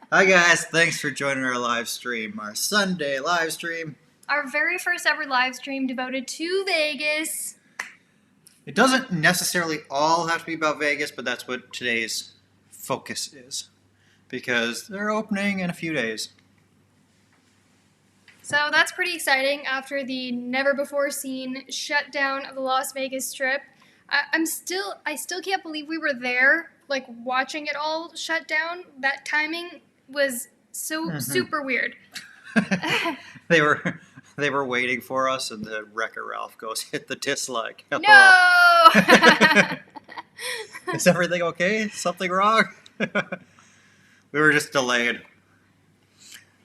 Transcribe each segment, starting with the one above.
Hi guys, thanks for joining our live stream, our Sunday live stream. Our very first ever live stream devoted to Vegas. It doesn't necessarily all have to be about Vegas, but that's what today's focus is. Because they're opening in a few days. So that's pretty exciting after the never before seen shutdown of the Las Vegas Strip. I still can't believe we were there, like watching it all shut down. That timing was so super weird. They were waiting for us, and the Wreck-It Ralph goes, hit the dislike. No! Is everything okay? Something wrong? We were just delayed.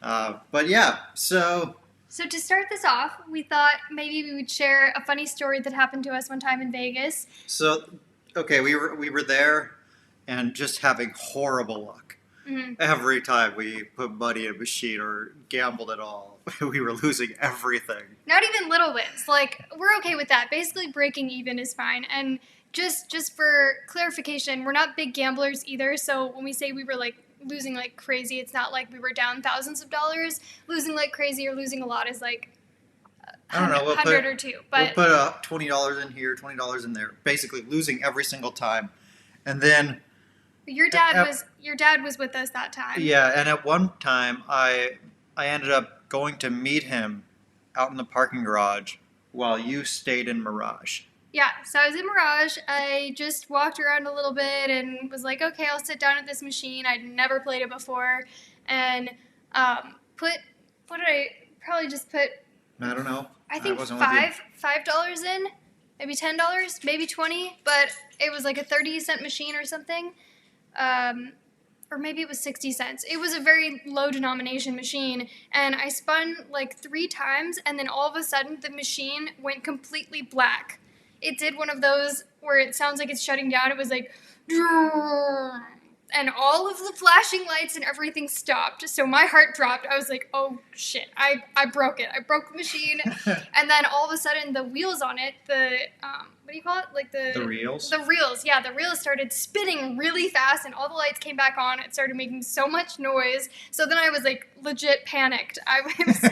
But yeah, so to start this off, we thought maybe we would share a funny story that happened to us one time in Vegas. So, okay, we were there, and just having horrible luck. Mm-hmm. Every time we put money in a machine or gambled at all, we were losing everything. Not even little wins. Like, we're okay with that. Basically, breaking even is fine. And just for clarification, we're not big gamblers either. So when we say we were like losing like crazy, it's not like we were down thousands of dollars. Losing like crazy or losing a lot is like I don't know, 100 or two. But we'll put $20 in here, $20 in there, basically losing every single time. And then your dad was with us that time. Yeah, and at one time I ended up going to meet him out in the parking garage while you stayed in Mirage. Yeah, so I was in Mirage. I just walked around a little bit and was like, okay, I'll sit down at this machine. I'd never played it before. And probably just put, I don't know. I think $5 in, maybe $10, maybe $20, but it was like a 30-cent machine or something. Or maybe it was 60 cents. It was a very low denomination machine, and I spun like 3 times, and then all of a sudden the machine went completely black. It did one of those where it sounds like it's shutting down. It was like, and all of the flashing lights and everything stopped. So my heart dropped. I was like, oh shit, I broke it. I broke the machine. And then all of a sudden the wheels on it, what do you call it? Like the reels? The reels, yeah. The reels started spinning really fast and all the lights came back on. It started making so much noise. So then I was like legit panicked. I was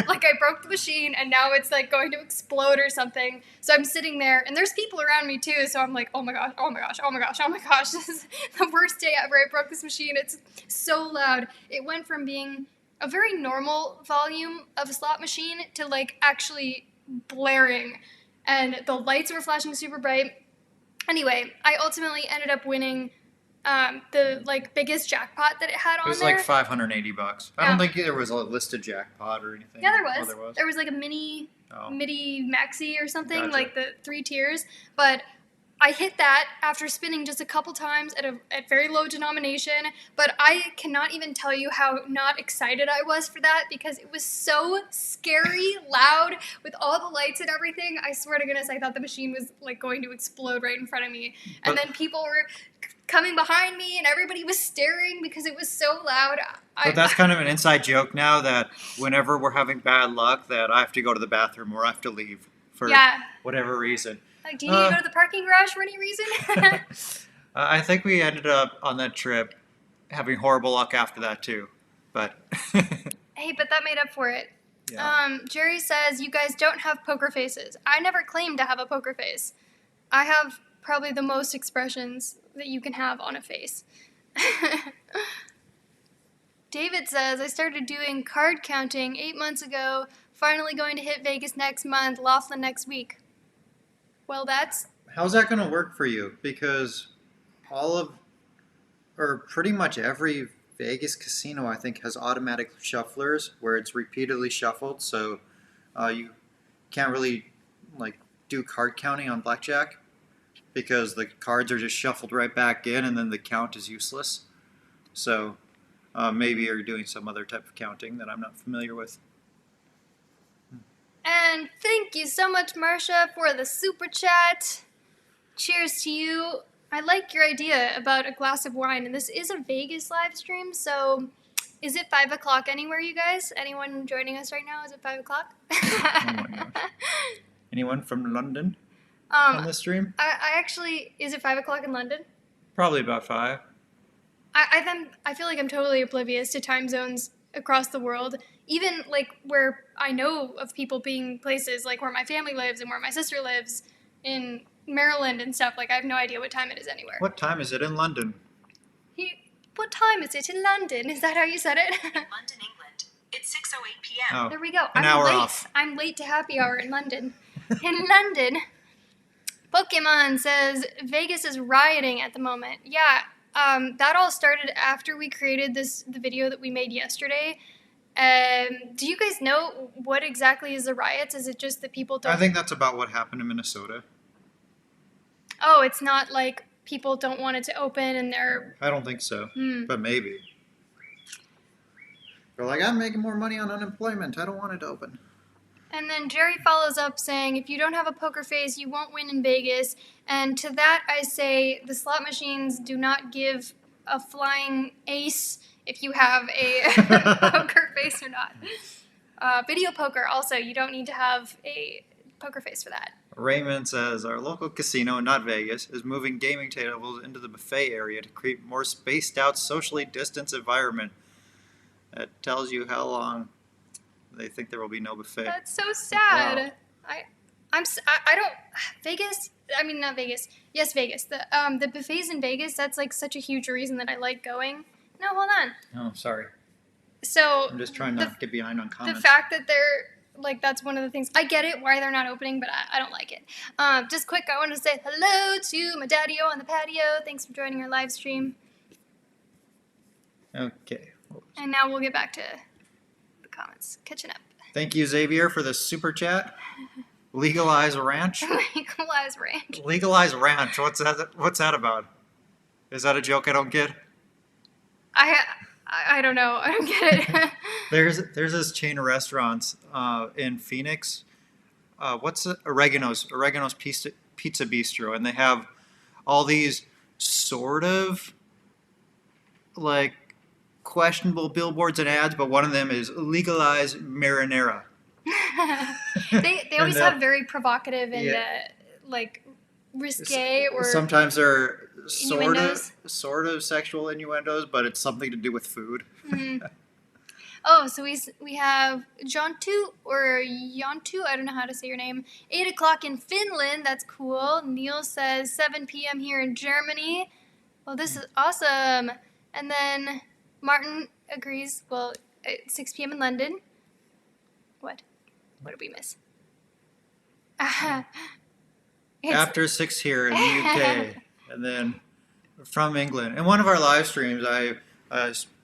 like, I broke the machine and now it's like going to explode or something. So I'm sitting there and there's people around me too. So I'm like, oh my gosh, oh my gosh, oh my gosh, oh my gosh. This is the worst day ever. I broke this machine. It's so loud. It went from being a very normal volume of a slot machine to like actually blaring. And the lights were flashing super bright. Anyway, I ultimately ended up winning the like biggest jackpot that it had on there. It was like $580. I don't think there was a listed jackpot or anything. Yeah, there was. Oh, there was. There was like a midi maxi or something, gotcha. Like the 3 tiers. But I hit that after spinning just a couple times at very low denomination, but I cannot even tell you how not excited I was for that because it was so scary, loud, with all the lights and everything. I swear to goodness, I thought the machine was like going to explode right in front of me. And then people were coming behind me and everybody was staring because it was so loud. But that's kind of an inside joke now that whenever we're having bad luck that I have to go to the bathroom or I have to leave for whatever reason. Like, do you need to go to the parking garage for any reason? I think we ended up on that trip having horrible luck after that too. But hey, but that made up for it. Yeah. Jerry says, you guys don't have poker faces. I never claimed to have a poker face. I have probably the most expressions that you can have on a face. David says, I started doing card counting 8 months ago. Finally going to hit Vegas next month. Laughlin next week. Well, how's that going to work for you? Because pretty much every Vegas casino, I think, has automatic shufflers where it's repeatedly shuffled. So you can't really like do card counting on blackjack because the cards are just shuffled right back in and then the count is useless. So maybe you're doing some other type of counting that I'm not familiar with. And thank you so much, Marcia, for the super chat. Cheers to you. I like your idea about a glass of wine, and this is a Vegas live stream, so is it 5 o'clock anywhere, you guys? Anyone joining us right now? Is it 5 o'clock? Oh my gosh. Anyone from London on the stream? I actually, is it 5 o'clock in London? Probably about 5. I feel like I'm totally oblivious to time zones across the world. Even like where I know of people being places like where my family lives and where my sister lives in Maryland and stuff. Like I have no idea what time it is anywhere. What time is it in London? What time is it in London? Is that how you said it? In London, England, it's 6:08 p.m. Oh, There we go. an I'm hour late. off. I'm late to happy hour in London. In London, Pokemon says Vegas is rioting at the moment. Yeah, that all started after we created the video that we made yesterday. Do you guys know what exactly is the riots? Is it just that people don't? I think that's about what happened in Minnesota. Oh, it's not like people don't want it to open and they're. I don't think so, but maybe. They're like, I'm making more money on unemployment. I don't want it to open. And then Jerry follows up saying, if you don't have a poker face, you won't win in Vegas. And to that I say, the slot machines do not give a flying ace if you have a poker face or not. Video poker also, you don't need to have a poker face for that. Raymond says, our local casino, not Vegas, is moving gaming tables into the buffet area to create more spaced out, socially distanced environment. That tells you how long they think there will be no buffet. That's so sad. Wow. I don't Vegas. I mean not Vegas. Yes, Vegas. The buffets in Vegas. That's like such a huge reason that I like going. No, hold on. Oh, sorry. So I'm just trying not to get behind on comments. the fact that they're like that's one of the things I get it why they're not opening, but I don't like it. Just quick, I want to say hello to my daddy-o on the patio. Thanks for joining our live stream. Okay. And now we'll get back to the comments. Catching up. Thank you, Xavier, for the super chat. Legalize ranch. Legalize ranch. Legalize ranch. What's that about? Is that a joke I don't get? I don't know. I don't get it. There's this chain of restaurants in Phoenix. What's it? Oregano's Pizza Bistro, and they have all these sort of like questionable billboards and ads, but one of them is legalize marinara. they always And, have very provocative and like risque or sometimes they're innuendos. sort of sexual innuendos, but it's something to do with food. Mm-hmm. Oh, so we have Jontu or Yontu, I don't know how to say your name. 8 o'clock in Finland, that's cool. Neil says 7 p.m. here in Germany. Well, this is awesome. And then Martin agrees, well, 6 p.m. in London. What? What did we miss? After 6 here in the UK, and then from England. In one of our live streams, I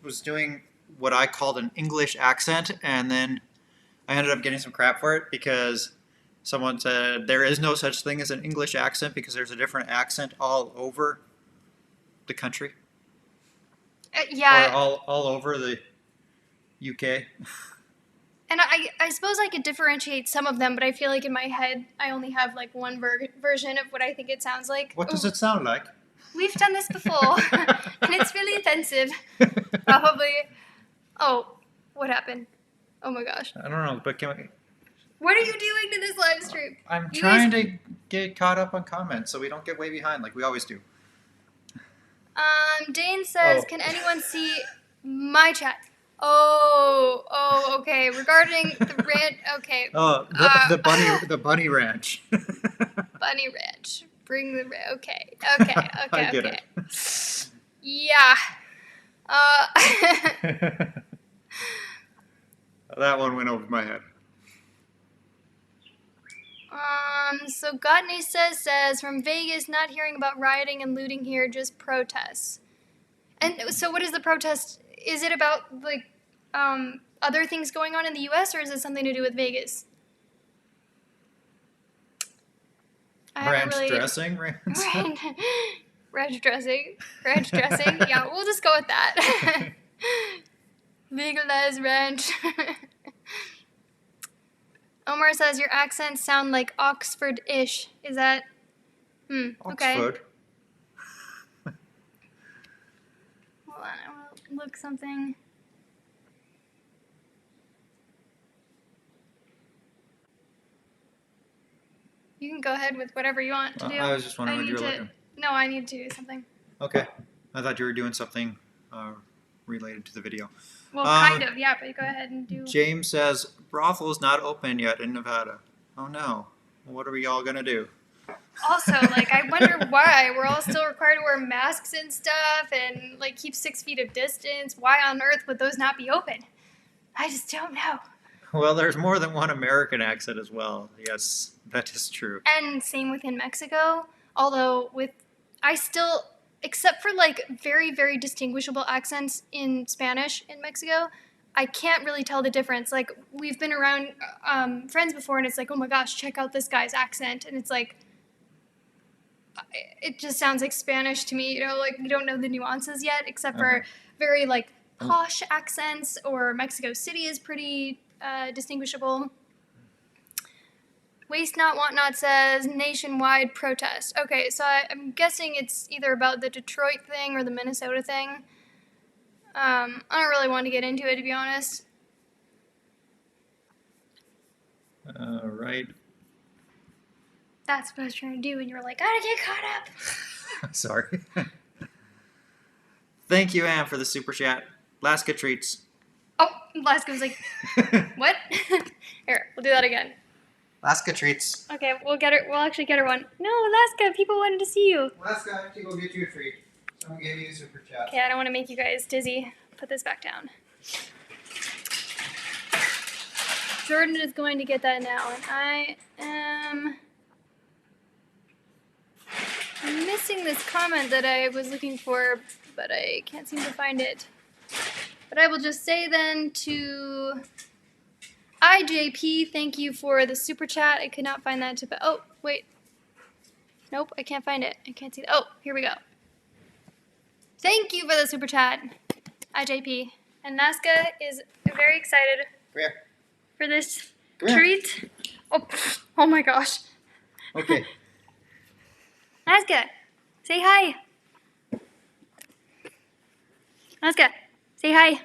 was doing what I called an English accent, and then I ended up getting some crap for it because someone said there is no such thing as an English accent because there's a different accent all over the country. Yeah. Or all over the UK. And I suppose I could differentiate some of them, but I feel like in my head I only have like one version of what I think it sounds like. What does it sound like? We've done this before, and it's really offensive. Probably. Oh, what happened? Oh my gosh. I don't know, but can we... What are you doing to this live stream? I'm trying to get caught up on comments so we don't get way behind like we always do. Dane says, can anyone see my chat? Oh, okay. Regarding the ranch, okay. Oh, the bunny ranch. Bunny ranch. Bring the okay. I get okay. it. Yeah. That one went over my head. So Godney says from Vegas, not hearing about rioting and looting here, just protests. And so what is the protest? Is it about like other things going on in the US or is it something to do with Vegas? Ranch dressing? Ranch dressing. Yeah, we'll just go with that. Legalize ranch. Omar says your accents sound like Oxford-ish. Is that? Okay. Oxford. Hold on, I want to look something. You can go ahead with whatever you want to do. I was just wondering what you were looking. No, I need to do something. Okay. I thought you were doing something related to the video. Well, kind of, yeah, but go ahead and do. James says, brothel is not open yet in Nevada. Oh no. What are we all going to do? Also, like, I wonder why. We're all still required to wear masks and stuff and, like, keep 6 feet of distance. Why on earth would those not be open? I just don't know. Well, there's more than one American accent as well. Yes, that is true. And same within Mexico. Although, I still, except for, like, very, very distinguishable accents in Spanish in Mexico, I can't really tell the difference. Like, we've been around friends before, and it's like, oh my gosh, check out this guy's accent. And it's like, it just sounds like Spanish to me, like we don't know the nuances yet, except for very like posh accents, or Mexico City is pretty distinguishable. Waste Not Want Not says nationwide protest. Okay, so I'm guessing it's either about the Detroit thing or the Minnesota thing. I don't really want to get into it, to be honest. Right. That's what I was trying to do, and you were like, gotta get caught up. Sorry. Thank you, Anne, for the super chat. Alaska treats. Oh, Alaska was like, what? Here, we'll do that again. Alaska treats. Okay, we'll get her. We'll actually get her one. No, Alaska, people wanted to see you. Alaska, I have to go get you a treat. Someone gave you a super chat. Okay, I don't want to make you guys dizzy. Put this back down. Jordan is going to get that now, and I am missing this comment that I was looking for, but I can't seem to find it. But I will just say then to IJP, thank you for the super chat. I could not find that to. Oh, wait. Nope, I can't find it. I can't see it. Oh, here we go. Thank you for the super chat, IJP. And Nazca is very excited for this treat. Oh my gosh. Okay. Nazca, say hi. Nazca, say hi.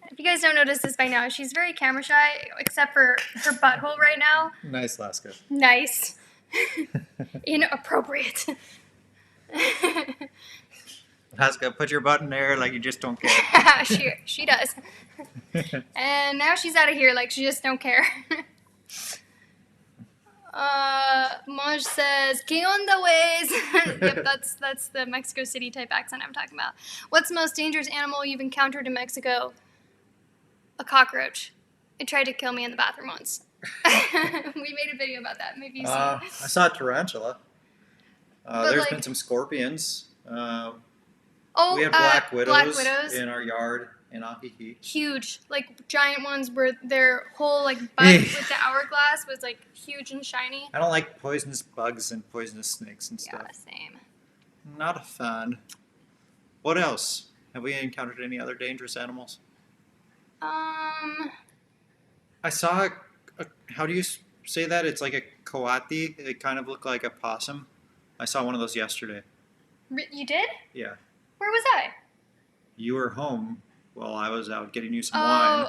If you guys don't notice this by now, she's very camera shy, except for her butthole right now. Nice, Alaska. Nice. Inappropriate. Alaska, put your butt in there like you just don't care. she does. And now she's out of here like she just don't care. Moj says, ¿Qué onda, ways? Yep, that's the Mexico City type accent I'm talking about. What's the most dangerous animal you've encountered in Mexico? A cockroach. It tried to kill me in the bathroom once. We made a video about that. Maybe you've seen it. I saw a tarantula. There's like, been some scorpions. We Oh, had black widows widows. in our yard in Ahihi. Huge, like giant ones where their whole like butt with the hourglass was like huge and shiny. I don't like poisonous bugs and poisonous snakes and stuff. Yeah, same. Not a fan. What else? Have we encountered any other dangerous animals? I saw how do you say that? It's like a coati. It kind of looked like a possum. I saw one of those yesterday. You did? Yeah. Where was I? You were home while I was out getting you some wine.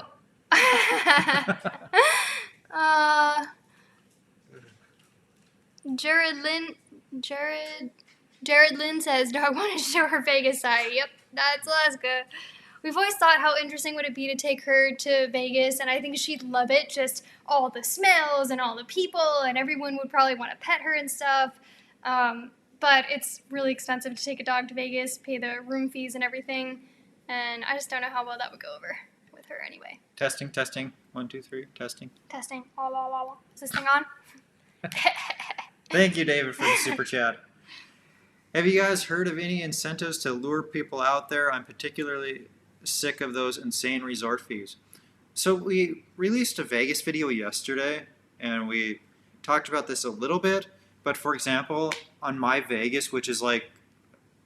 Jared Lynn says, do I want to show her Vegas side? Yep, that's Alaska. We've always thought how interesting would it be to take her to Vegas, and I think she'd love it, just all the smells and all the people, and everyone would probably want to pet her and stuff. But it's really expensive to take a dog to Vegas, pay the room fees and everything, and I just don't know how well that would go over with her anyway. Testing. 1, 2, 3, testing. Testing. Is this thing on? Thank you, David, for the super chat. Have you guys heard of any incentives to lure people out there? I'm particularly sick of those insane resort fees. So we released a Vegas video yesterday, and we talked about this a little bit. But for example, on My Vegas, which is like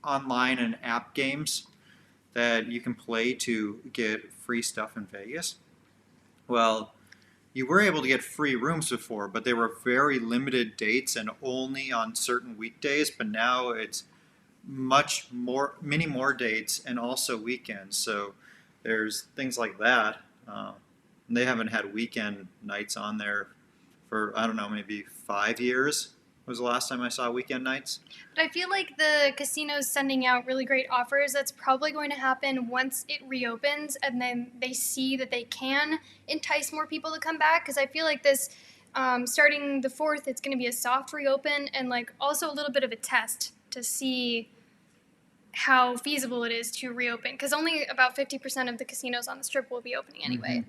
online and app games that you can play to get free stuff in Vegas, well, you were able to get free rooms before, but they were very limited dates and only on certain weekdays. But now it's many more dates and also weekends. So there's things like that. They haven't had weekend nights on there for, I don't know, maybe 5 years. was the last time I saw weekend nights. But I feel like the casino's sending out really great offers. That's probably going to happen once it reopens and then they see that they can entice more people to come back. Because I feel like this, starting the 4th, it's going to be a soft reopen and like also a little bit of a test to see how feasible it is to reopen. Because only about 50% of the casinos on the Strip will be opening anyway.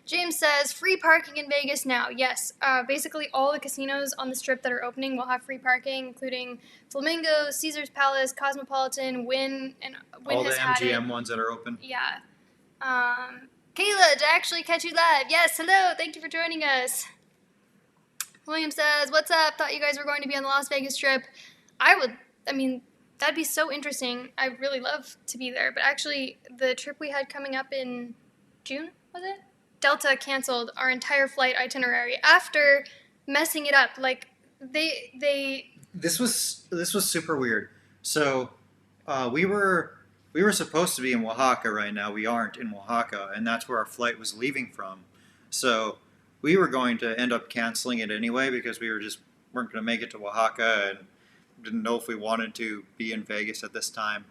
James says, free parking in Vegas now. Yes, basically all the casinos on the Strip that are opening will have free parking, including Flamingo, Caesar's Palace, Cosmopolitan, Wynn, and Wynn All the has had it. MGM ones that are open. Yeah. Kayla, did I actually catch you live? Yes, hello, thank you for joining us. William says, what's up? Thought you guys were going to be on the Las Vegas Strip. That'd be so interesting. I'd really love to be there. But actually, the trip we had coming up in June, was it? Delta canceled our entire flight itinerary after messing it up. Like they. This was super weird. So we were supposed to be in Oaxaca right now. We aren't in Oaxaca, and that's where our flight was leaving from. So we were going to end up canceling it anyway because we weren't going to make it to Oaxaca and didn't know if we wanted to be in Vegas at this time.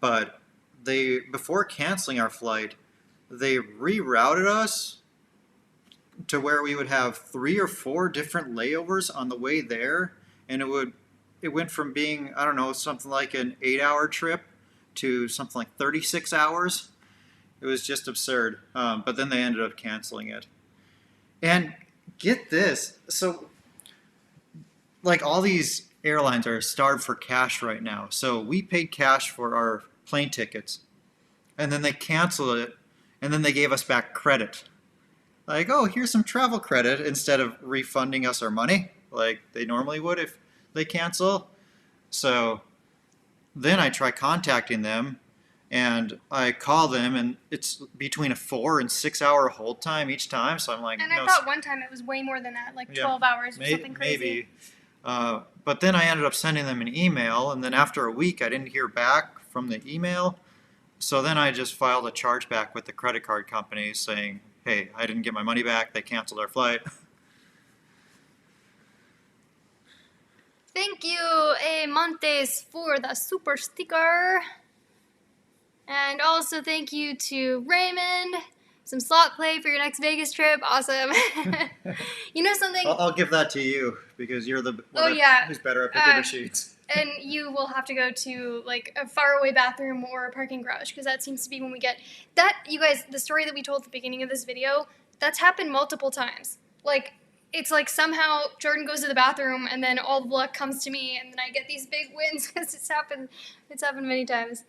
But before canceling our flight, they rerouted us to where we would have 3 or 4 different layovers on the way there, and it went from being, I don't know, something like an 8-hour trip to something like 36 hours. It was just absurd. But then they ended up canceling it. And get this, so like all these airlines are starved for cash right now. So we paid cash for our plane tickets, and then they canceled it. And then they gave us back credit. Like, oh, here's some travel credit instead of refunding us our money like they normally would if they cancel. So then I try contacting them and I call them and it's between a 4 and 6 hour hold time each time. So I'm like, and I thought one time it was way more than that, like 12 hours or something crazy. Maybe. But then I ended up sending them an email, and then after a week I didn't hear back from the email. So then I just filed a chargeback with the credit card company saying, hey, I didn't get my money back. They canceled our flight. Thank you, A. Montes, for the super sticker. And also thank you to Raymond. Some slot play for your next Vegas trip. Awesome. You know something? I'll give that to you because you're the one who's better at picking the sheets. And you will have to go to like a faraway bathroom or a parking garage because that seems to be when we get that. You guys, the story that we told at the beginning of this video, that's happened multiple times. Like it's like somehow Jordan goes to the bathroom and then all the luck comes to me and then I get these big wins because it's happened many times.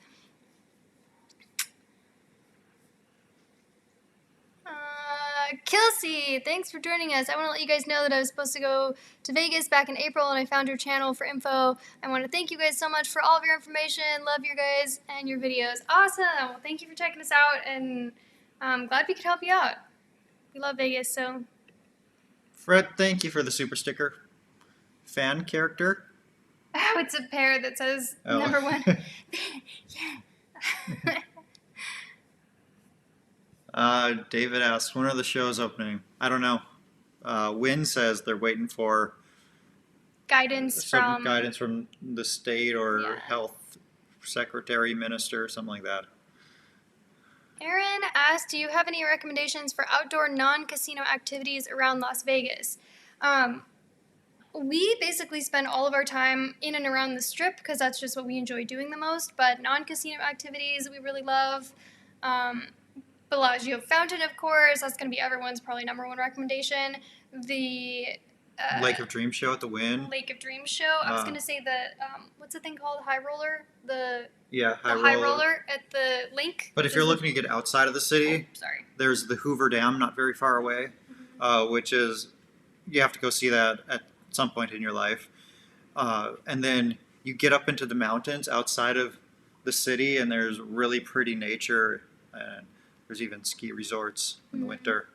Kelsey, thanks for joining us. I want to let you guys know that I was supposed to go to Vegas back in April and I found your channel for info. I want to thank you guys so much for all of your information. Love you guys and your videos. Awesome. Well, thank you for checking us out and I'm glad we could help you out. We love Vegas, so. Fred, thank you for the super sticker. Fan character? Oh, it's a pair that says number 1. Yeah. David asks, when are the shows opening? I don't know. Wynn says they're waiting for guidance from the state or health secretary, minister, something like that. Aaron asked, do you have any recommendations for outdoor non-casino activities around Las Vegas? We basically spend all of our time in and around the Strip because that's just what we enjoy doing the most, but non-casino activities we really love. Bellagio Fountain, of course. That's going to be everyone's probably number 1 recommendation. The Lake of Dreams show at the Wynn. Lake of Dreams show. I was going to say the, what's the thing called? High Roller? High roller at the link. But if you're looking to get outside of the city, there's the Hoover Dam not very far away, which is, you have to go see that at some point in your life. And then you get up into the mountains outside of the city, and there's really pretty nature, and there's even ski resorts in the winter.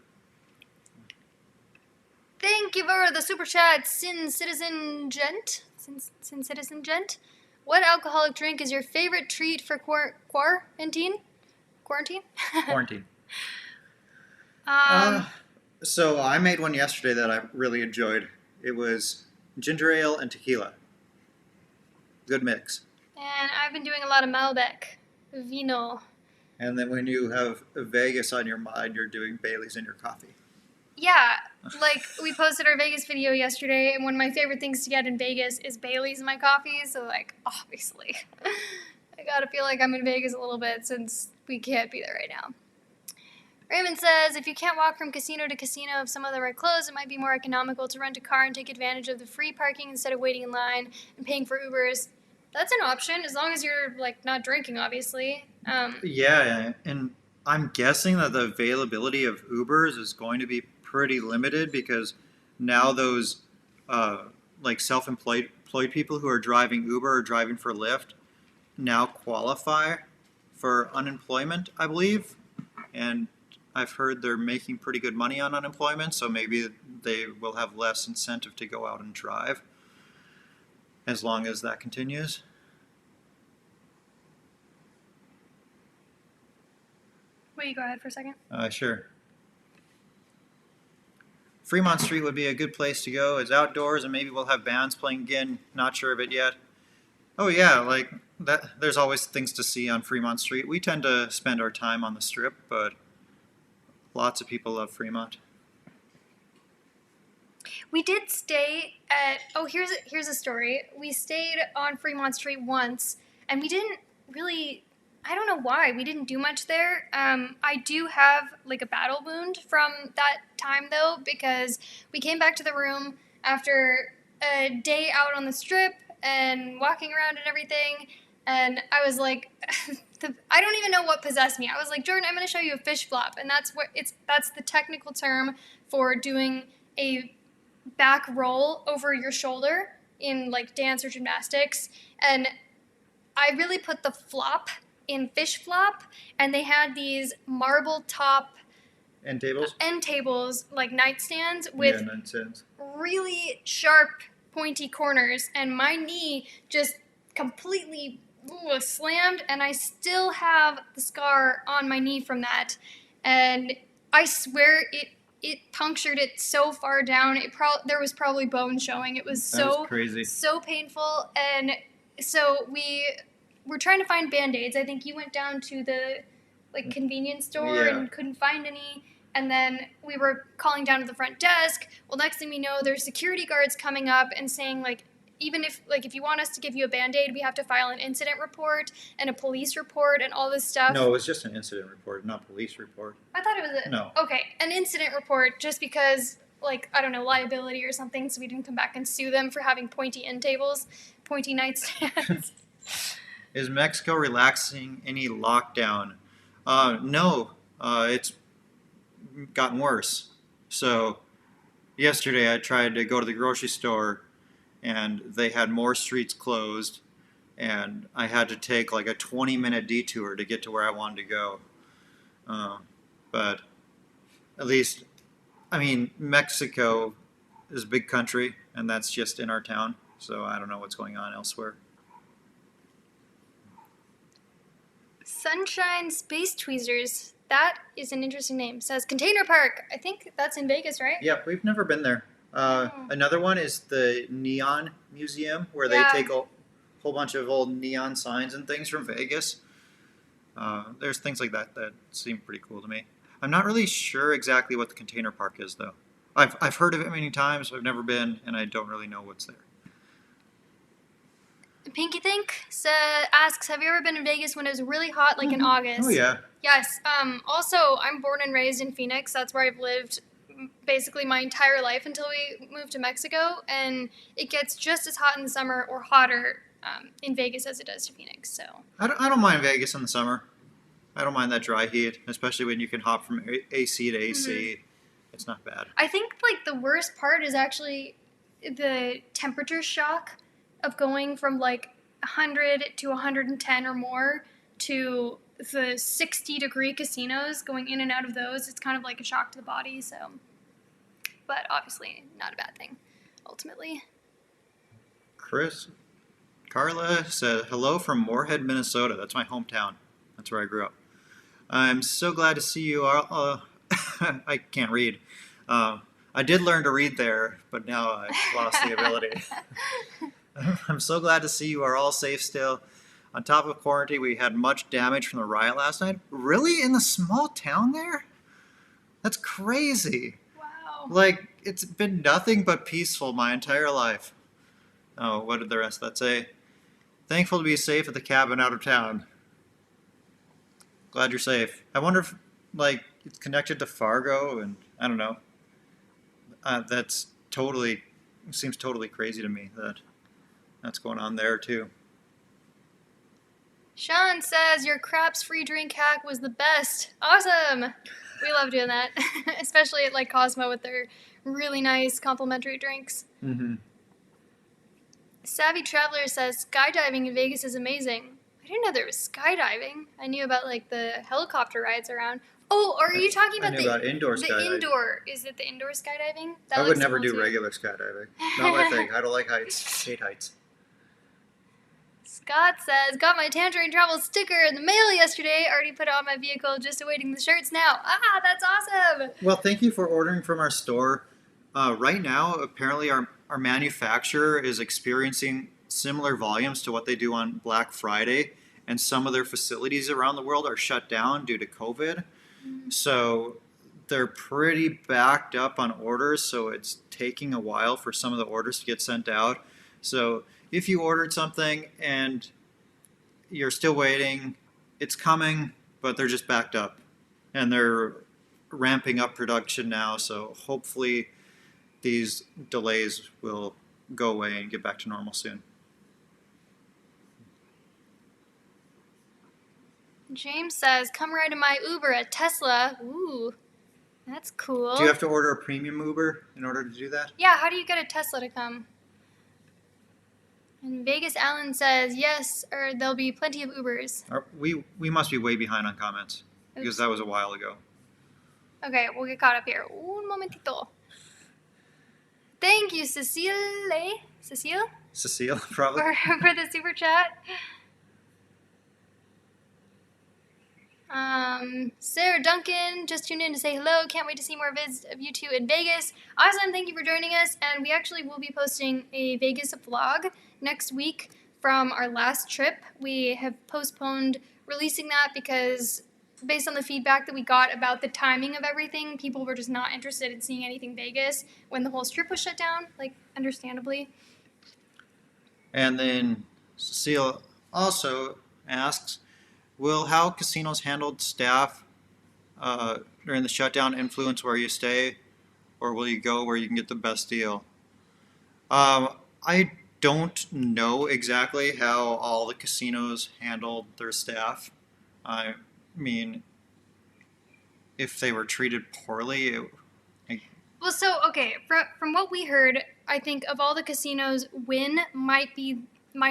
Thank you for the super chat, Sin Citizen Gent. What alcoholic drink is your favorite treat for quarantine? So I made one yesterday that I really enjoyed. It was ginger ale and tequila. Good mix. And I've been doing a lot of Malbec. Vino. And then when you have Vegas on your mind, you're doing Bailey's in your coffee. Yeah, like we posted our Vegas video yesterday, and one of my favorite things to get in Vegas is Bailey's in my coffee. So, like, obviously, I gotta feel like I'm in Vegas a little bit since we can't be there right now. Raymond says, if you can't walk from casino to casino if some of them are closed, it might be more economical to rent a car and take advantage of the free parking instead of waiting in line and paying for Ubers. That's an option, as long as you're, like, not drinking, obviously. Yeah, and I'm guessing that the availability of Ubers is going to be pretty limited because now those like self-employed people who are driving Uber or driving for Lyft now qualify for unemployment, I believe. And I've heard they're making pretty good money on unemployment, so maybe they will have less incentive to go out and drive as long as that continues. Will you go ahead for a second? Sure. Fremont Street would be a good place to go. It's outdoors, and maybe we'll have bands playing again. Not sure of it yet. Oh yeah, like that. There's always things to see on Fremont Street. We tend to spend our time on the Strip, but lots of people love Fremont. We did stay at. Oh, here's a story. We stayed on Fremont Street once, and we didn't really. I don't know why we didn't do much there. I do have like a battle wound from that time though, because we came back to the room after a day out on the Strip and walking around and everything, and I was like, I don't even know what possessed me. I was like, Jordan, I'm going to show you a fish flop, and that's the technical term for doing a back roll over your shoulder in like dance or gymnastics, and I really put the flop in fish flop, and they had these marble top End tables, like nightstands with nightstands. really sharp pointy corners, and my knee just completely slammed, and I still have the scar on my knee from that, and I swear it punctured it so far down. There was probably bone showing. It was That's crazy. So painful, and so we're trying to find Band-Aids. I think you went down to the like convenience store and couldn't find any. And then we were calling down to the front desk. Well, next thing we know, there's security guards coming up and saying like, even if you want us to give you a Band-Aid, we have to file an incident report and a police report and all this stuff. No, it was just an incident report, not police report. I thought it was No. Okay, an incident report just because like, I don't know, liability or something, so we didn't come back and sue them for having pointy end tables, pointy nightstands. Is Mexico relaxing any lockdown? No, it's gotten worse. So yesterday I tried to go to the grocery store and they had more streets closed and I had to take like a 20-minute detour to get to where I wanted to go. But at least, I mean, Mexico is a big country and that's just in our town. So I don't know what's going on elsewhere. Sunshine Space Tweezers. That is an interesting name. Says Container Park. I think that's in Vegas, right? Yeah, we've never been there. Another one is the Neon Museum, where they take a whole bunch of old neon signs and things from Vegas. There's things like that that seem pretty cool to me. I'm not really sure exactly what the Container Park is, though. I've heard of it many times. I've never been, and I don't really know what's there. Pinky Think asks, have you ever been in Vegas when it was really hot, like in August? Oh, yeah. Yes. Also, I'm born and raised in Phoenix. That's where I've lived basically my entire life until we moved to Mexico. And it gets just as hot in the summer or hotter in Vegas as it does to Phoenix. So I don't mind Vegas in the summer. I don't mind that dry heat, especially when you can hop from AC to AC. Mm-hmm. It's not bad. I think like the worst part is actually the temperature shock of going from like 100 to 110 or more to the 60-degree casinos, going in and out of those. It's kind of like a shock to the body, so. But obviously not a bad thing, ultimately. Carla said, hello from Moorhead, Minnesota. That's my hometown. That's where I grew up. I'm so glad to see you all. I can't read. I did learn to read there, but now I lost the ability. I'm so glad to see you are all safe still. On top of quarantine, we had much damage from the riot last night. Really? In the small town there? That's crazy. Wow. Like, it's been nothing but peaceful my entire life. Oh, what did the rest of that say? Thankful to be safe at the cabin out of town. Glad you're safe. I wonder if, like, it's connected to Fargo, and I don't know. That's totally, seems totally crazy to me that that's going on there too. Shawn says your craps free drink hack was the best. Awesome. We love doing that, especially at like Cosmo with their really nice complimentary drinks. Mm-hmm. Savvy Traveler says skydiving in Vegas is amazing. I didn't know there was skydiving. I knew about like the helicopter rides around. Oh, are you talking about I knew about indoor the skydiving. Indoor? Is it the indoor skydiving? That I would looks never cool do too. regular skydiving. Not my thing. I don't like heights. Hate heights. Scott says, got my Tangerine Travels sticker in the mail yesterday. Already put it on my vehicle, just awaiting the shirts now. Ah, that's awesome. Well, thank you for ordering from our store. Right now, apparently our manufacturer is experiencing similar volumes to what they do on Black Friday, and some of their facilities around the world are shut down due to COVID. So they're pretty backed up on orders, so it's taking a while for some of the orders to get sent out. So if you ordered something and you're still waiting, it's coming, but they're just backed up. And they're ramping up production now, so hopefully these delays will go away and get back to normal soon. James says, come ride in my Uber at Tesla. Ooh, that's cool. Do you have to order a premium Uber in order to do that? Yeah, how do you get a Tesla to come? And Vegas Allen says, yes, or there'll be plenty of Ubers. We must be way behind on comments because Oops. that was a while ago. Okay, we'll get caught up here. Un momentito. Thank you, Cecile, Cecile, probably. for the super chat. Sarah Duncan just tuned in to say hello. Can't wait to see more vids of you two in Vegas. Awesome, thank you for joining us. And we actually will be posting a Vegas vlog next week from our last trip. We have postponed releasing that because based on the feedback that we got about the timing of everything, people were just not interested in seeing anything Vegas when the whole strip was shut down, like, understandably. And then Cecile also asks, will how casinos handled staff during the shutdown influence where you stay, or will you go where you can get the best deal? I don't know exactly how all the casinos handled their staff. I mean, if they were treated poorly, Well, so, okay, from what we heard, I think of all the casinos, Wynn might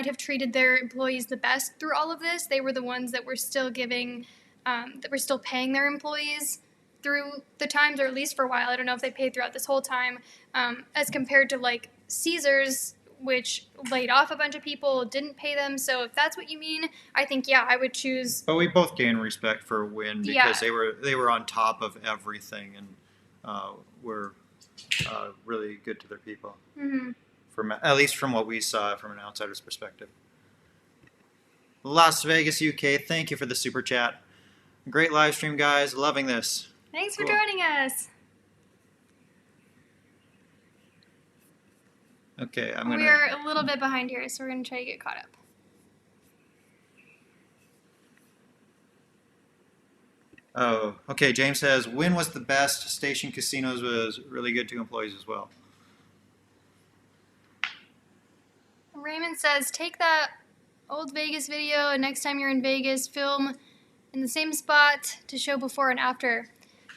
have treated their employees the best through all of this. They were the ones that were still giving, that were still paying their employees through the times, or at least for a while. I don't know if they paid throughout this whole time, as compared to, like, Caesars, which laid off a bunch of people, didn't pay them. So if that's what you mean, I think, yeah, I would choose. But we both gained respect for Wynn because they were on top of everything and were really good to their people. Mm-hmm. At least from what we saw from an outsider's perspective. Las Vegas, UK, thank you for the super chat. Great live stream, guys. Loving this. Thanks Cool. for joining us. Okay, We're a little bit behind here, so we're going to try to get caught up. Oh, okay. James says, Wynn was the best. Station Casinos was really good to employees as well. Raymond says, take that old Vegas video, and next time you're in Vegas, film in the same spot to show before and after.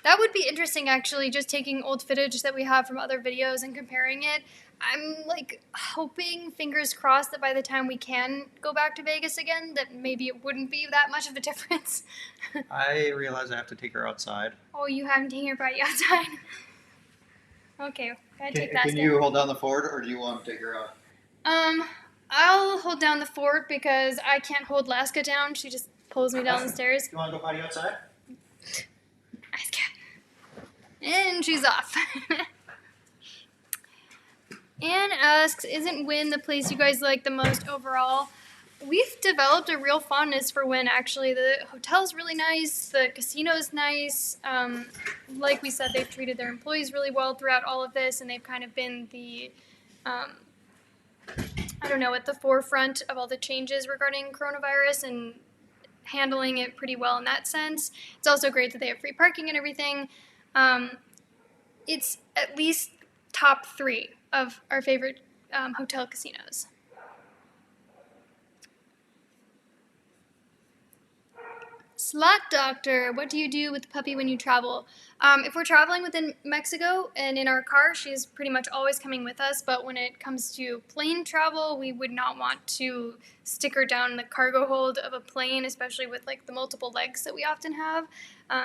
That would be interesting, actually, just taking old footage that we have from other videos and comparing it. I'm, like, hoping, fingers crossed, that by the time we can go back to Vegas again, that maybe it wouldn't be that much of a difference. I realize I have to take her outside. Oh, you haven't taken your buddy outside? Okay, gotta take that Can step. you hold down the fort, or do you want to take her out? I'll hold down the fort because I can't hold Laska down. She just pulls me down the stairs. You want to go potty outside? And she's off. Anne asks, isn't Wynn the place you guys like the most overall? We've developed a real fondness for Wynn, actually. The hotel's really nice. The casino's nice. Like we said, they've treated their employees really well throughout all of this, and they've kind of been the, at the forefront of all the changes regarding coronavirus and handling it pretty well in that sense. It's also great that they have free parking and everything. It's at least top 3 of our favorite hotel casinos. Slot Doctor, what do you do with the puppy when you travel? If we're traveling within Mexico and in our car, she's pretty much always coming with us, but when it comes to plane travel, we would not want to stick her down in the cargo hold of a plane, especially with like the multiple legs that we often have.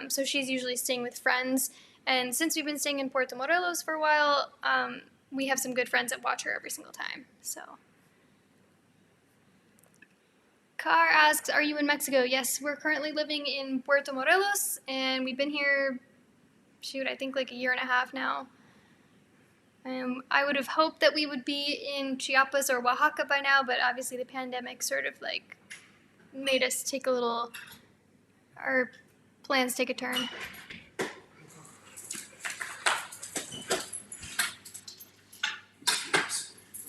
So she's usually staying with friends, and since we've been staying in Puerto Morelos for a while, we have some good friends that watch her every single time. So. Car asks, are you in Mexico? Yes, we're currently living in Puerto Morelos, and we've been here, I think like a year and a half now. I would have hoped that we would be in Chiapas or Oaxaca by now, but obviously the pandemic sort of like made us our plans take a turn.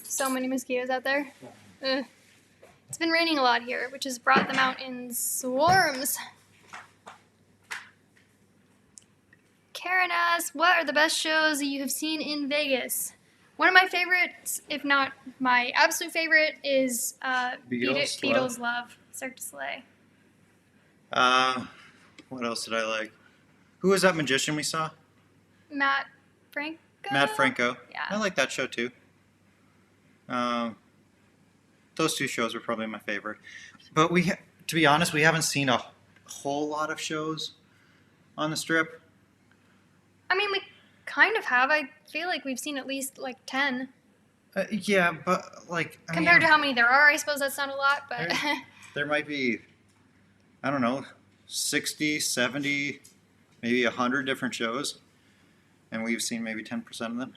So many mosquitoes out there. Ugh. It's been raining a lot here, which has brought them out in swarms. Karen asks, what are the best shows you have seen in Vegas? One of my favorites, if not my absolute favorite, is Beatles Love, Cirque du Soleil. What else did I like? Who was that magician we saw? Matt Franco? Matt Franco. Yeah. I like that show too. Those 2 shows were probably my favorite. But to be honest, we haven't seen a whole lot of shows on the Strip. I mean, we kind of have. I feel like we've seen at least like 10. Yeah, but like... Compared to how many there are, I suppose that's not a lot, but... There might be, I don't know, 60, 70, maybe 100 different shows. And we've seen maybe 10% of them.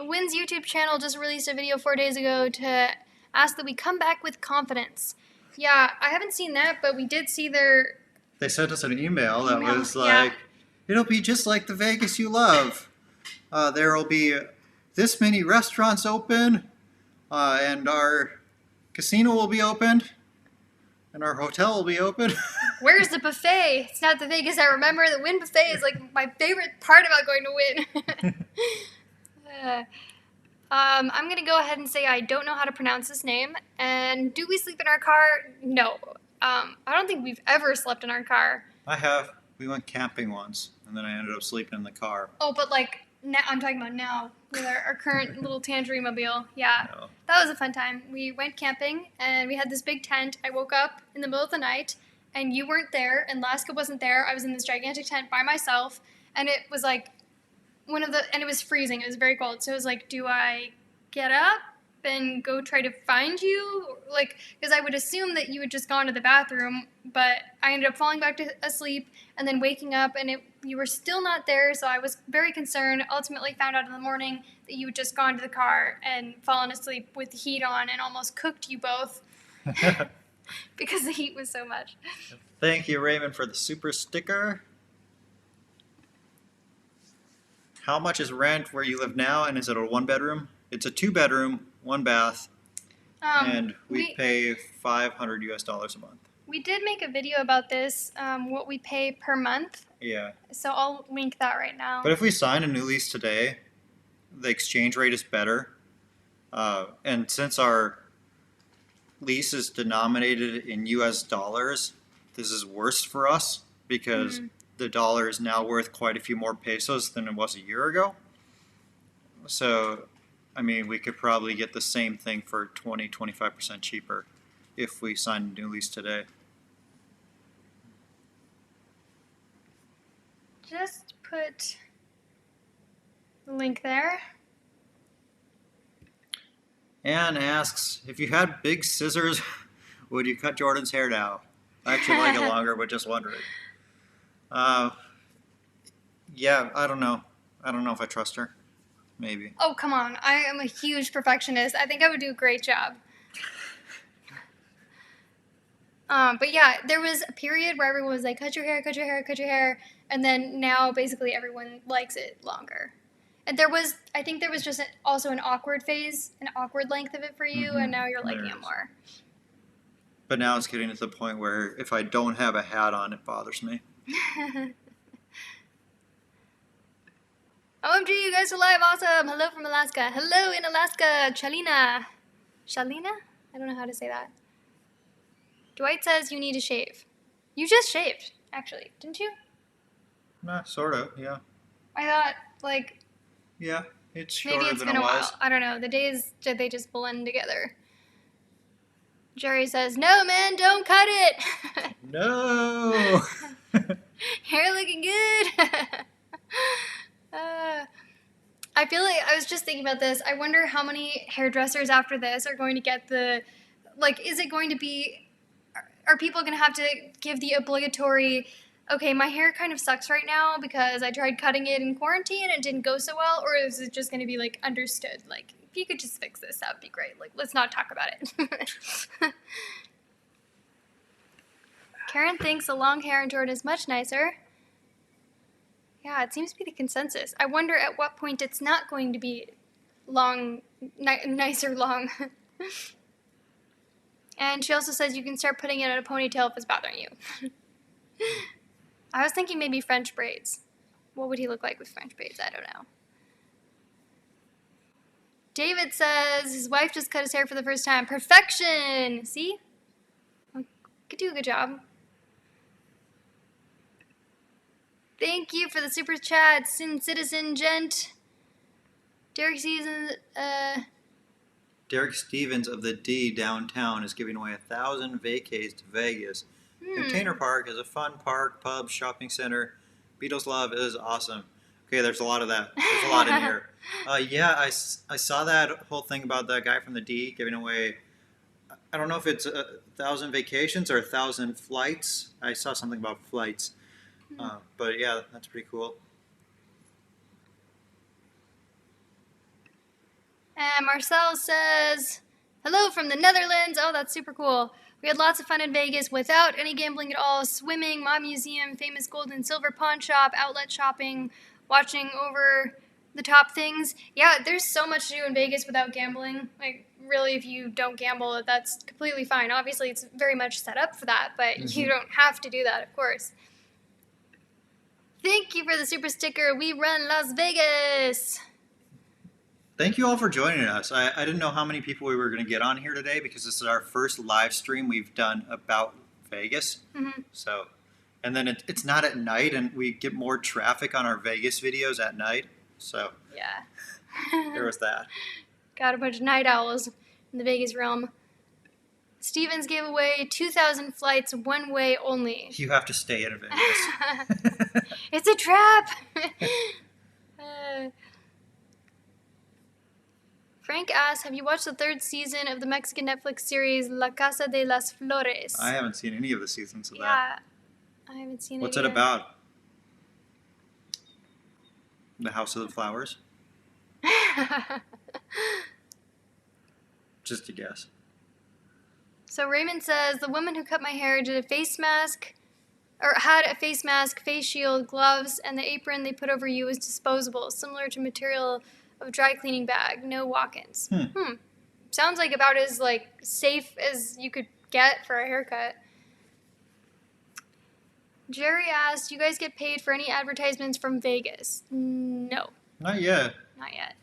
Wynn's YouTube channel just released a video 4 days ago to ask that we come back with confidence. Yeah, I haven't seen that, but we did see their... They sent us an email that was like, it'll be just like the Vegas you love. There will be this many restaurants open, and our casino will be opened, and our hotel will be open. Where's the buffet? It's not the Vegas I remember. The Wynn buffet is like my favorite part about going to Wynn. I'm going to go ahead and say I don't know how to pronounce this name. And do we sleep in our car? No. I don't think we've ever slept in our car. I have. We went camping once, and then I ended up sleeping in the car. Oh, but like, now, I'm talking about now, with our current little Tangerine mobile. Yeah, No. That was a fun time. We went camping, and we had this big tent. I woke up in the middle of the night, and you weren't there, and Laska wasn't there. I was in this gigantic tent by myself, and it was like and it was freezing. It was very cold. So it was like, do I get up and go try to find you? Like, because I would assume that you had just gone to the bathroom, but I ended up falling back to asleep and then waking up, and you were still not there. So I was very concerned. Ultimately found out in the morning that you had just gone to the car and fallen asleep with the heat on and almost cooked you both because the heat was so much. Thank you, Raymond, for the super sticker. How much is rent where you live now, and is it a 1-bedroom? It's a 2-bedroom, 1 bath, and we pay $500 US a month. We did make a video about this, what we pay per month. Yeah. So I'll link that right now. But if we sign a new lease today, the exchange rate is better. And since our lease is denominated in US dollars, this is worse for us because the dollar is now worth quite a few more pesos than it was a year ago. So, I mean, we could probably get the same thing for 20-25% cheaper if we sign a new lease today. Just put the link there. Anne asks, if you had big scissors, would you cut Jordan's hair now? I actually like it longer, but just wondering. Yeah, I don't know. I don't know if I trust her. Maybe. Oh, come on. I am a huge perfectionist. I think I would do a great job. But yeah, there was a period where everyone was like, cut your hair, cut your hair, cut your hair. And then now basically everyone likes it longer. And I think there was just also an awkward phase, an awkward length of it for you, and now you're liking it more. But now it's getting to the point where if I don't have a hat on, it bothers me. OMG, you guys are live. Awesome. Hello from Alaska. Hello in Alaska, Chalina. Shalina? I don't know how to say that. Dwight says you need to shave. You just shaved, actually, didn't you? Nah, sort of, yeah. I thought, like... Yeah, it's maybe shorter it's than been it a was. while. I don't know. The days, they just blend together. Jerry says, no, man, don't cut it. No! Hair looking good. I feel like I was just thinking about this. I wonder how many hairdressers after this are going to get the, like, is it going to be, are people going to have to give the obligatory, okay, my hair kind of sucks right now because I tried cutting it in quarantine and it didn't go so well, or is it just going to be, like, understood? Like, if you could just fix this, that would be great. Like, let's not talk about it. Karen thinks the long hair in Jordan is much nicer. Yeah, it seems to be the consensus. I wonder at what point it's not going to be long, nicer long. And she also says you can start putting it in a ponytail if it's bothering you. I was thinking maybe French braids. What would he look like with French braids? I don't know. David says his wife just cut his hair for the first time. Perfection! See? I could do a good job. Thank you for the super chat, Sin Citizen Gent. Derek Stevens of the D downtown is giving away 1,000 vacays to Vegas. Container Park is a fun park, pub, shopping center. Beatles love is awesome. Okay, there's a lot of that. There's a lot in here. Yeah, I saw that whole thing about that guy from the D giving away, I don't know if it's 1,000 vacations or 1,000 flights. I saw something about flights. But yeah, that's pretty cool. And Marcel says, hello from the Netherlands. Oh, that's super cool. We had lots of fun in Vegas without any gambling at all. Swimming, Mob Museum, famous gold and silver pawn shop, outlet shopping, watching over the top things. Yeah, there's so much to do in Vegas without gambling. Like, really, if you don't gamble, that's completely fine. Obviously, it's very much set up for that, but you don't have to do that, of course. Thank you for the super sticker. We run Las Vegas. Thank you all for joining us. I didn't know how many people we were going to get on here today because this is our first live stream we've done about Vegas. So, and then it's not at night, and we get more traffic on our Vegas videos at night. So, yeah. there was that. Got a bunch of night owls in the Vegas realm. Stevens gave away 2,000 flights one way only. You have to stay in Vegas. It's a trap! Frank asks, have you watched the third season of the Mexican Netflix series La Casa de las Flores? I haven't seen any of the seasons of that. Yeah, I haven't seen What's it it about? The House of the Flowers? Just a guess. So Raymond says, the woman who cut my hair did a face mask, or had a face mask, face shield, gloves, and the apron they put over you was disposable, similar to material of dry cleaning bag, no walk-ins. Sounds like about as like safe as you could get for a haircut. Jerry asked, you guys get paid for any advertisements from Vegas? No. Not yet. Not yet.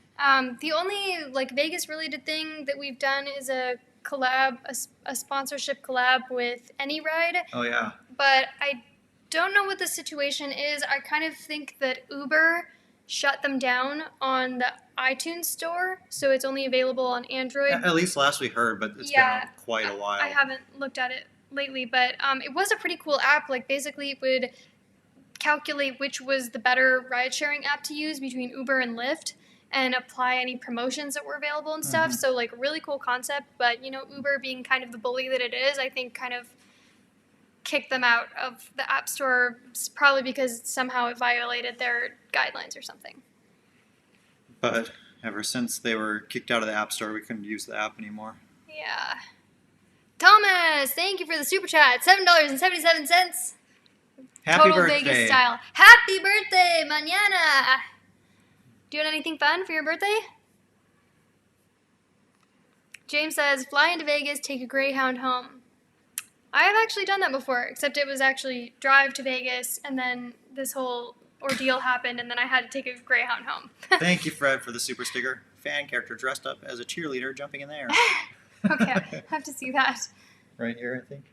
The only like Vegas related thing that we've done is a collab, a sponsorship collab with Any Ride. Oh yeah. But I don't know what the situation is. I kind of think that Uber shut them down on the iTunes store, so it's only available on Android. At least last we heard, but it's been quite a while. I haven't looked at it lately, but it was a pretty cool app. Like basically it would calculate which was the better ride-sharing app to use between Uber and Lyft and apply any promotions that were available and stuff. So like really cool concept, but you know, Uber being kind of the bully that it is, I think kind of kicked them out of the app store, probably because somehow it violated their guidelines or something. But ever since they were kicked out of the App Store, we couldn't use the app anymore. Yeah. Thomas, thank you for the super chat. $7.77. Happy Total birthday. Vegas style. Happy birthday, mañana. Doing anything fun for your birthday? James says, fly into Vegas, take a Greyhound home. I have actually done that before, except it was actually drive to Vegas, and then this whole ordeal happened, and then I had to take a Greyhound home. Thank you, Fred, for the super sticker. Fan character dressed up as a cheerleader jumping in the air. Okay, I have to see that. Right here, I think.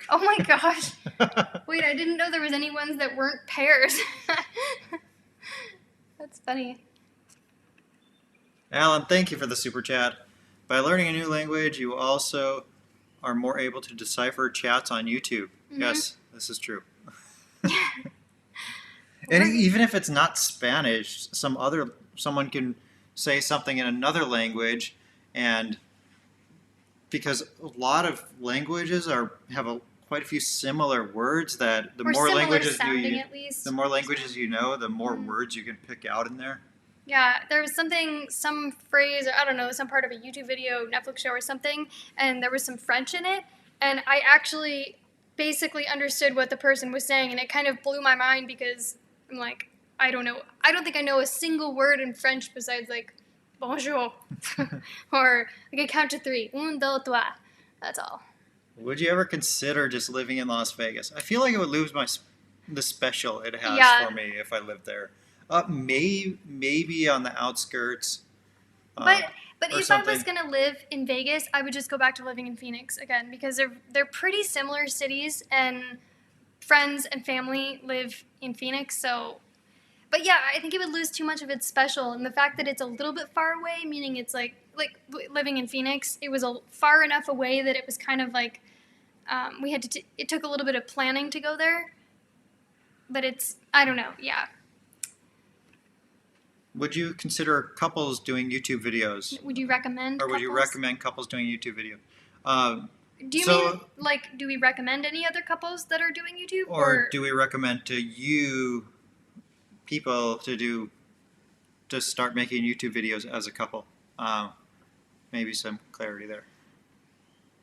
Oh my gosh. Wait, I didn't know there was any ones that weren't pairs. That's funny. Alan, thank you for the super chat. By learning a new language, you also are more able to decipher chats on YouTube. Mm-hmm. Yes, this is true. And even if it's not Spanish, someone can say something in another language, and because a lot of languages have quite a few similar words, that the Or more similar languages sounding, you at least. the more languages you know, the more words you can pick out in there. Yeah, there was some phrase, or I don't know, some part of a YouTube video, Netflix show or something, and there was some French in it, and I actually basically understood what the person was saying, and it kind of blew my mind because I'm like, I don't know. I don't think I know a single word in French besides like, bonjour, or I can count to 3. 1, 2, 3. That's all. Would you ever consider just living in Las Vegas? I feel like it would lose the special it has Yeah. for me if I lived there. Maybe on the outskirts. But or if I was something. gonna live in Vegas, I would just go back to living in Phoenix again because they're pretty similar cities, and friends and family live in Phoenix. So, but yeah, I think it would lose too much of its special, and the fact that it's a little bit far away, meaning it's like living in Phoenix, it was far enough away that it was kind of like we had to. It took a little bit of planning to go there, but I don't know. Yeah. Would you consider couples doing YouTube videos? Would you recommend? Or would you couples? recommend couples doing YouTube video? Do you mean, like, do we recommend any other couples that are doing YouTube? Or do we recommend to you people to start making YouTube videos as a couple? Maybe some clarity there.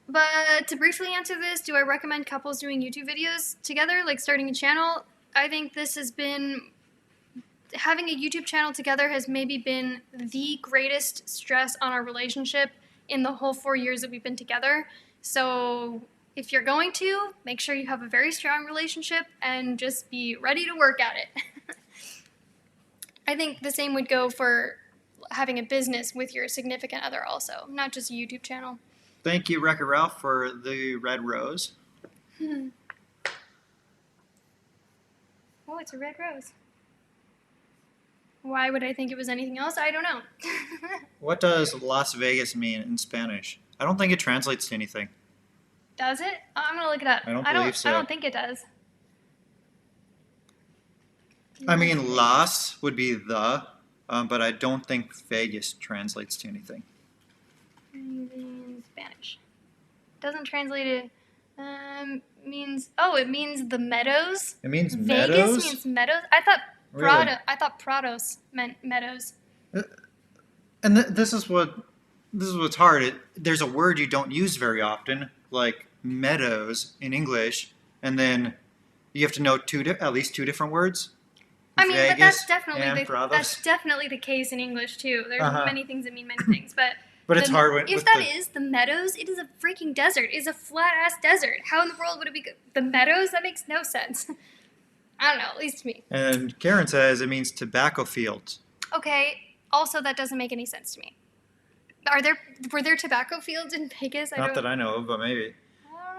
But to briefly answer this, do I recommend couples doing YouTube videos together, like starting a channel? I think this has been... Having a YouTube channel together has maybe been the greatest stress on our relationship in the whole 4 years that we've been together. So if you're going to, make sure you have a very strong relationship and just be ready to work at it. I think the same would go for having a business with your significant other also, not just a YouTube channel. Thank you, Wreck-It Ralph, for the red rose. Oh, it's a red rose. Why would I think it was anything else? I don't know. What does Las Vegas mean in Spanish? I don't think it translates to anything. Does it? I'm gonna look it up. I don't believe so. I don't think it does. I mean, Las would be the, but I don't think Vegas translates to anything. In Spanish. Doesn't translate it. It means the meadows. It means Vegas meadows? means meadows. I thought Really? I thought Prados meant meadows. And this is what's hard. There's a word you don't use very often, like meadows in English, and then you have to know at least two different words. I mean, but Vegas that's and Prados. that's definitely the case in English too. There's many things that mean many things, but It's hard with if that is the meadows, it is a freaking desert. It's a flat ass desert. How in the world would it be the meadows? That makes no sense. I don't know, at least to me. And Karen says it means tobacco fields. Okay. Also, that doesn't make any sense to me. Were there tobacco fields in Vegas? Not that I know of, but maybe.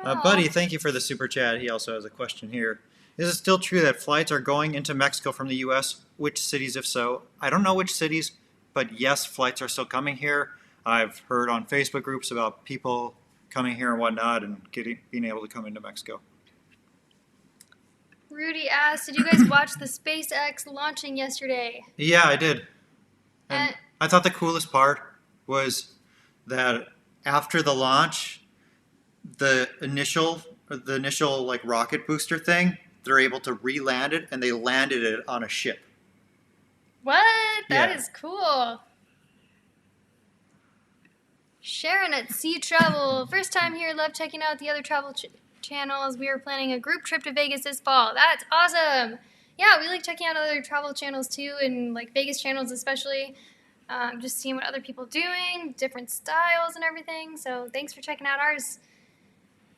I don't know. Buddy, thank you for the super chat. He also has a question here. Is it still true that flights are going into Mexico from the U.S.? Which cities, if so? I don't know which cities, but yes, flights are still coming here. I've heard on Facebook groups about people coming here and whatnot and being able to come into Mexico. Rudy asked, did you guys watch the SpaceX launching yesterday? Yeah, I did. And I thought the coolest part was that after the launch, the initial like rocket booster thing, they're able to re-land it, and they landed it on a ship. What? That Yeah. is cool. Sharon at Sea Travel. First time here. Love checking out the other travel channels. We are planning a group trip to Vegas this fall. That's awesome. Yeah, we like checking out other travel channels too, and like Vegas channels especially. Just seeing what other people are doing, different styles and everything. So thanks for checking out ours.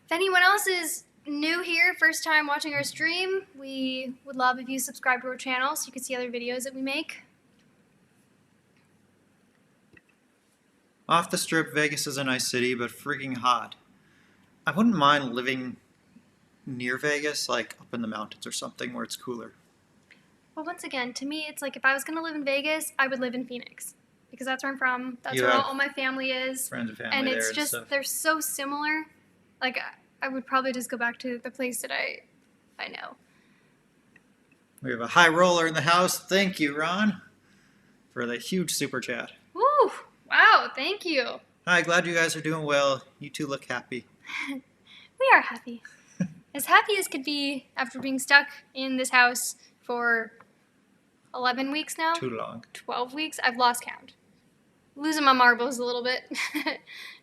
If anyone else is new here, first time watching our stream, we would love if you subscribe to our channel so you can see other videos that we make. Off the strip, Vegas is a nice city, but freaking hot. I wouldn't mind living near Vegas, like up in the mountains or something where it's cooler. Well, once again, to me, it's like if I was going to live in Vegas, I would live in Phoenix. Because that's where I'm from. That's You where have all my family is. Friends and family And there it's and just, stuff. they're so similar. Like, I would probably just go back to the place that I know. We have a high roller in the house. Thank you, Ron, for the huge super chat. Woo! Wow, thank you. Hi, glad you guys are doing well. You two look happy. We are happy. As happy as could be after being stuck in this house for 11 weeks now? Too long. 12 weeks? I've lost count. Losing my marbles a little bit.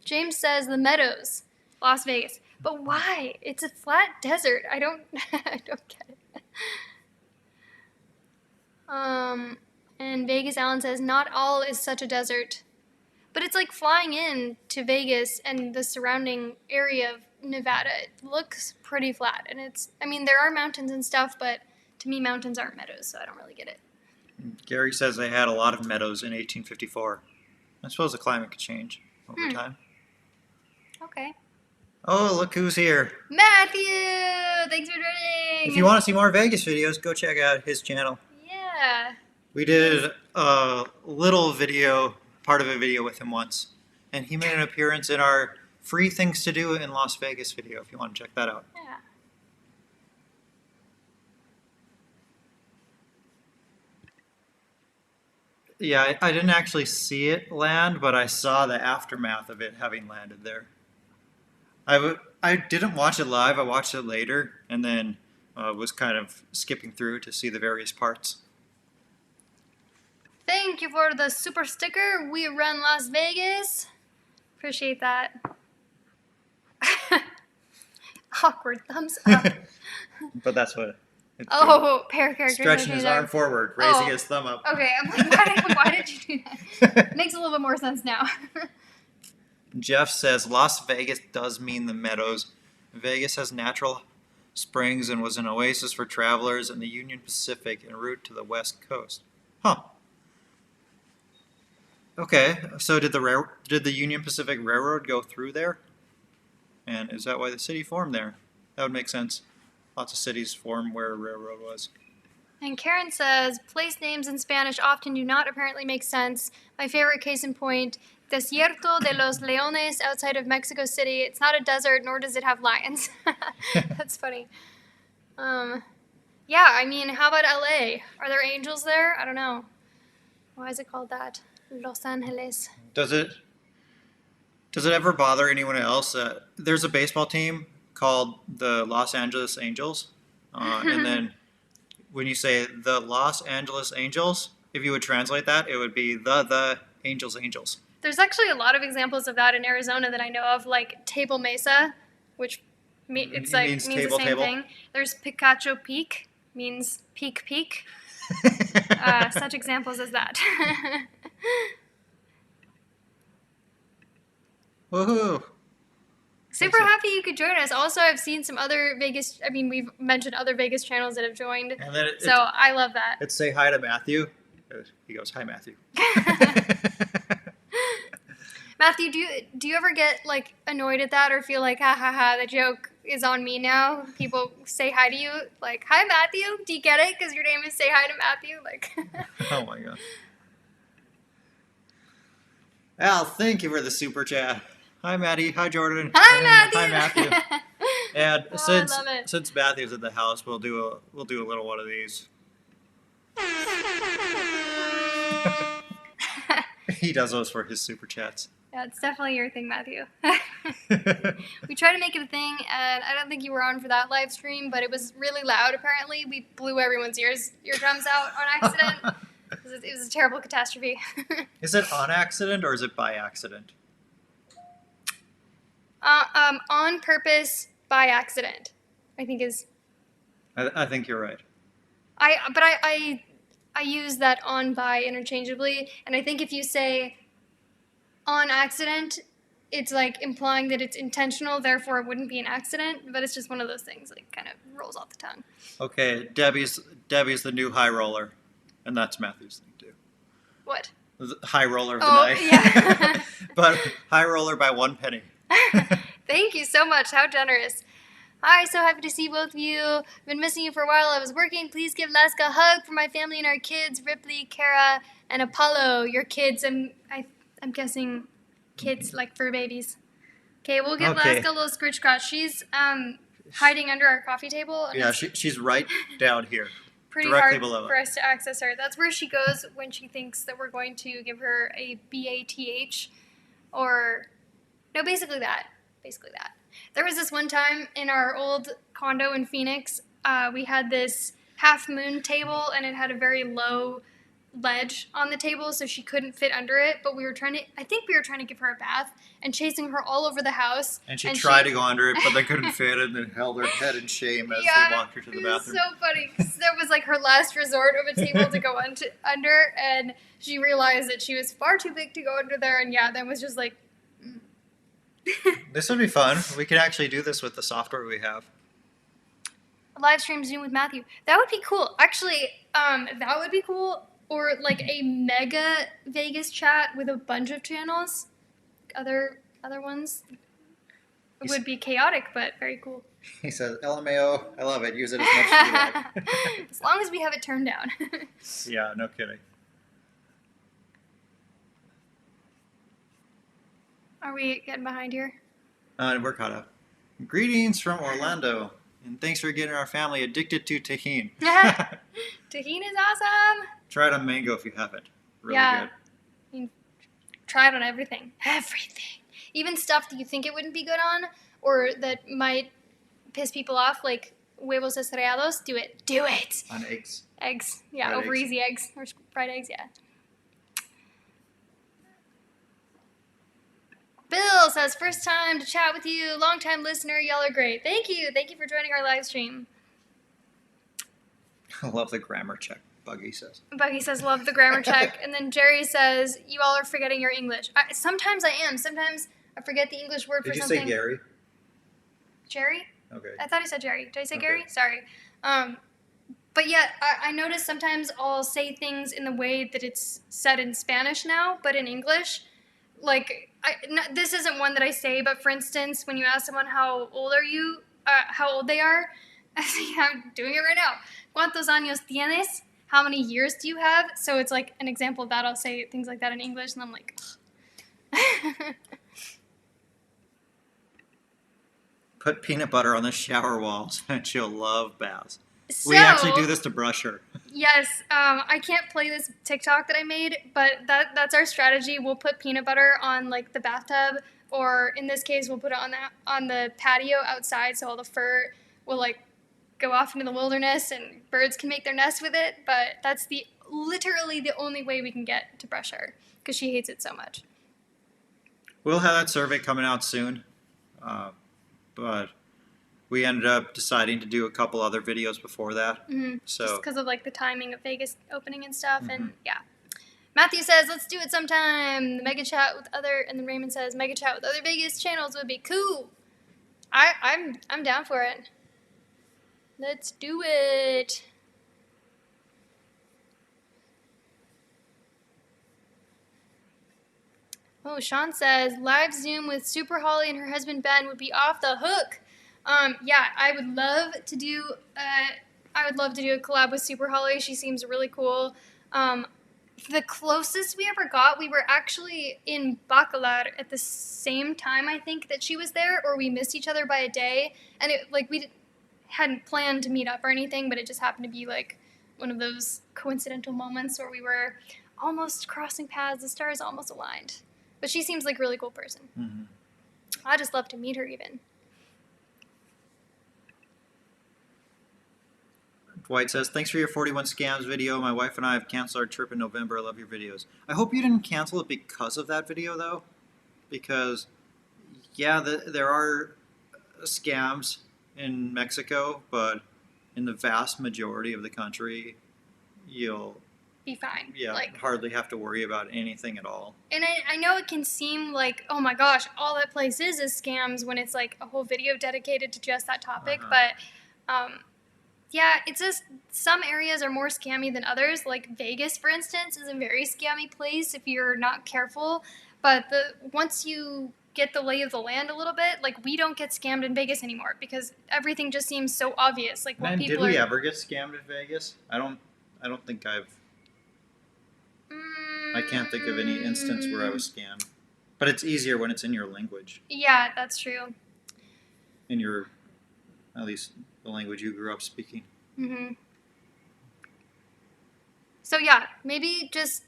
James says the Meadows, Las Vegas. But why? It's a flat desert. I don't get it. And Vegas Allen says not all is such a desert. But it's like flying in to Vegas and the surrounding area of Nevada. It looks pretty flat. And there are mountains and stuff, but to me, mountains aren't meadows, so I don't really get it. Gary says they had a lot of meadows in 1854. I suppose the climate could change over time. Okay. Oh, look who's here. Matthew! Thanks for joining! If you want to see more Vegas videos, go check out his channel. Yeah. We did a little video, part of a video with him once. And he made an appearance in our free things to do in Las Vegas video, if you want to check that out. Yeah. Yeah, I didn't actually see it land, but I saw the aftermath of it having landed there. I didn't watch it live. I watched it later, and then was kind of skipping through to see the various parts. Thank you for the super sticker. We run Las Vegas. Appreciate that. Awkward thumbs up. But that's what it's Oh, pair character. stretching his arm forward, raising his thumb up. Okay, I'm like, why did you do that? Makes a little bit more sense now. Jeff says Las Vegas does mean the meadows. Vegas has natural springs and was an oasis for travelers in the Union Pacific en route to the west coast. Huh. Okay, so did the Union Pacific Railroad go through there? And is that why the city formed there? That would make sense. Lots of cities form where a railroad was. And Karen says, place names in Spanish often do not apparently make sense. My favorite case in point, Desierto de los Leones outside of Mexico City. It's not a desert, nor does it have lions. That's funny. Yeah, how about LA? Are there angels there? I don't know. Why is it called that? Los Angeles. Does it ever bother anyone else? There's a baseball team called the Los Angeles Angels. And then when you say the Los Angeles Angels, if you would translate that, it would be the Angels. There's actually a lot of examples of that in Arizona that I know of, like Table Mesa, which means the same thing. There's Picacho Peak, means peak. Such examples as that. Woohoo! Super happy you could join us. Also, I've seen some other Vegas, we've mentioned other Vegas channels that have joined. And then so I love that. It's say hi to Matthew. He goes, hi, Matthew. Matthew, do you ever get like annoyed at that or feel like, the joke is on me now? People say hi to you, like, hi, Matthew. Do you get it? Because your name is Say Hi to Matthew. Like. Oh my god. Al, thank you for the super chat. Hi, Maddie. Hi, Jordan. Hi, Matthew. Hi, Matthew. And I love it. since Matthew's at the house, we'll do a little one of these. He does those for his super chats. Yeah, it's definitely your thing, Matthew. We tried to make it a thing, and I don't think you were on for that live stream, but it was really loud, apparently. We blew everyone's eardrums out on accident. It was a terrible catastrophe. Is it on accident or is it by accident? On purpose, by accident, I think is. I think you're right. I use that on by interchangeably, and I think if you say on accident, it's like implying that it's intentional, therefore it wouldn't be an accident, but it's just one of those things, like kind of rolls off the tongue. Okay, Debbie's the new high roller, and that's Matthew's thing too. What? The high roller of the Oh, night. yeah. But high roller by 1 penny. Thank you so much. How generous. Hi, so happy to see both of you. I've been missing you for a while. I was working. Please give Laska a hug for my family and our kids, Ripley, Kara, and Apollo. Your kids, I'm guessing kids like fur babies. Okay, we'll give Okay. Laska a little scritch scratch. She's hiding under our coffee table. And Yeah, it's she's right down here. pretty directly hard below for it. us to access her. That's where she goes when she thinks that we're going to give her a BATH or no, basically that. There was this one time in our old condo in Phoenix, we had this half moon table and it had a very low ledge on the table so she couldn't fit under it, but I think we were trying to give her a bath and chasing her all over the house. And she tried to go under it, but they couldn't fit and then held her head in shame as they walked her to the bathroom. It was so funny 'cause that was like her last resort of a table to go under, and she realized that she was far too big to go under there, and yeah, that was just like... This would be fun. We could actually do this with the software we have. A live stream Zoom with Matthew. That would be cool. Actually, that would be cool. Or like a mega Vegas chat with a bunch of channels. Other ones. It would be chaotic, but very cool. He says, LMAO, I love it. Use it as much as you like. As long as we have it turned down. Yeah, no kidding. Are we getting behind here? We're caught up. Greetings from Orlando. And thanks for getting our family addicted to tahini. Tahini is awesome. Try it on mango if you haven't. Really Yeah. good. You try it on everything. Everything. Even stuff that you think it wouldn't be good on or that might piss people off, like huevos estrellados. Do it. Do it. On eggs. Eggs. Yeah, Fried over eggs. easy eggs. Or fried eggs, yeah. Bill says, first time to chat with you. Long time listener. Y'all are great. Thank you. Thank you for joining our live stream. I love the grammar check, Buggy says. Buggy says, love the grammar check. And then Jerry says, you all are forgetting your English. Sometimes I am. Sometimes I forget the English word Did for you something. say Gary? Jerry? Okay. I thought I said Jerry. Did I say Okay. Gary? Sorry. But yeah, I notice sometimes I'll say things in the way that it's said in Spanish now, but in English. Like, this isn't one that I say, but for instance, when you ask someone how old are you, how old they are, I'm doing it right now. ¿Cuántos años tienes? How many years do you have? So it's like an example of that. I'll say things like that in English, and I'm like, Put peanut butter on the shower walls and she'll love baths. So, We actually do this to brush her. Yes, I can't play this TikTok that I made, but that's our strategy. We'll put peanut butter on like the bathtub, or in this case, we'll put it on the patio outside, so all the fur will like go off into the wilderness, and birds can make their nest with it. But that's literally the only way we can get to brush her because she hates it so much. We'll have that survey coming out soon, but we ended up deciding to do a couple other videos before that. Mm-hmm. So Just because of like the timing of Vegas opening and stuff, and yeah. Matthew says, let's do it sometime. The mega chat with and then Raymond says, mega chat with other Vegas channels would be cool. I'm down for it. Let's do it. Oh, Shawn says, live Zoom with Super Holly and her husband Ben would be off the hook. Yeah, I would love to do a collab with Super Holly. She seems really cool. The closest we ever got, we were actually in Bacalar at the same time, I think, that she was there, or we missed each other by a day. And we hadn't planned to meet up or anything, but it just happened to be like one of those coincidental moments where we were almost crossing paths, the stars almost aligned. But she seems like a really cool person. Mm-hmm. I'd just love to meet her even. Dwight says, thanks for your 41 scams video. My wife and I have canceled our trip in November. I love your videos. I hope you didn't cancel it because of that video, though. Because, yeah, there are scams in Mexico, but in the vast majority of the country, you'll Be fine. hardly have to worry about anything at all. And I know it can seem like, oh my gosh, all that place is scams when it's like a whole video dedicated to just that topic. But yeah, it's just some areas are more scammy than others. Like Vegas, for instance, is a very scammy place if you're not careful. But once you get the lay of the land a little bit, like we don't get scammed in Vegas anymore because everything just seems so obvious. Like Man, did we ever get scammed in Vegas? I don't think I can't think of any instance where I was scammed. But it's easier when it's in your language. Yeah, that's true. In your, at least the language you grew up speaking. Mm-hmm. So yeah, maybe just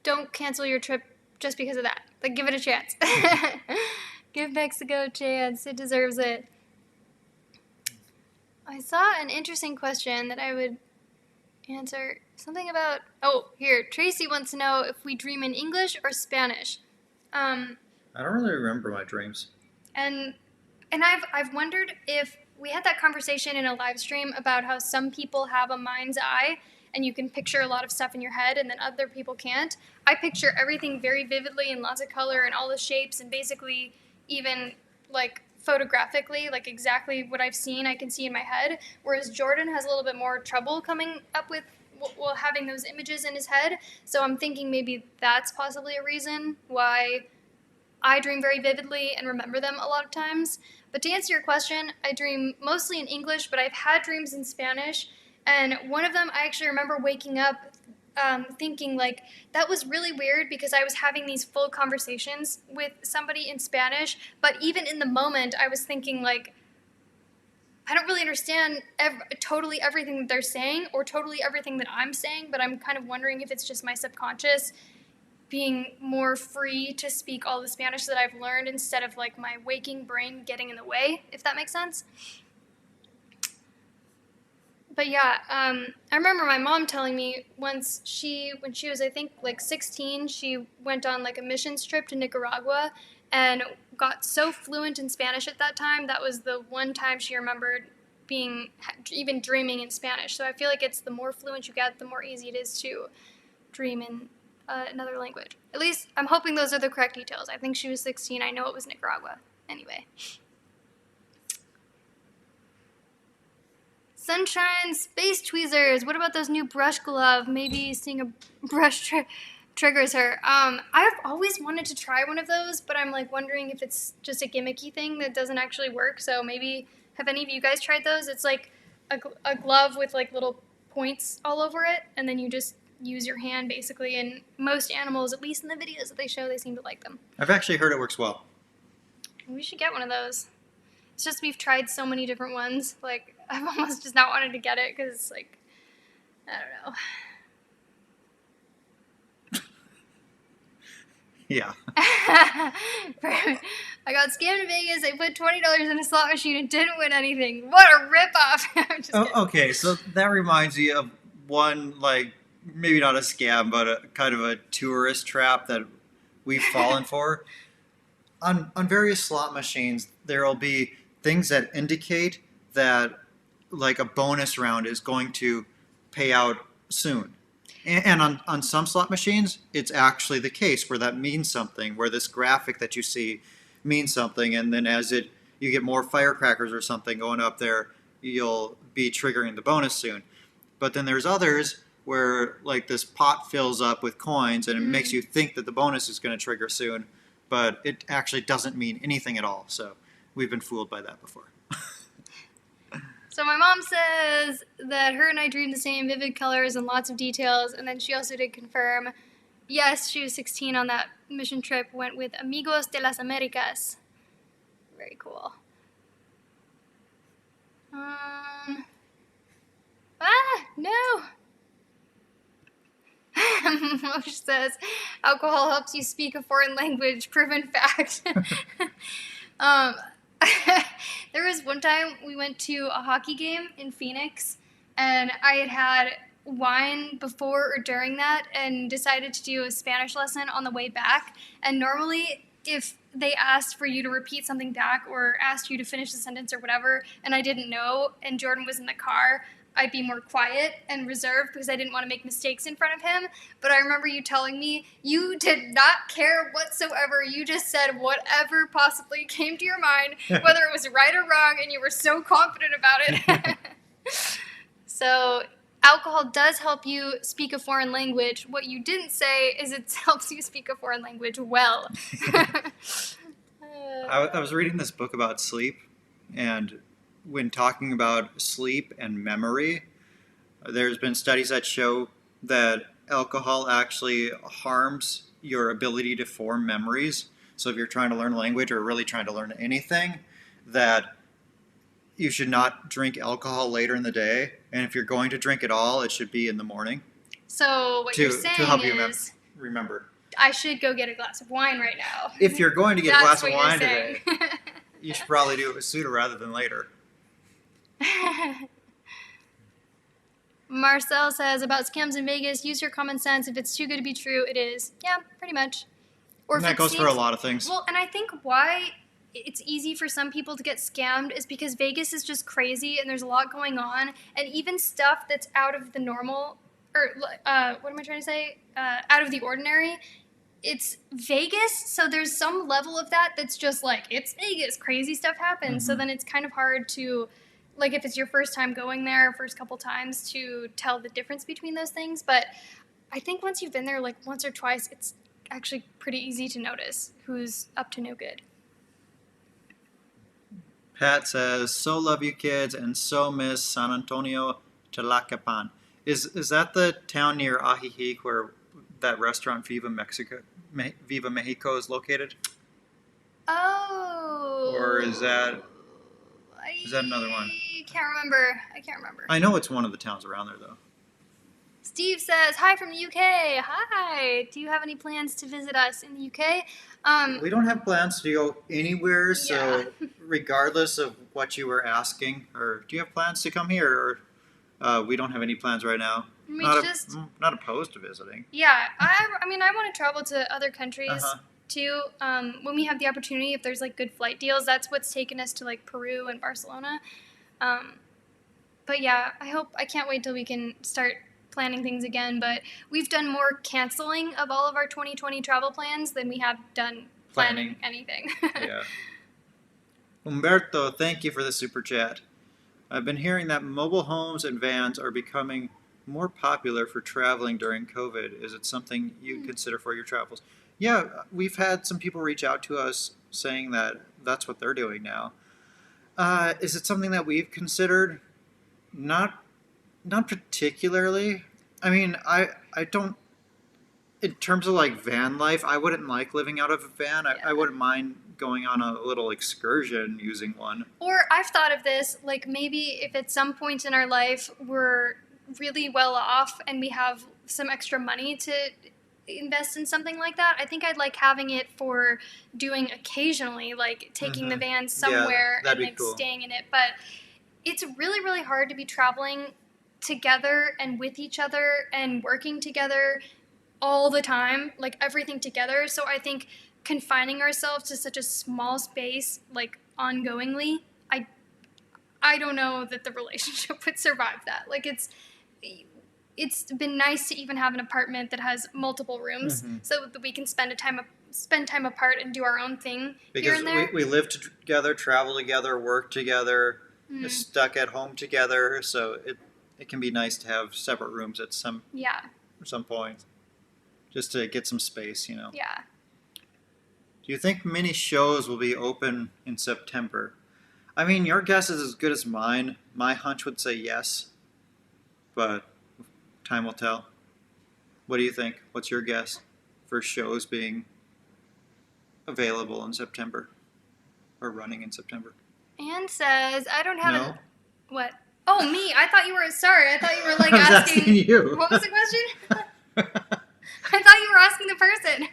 don't cancel your trip just because of that. Like, give it a chance. Give Mexico a chance. It deserves it. I saw an interesting question that I would answer. Something about, here, Tracy wants to know if we dream in English or Spanish. I don't really remember my dreams. And I've wondered if we had that conversation in a live stream about how some people have a mind's eye and you can picture a lot of stuff in your head and then other people can't. I picture everything very vividly and lots of color and all the shapes and basically even like photographically, like exactly what I've seen, I can see in my head. Whereas Jordan has a little bit more trouble coming up with, well, having those images in his head. So I'm thinking maybe that's possibly a reason why I dream very vividly and remember them a lot of times. But to answer your question, I dream mostly in English, but I've had dreams in Spanish. And one of them, I actually remember waking up thinking, like, that was really weird because I was having these full conversations with somebody in Spanish. But even in the moment, I was thinking, like, I don't really understand totally everything that they're saying or totally everything that I'm saying, but I'm kind of wondering if it's just my subconscious being more free to speak all the Spanish that I've learned instead of like my waking brain getting in the way, if that makes sense. But yeah, I remember my mom telling me once when she was, I think, like 16, she went on like a missions trip to Nicaragua and got so fluent in Spanish at that time. That was the one time she remembered even dreaming in Spanish. So I feel like it's the more fluent you get, the more easy it is to dream in another language. At least I'm hoping those are the correct details. I think she was 16. I know it was Nicaragua. Anyway. Sunshine Space Tweezers. What about those new brush glove? Maybe seeing a brush triggers her. I've always wanted to try one of those, but I'm like wondering if it's just a gimmicky thing that doesn't actually work. So maybe, have any of you guys tried those? It's like a glove with like little points all over it, and then you just use your hand basically. And most animals, at least in the videos that they show, they seem to like them. I've actually heard it works well. We should get one of those. It's just we've tried so many different ones. Like, I've almost just not wanted to get it because, like, I don't know. Yeah. I got scammed in Vegas. I put $20 in a slot machine and didn't win anything. What a ripoff! I'm just kidding. Okay, so that reminds me of one, like, maybe not a scam, but a kind of a tourist trap that we've fallen for. On various slot machines, there will be things that indicate that, like, a bonus round is going to pay out soon. And on some slot machines, it's actually the case where that means something, where this graphic that you see means something, and then as you get more firecrackers or something going up there, you'll be triggering the bonus soon. But then there's others where, like, this pot fills up with coins and it makes you think that the bonus is going to trigger soon, but it actually doesn't mean anything at all. So we've been fooled by that before. So my mom says that her and I dreamed the same vivid colors and lots of details, and then she also did confirm, yes, she was 16 on that mission trip, went with Amigos de las Americas. Very cool. No! Mosh says, alcohol helps you speak a foreign language, proven fact. There was one time we went to a hockey game in Phoenix, and I had wine before or during that and decided to do a Spanish lesson on the way back. And normally, if they asked for you to repeat something back or asked you to finish the sentence or whatever, and I didn't know, and Jordan was in the car, I'd be more quiet and reserved because I didn't want to make mistakes in front of him. But I remember you telling me you did not care whatsoever. You just said whatever possibly came to your mind, whether it was right or wrong, and you were so confident about it. So alcohol does help you speak a foreign language. What you didn't say is it helps you speak a foreign language well. I was reading this book about sleep, and when talking about sleep and memory, there's been studies that show that alcohol actually harms your ability to form memories. So if you're trying to learn a language or really trying to learn anything, that you should not drink alcohol later in the day. And if you're going to drink at all, it should be in the morning. So what you're saying to help you is remember. I should go get a glass of wine right now. If you're going to get a glass of That's what wine you're today, saying. you should probably do it sooner rather than later. Marcel says about scams in Vegas, use your common sense. If it's too good to be true, it is. Yeah, pretty much. Or And if that it goes for a seems- lot of things. Well, and I think why it's easy for some people to get scammed is because Vegas is just crazy and there's a lot going on, and even stuff that's out of the normal, or what am I trying to say? Out of the ordinary. It's Vegas, so there's some level of that that's just like, it's Vegas, crazy stuff happens. So Mhm. then it's kind of hard to, like, if it's your first time going there, first couple times, to tell the difference between those things. But I think once you've been there like once or twice, it's actually pretty easy to notice who's up to no good. Pat says, so love you kids and so miss San Antonio Tlaquepan. Is that the town near Ajijic where that restaurant Viva Mexico is located? Oh. Or is that another one? I can't remember. I know it's one of the towns around there, though. Steve says, hi from the UK. Hi. Do you have any plans to visit us in the UK? We don't have plans to go anywhere, so Yeah. regardless of what you were asking, or do you have plans to come here? Or we don't have any plans right now. We Not opposed to visiting. Yeah, I mean, I want to travel to other countries Uh-huh. too. When we have the opportunity, if there's like good flight deals, that's what's taken us to like Peru and Barcelona. But yeah, I can't wait till we can start planning things again. But we've done more canceling of all of our 2020 travel plans than we have done planning anything. Yeah. Umberto, thank you for the super chat. I've been hearing that mobile homes and vans are becoming more popular for traveling during COVID. Is it something you consider for your travels? Yeah, we've had some people reach out to us saying that that's what they're doing now. Is it something that we've considered? Not particularly. I mean, I don't. In terms of like van life, I wouldn't like living out of a van. I wouldn't mind going on a little excursion using one. Or I've thought of this, like maybe if at some point in our life we're really well off and we have some extra money to invest in something like that, I think I'd like having it for doing occasionally, like taking the van somewhere that'd and be like cool. staying in it. But it's really, really hard to be traveling together and with each other and working together all the time, like everything together. So I think confining ourselves to such a small space, like ongoingly, I don't know that the relationship would survive that. Like it's been nice to even have an apartment that has multiple rooms so that we can spend time apart and do our own thing here Because and there. we live together, travel together, work together, stuck at home together, so it can be nice to have separate rooms at some point, just to get some space, you know. Yeah. Do you think mini shows will be open in September? I mean, your guess is as good as mine. My hunch would say yes, but time will tell. What do you think? What's your guess for shows being available in September or running in September? Anne says, I don't have No? what? Oh, me. I thought you were like I was asking. asking you. What was the question? I thought you were asking the person.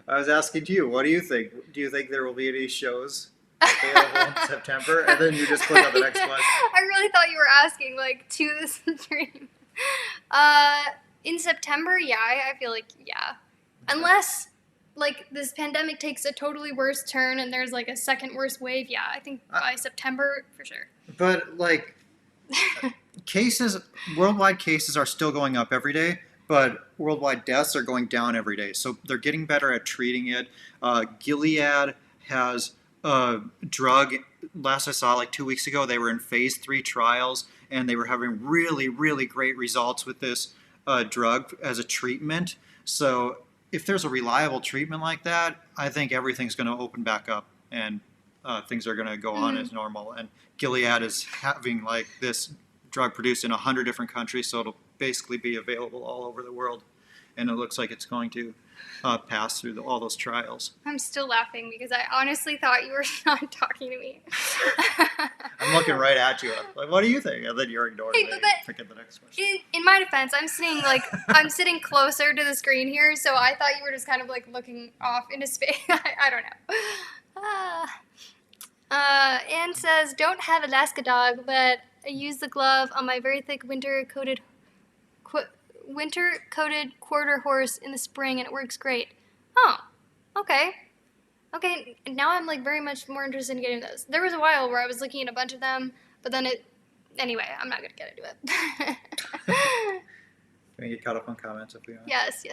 I was asking you. What do you think? Do you think there will be any shows? available in September, and then you just click on the next question. I really thought you were asking, like, to this dream. In September, yeah, I feel like, yeah. Unless, like, this pandemic takes a totally worse turn and there's, like, a second worst wave, yeah, I think by September, for sure. But, like, worldwide cases are still going up every day, but worldwide deaths are going down every day. So they're getting better at treating it. Gilead has a drug. Last I saw, like 2 weeks ago, they were in phase 3 trials, and they were having really, really great results with this drug as a treatment. So if there's a reliable treatment like that, I think everything's going to open back up, and things are going to go on as normal. And Gilead is having like this drug produced in 100 different countries, so it'll basically be available all over the world. And it looks like it's going to pass through all those trials. I'm still laughing because I honestly thought you were not talking to me. I'm looking right at you. Like, what do you think? And then you're ignoring me. Forget the next question. In my defense, I'm sitting closer to the screen here, so I thought you were just kind of like looking off into space. I don't know. Anne says, don't have Alaska dog, but I use the glove on my very thick winter-coated quarter horse in the spring, and it works great. Oh, okay. Okay, now I'm like very much more interested in getting those. There was a while where I was looking at a bunch of them, but then anyway, I'm not gonna get into it. Can we get caught up on comments if we want? Yes.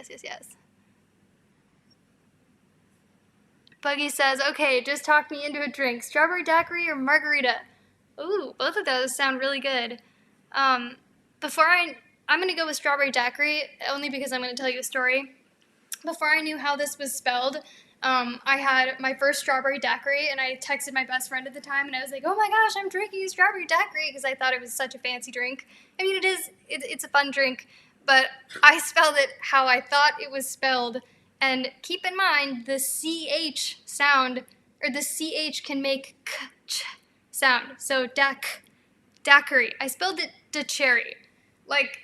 Buggy says, okay, just talk me into a drink. Strawberry daiquiri or margarita? Ooh, both of those sound really good. I'm going to go with strawberry daiquiri, only because I'm going to tell you a story. Before I knew how this was spelled, I had my first strawberry daiquiri, and I texted my best friend at the time, and I was like, oh my gosh, I'm drinking strawberry daiquiri, because I thought it was such a fancy drink. I mean, it's a fun drink, but I spelled it how I thought it was spelled. And keep in mind, the CH sound, or the CH can make k-ch sound. So daiquiri. I spelled it daiquiri. Like,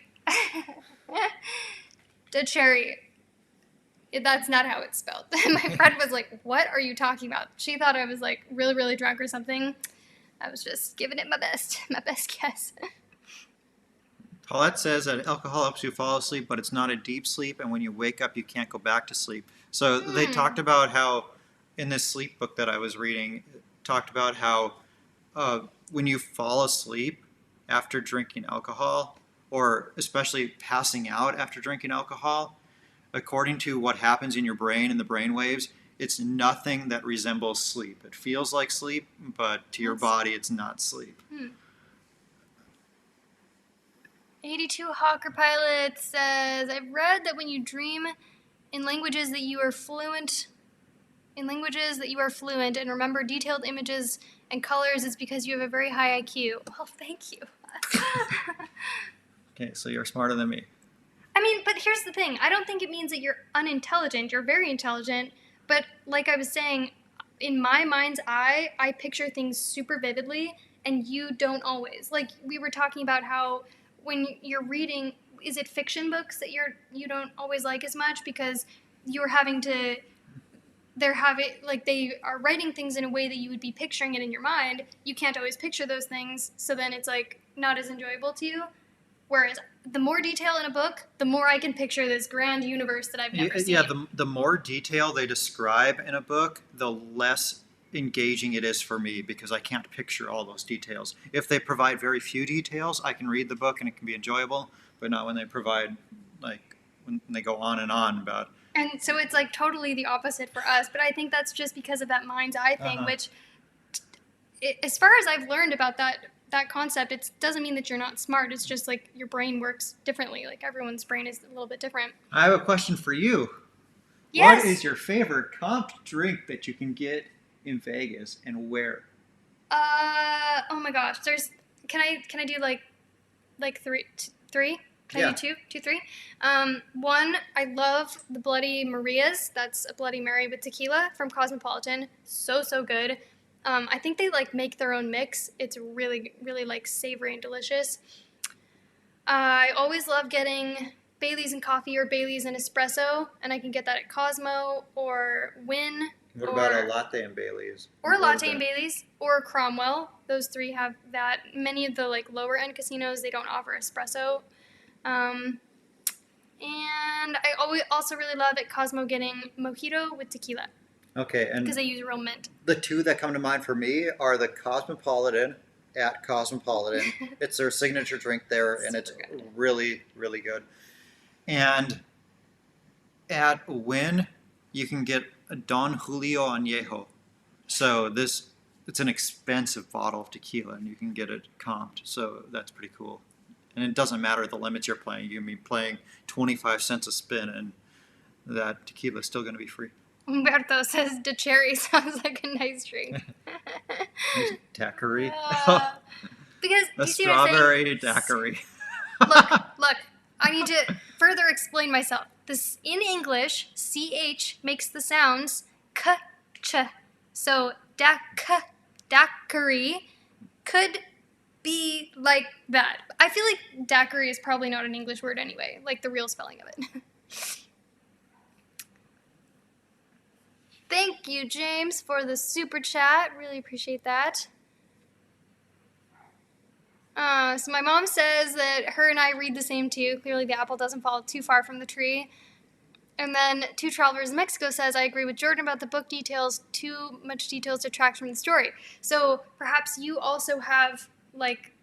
daiquiri. That's not how it's spelled. My friend was like, what are you talking about? She thought I was like really, really drunk or something. I was just giving it my best guess. Paulette says that alcohol helps you fall asleep, but it's not a deep sleep, and when you wake up, you can't go back to sleep. So they talked about how, in this sleep book that I was reading, talked about how when you fall asleep after drinking alcohol, or especially passing out after drinking alcohol, according to what happens in your brain and the brain waves, it's nothing that resembles sleep. It feels like sleep, but to your body, it's not sleep. 82 Hawker Pilot says, I've read that when you dream in languages that you are fluent and remember detailed images and colors, it's because you have a very high IQ. Well, thank you. Okay, so you're smarter than me. I mean, but here's the thing. I don't think it means that you're unintelligent. You're very intelligent. But like I was saying, in my mind's eye, I picture things super vividly, and you don't always. Like, we were talking about how when you're reading, is it fiction books that you don't always like as much because you're having to, they are writing things in a way that you would be picturing it in your mind. You can't always picture those things, so then it's like not as enjoyable to you. Whereas the more detail in a book, the more I can picture this grand universe that I've never seen. Yeah, the more detail they describe in a book, the less engaging it is for me because I can't picture all those details. If they provide very few details, I can read the book and it can be enjoyable, but not when they provide, like, when they go on and on about. And so it's like totally the opposite for us, but I think that's just because of that mind's eye thing, which, as far as I've learned about that concept, it doesn't mean that you're not smart. It's just like your brain works differently. Like everyone's brain is a little bit different. I have a question for you. Yes. What is your favorite comped drink that you can get in Vegas and where? Oh my gosh. Can I do like three? Can I do two, three? One, I love the Bloody Marias. That's a Bloody Mary with tequila from Cosmopolitan. So good. I think they like make their own mix. It's really, really like savory and delicious. I always love getting Bailey's and coffee or Bailey's and espresso, and I can get that at Cosmo or Wynn. What about a latte and Bailey's? Or Latte and Bailey's, or Cromwell. Those three have that. Many of the like lower end casinos, they don't offer espresso. And I also really love at Cosmo getting mojito with tequila Okay, and because they use real mint. the two that come to mind for me are the Cosmopolitan at Cosmopolitan. It's their signature drink there, and it's Super good. really, really good. And at Wynn, you can get a Don Julio Añejo. So it's an expensive bottle of tequila, and you can get it comped. So that's pretty cool. And it doesn't matter the limits you're playing. You can be playing 25 cents a spin, and that tequila is still going to be free. Humberto says De Cherry sounds like a nice drink. Daiquiri. Because A you see what I'm saying? strawberry daiquiri. Look, I need to further explain myself. This in English, CH makes the sounds k, ch. So daiquiri could be like that. I feel like daiquiri is probably not an English word anyway, like the real spelling of it. Thank you, James, for the super chat. Really appreciate that. So my mom says that her and I read the same too. Clearly the apple doesn't fall too far from the tree. And then Two Travelers in Mexico says, I agree with Jordan about the book details. Too much details detract from the story. So perhaps you also have, like,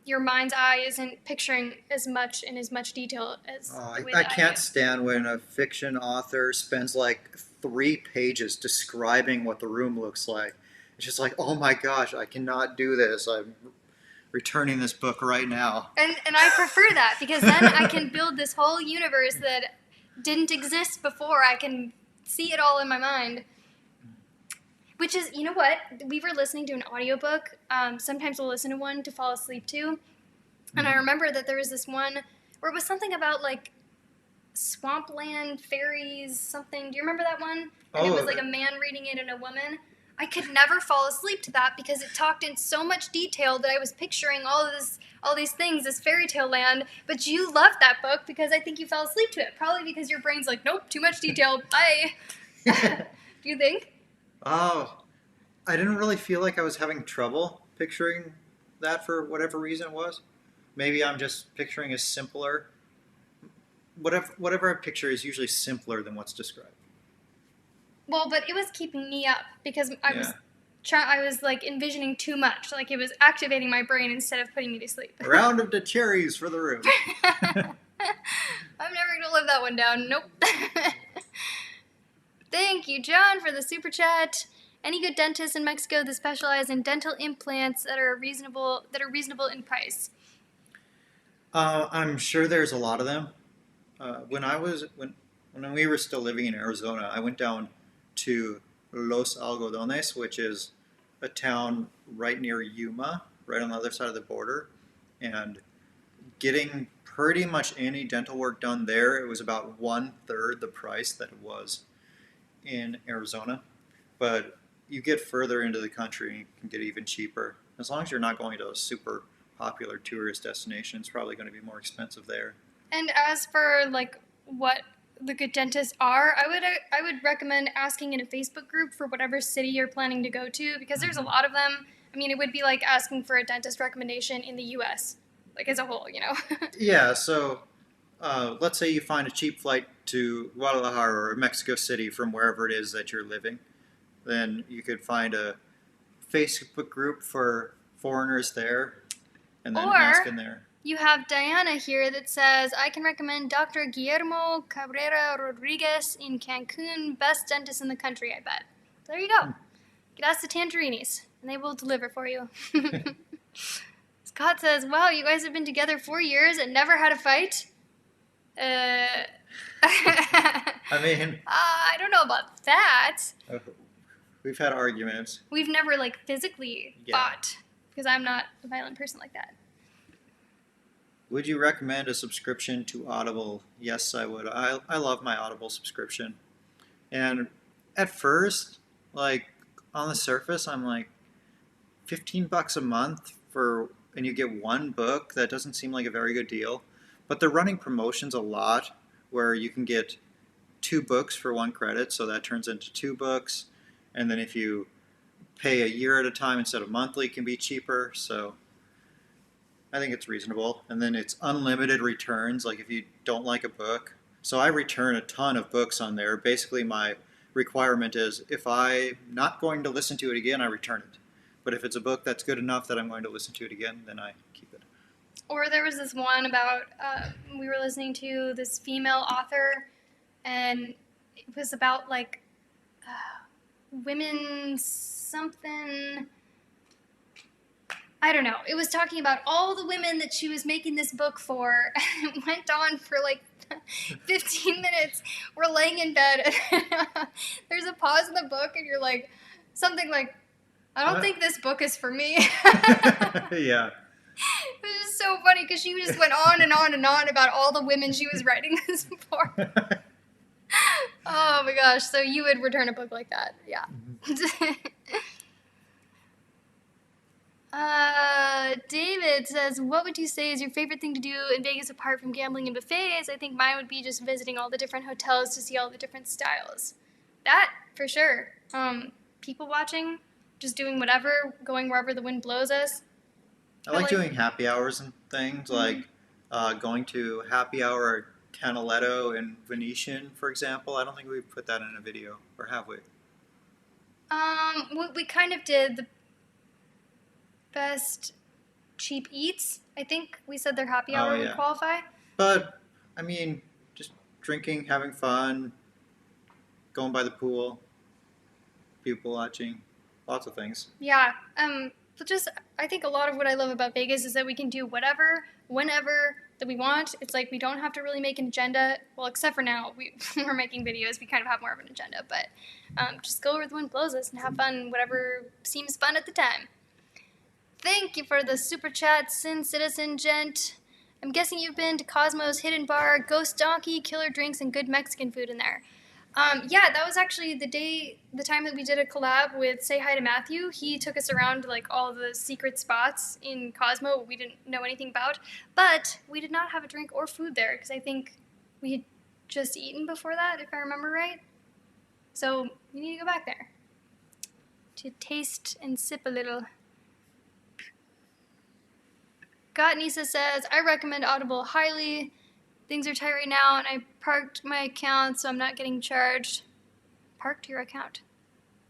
your mind's eye isn't picturing as much in as much detail as the way I that can't do. stand when a fiction author spends like 3 pages describing what the room looks like. It's just like, oh my gosh, I cannot do this. I'm returning this book right now. And I prefer that because then I can build this whole universe that didn't exist before. I can see it all in my mind. Which is, you know what? We were listening to an audiobook. Sometimes we'll listen to one to fall asleep to. And I remember that there was this one where it was something about like swampland fairies, something. Do you remember that one? And it was like a man reading it and a woman. I could never fall asleep to that because it talked in so much detail that I was picturing all these things, this fairy tale land. But you loved that book because I think you fell asleep to it. Probably because your brain's like, nope, too much detail. Bye. Do you think? Oh, I didn't really feel like I was having trouble picturing that for whatever reason it was. Maybe I'm just picturing a simpler. Whatever I picture is usually simpler than what's described. Well, but it was keeping me up because I Yeah. was like envisioning too much. Like it was activating my brain instead of putting me to sleep. A round of the cherries for the room. I'm never going to live that one down. Nope. Thank you, John, for the super chat. Any good dentists in Mexico that specialize in dental implants that are reasonable in price? I'm sure there's a lot of them. When we were still living in Arizona, I went down to Los Algodones, which is a town right near Yuma, right on the other side of the border, and getting pretty much any dental work done there, it was about 1/3 the price that it was in Arizona. But you get further into the country, you can get even cheaper. As long as you're not going to a super popular tourist destination, it's probably going to be more expensive there. And as for like what the good dentists are, I would recommend asking in a Facebook group for whatever city you're planning to go to because there's a lot of them. I mean, it would be like asking for a dentist recommendation in the U.S. like as a whole, you know. Yeah, so let's say you find a cheap flight to Guadalajara or Mexico City from wherever it is that you're living. Then you could find a Facebook group for foreigners there and then Or ask in there. you have Diana here that says, I can recommend Dr. Guillermo Cabrera Rodriguez in Cancun, best dentist in the country, I bet. There you go. Get ask the Tangerinis, and they will deliver for you. Scott says, wow, you guys have been together 4 years and never had a fight? I mean, I don't know about that. we've had arguments. We've never, like, physically fought, because I'm not a violent person like that. Would you recommend a subscription to Audible? Yes, I would. I love my Audible subscription. And at first, like, on the surface, I'm like, $15 a month and you get one book? That doesn't seem like a very good deal. But they're running promotions a lot where you can get 2 books for 1 credit, so that turns into 2 books. And then if you pay a year at a time instead of monthly, it can be cheaper. So I think it's reasonable. And then it's unlimited returns, like if you don't like a book. So I return a ton of books on there. Basically, my requirement is if I'm not going to listen to it again, I return it. But if it's a book that's good enough that I'm going to listen to it again, then I keep it. Or there was this one about, we were listening to this female author, and it was about, like, women something. I don't know. It was talking about all the women that she was making this book for. And it went on for like 15 minutes. We're laying in bed. And there's a pause in the book, and you're like, something like, I don't think this book is for me. Yeah. It was just so funny because she just went on and on and on about all the women she was writing this for. Oh my gosh. So you would return a book like that. Yeah. David says, what would you say is your favorite thing to do in Vegas apart from gambling and buffets? I think mine would be just visiting all the different hotels to see all the different styles. That, for sure. People watching, just doing whatever, going wherever the wind blows us. I like doing happy hours and things, like going to happy hour at Canaletto and Venetian, for example. I don't think we've put that in a video, or have we? We kind of did the best cheap eats. I think we said their happy hour would qualify. But, I mean, just drinking, having fun, going by the pool, people watching, lots of things. Yeah. But just, I think a lot of what I love about Vegas is that we can do whatever, whenever that we want. It's like we don't have to really make an agenda. Well, except for now, we're making videos. We kind of have more of an agenda. But just go where the wind blows us and have fun, whatever seems fun at the time. Thank you for the super chat, Sin Citizen Gent. I'm guessing you've been to Cosmo's Hidden Bar, Ghost Donkey, killer drinks, and good Mexican food in there. Yeah, that was actually the time that we did a collab with Say Hi to Matthew. He took us around to, like, all the secret spots in Cosmo we didn't know anything about. But we did not have a drink or food there because I think we had just eaten before that, if I remember right. So we need to go back there to taste and sip a little. Gotnisa says, I recommend Audible highly. Things are tight right now, and I parked my account, so I'm not getting charged. Parked your account.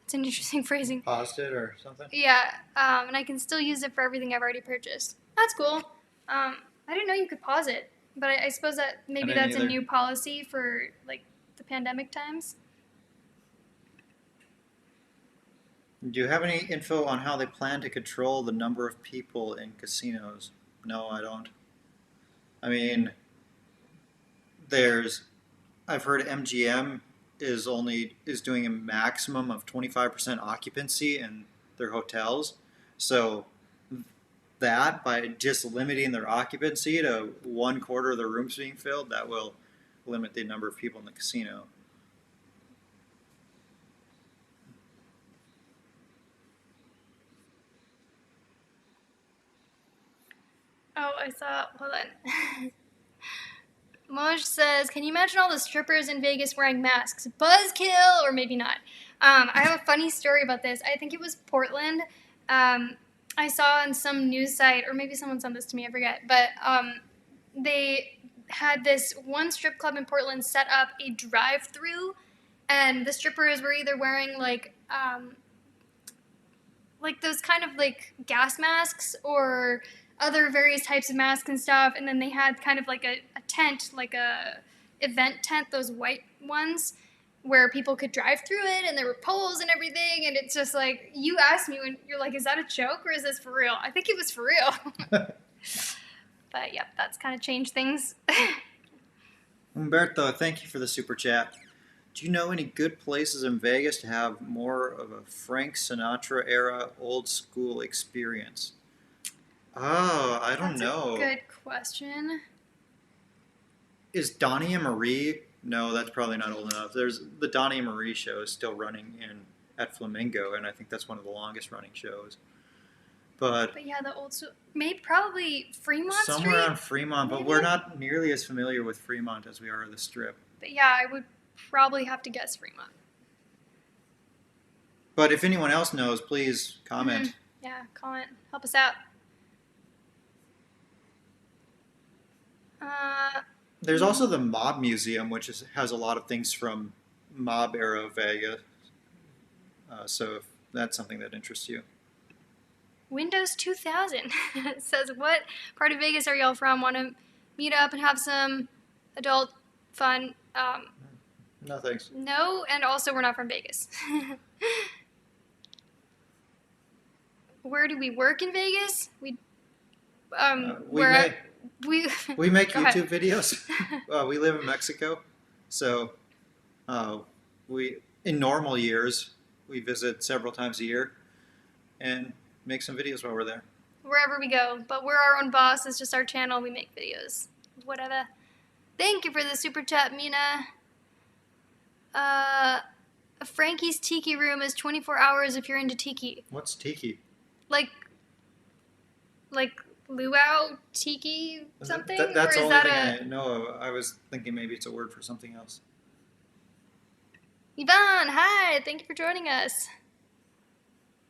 It's an interesting phrasing. Paused it or something? Yeah, and I can still use it for everything I've already purchased. That's cool. I didn't know you could pause it, but I suppose that maybe that's a new policy for, like, the pandemic times. Do you have any info on how they plan to control the number of people in casinos? No, I don't. I mean, I've heard MGM is doing a maximum of 25% occupancy in their hotels. So that, by just limiting their occupancy to 1/4 of the rooms being filled, that will limit the number of people in the casino. Oh, I saw, hold on. Moj says, can you imagine all the strippers in Vegas wearing masks? Buzzkill, or maybe not. I have a funny story about this. I think it was Portland. I saw on some news site, or maybe someone sent this to me, I forget, but they had this one strip club in Portland set up a drive-through, and the strippers were either wearing like those kind of like gas masks or other various types of masks and stuff, and then they had kind of like a tent, like a event tent, those white ones, where people could drive through it, and there were poles and everything, and it's just like, you asked me when you're like, is that a joke or is this for real? I think it was for real. But yep, that's kind of changed things. Umberto, thank you for the super chat. Do you know any good places in Vegas to have more of a Frank Sinatra era old school experience? Oh, I don't know. That's a good question. Is Donnie and Marie? No, that's probably not old enough. There's the Donnie and Marie show is still running at Flamingo, and I think that's one of the longest running shows. But yeah, the old maybe probably Fremont somewhere Street? on Fremont, maybe? But we're not nearly as familiar with Fremont as we are the Strip. But yeah, I would probably have to guess Fremont. But if anyone else knows, please comment. Yeah, comment. Help us out. There's also the Mob Museum, which has a lot of things from mob era Vegas. So if that's something that interests you. Windows 2000 says, what part of Vegas are y'all from? Want to meet up and have some adult fun? No thanks. No, and also we're not from Vegas. Where do we work in Vegas? We make Go ahead. YouTube videos. We live in Mexico, so we in normal years we visit several times a year and make some videos while we're there. Wherever we go, but we're our own boss. It's just our channel. We make videos. Whatever. Thank you for the super chat, Mina. Frankie's Tiki Room is 24 hours if you're into tiki. What's tiki? Like luau tiki something? That's or the is only that thing I know of. I was thinking maybe it's a word for something else. Yvonne, hi. Thank you for joining us.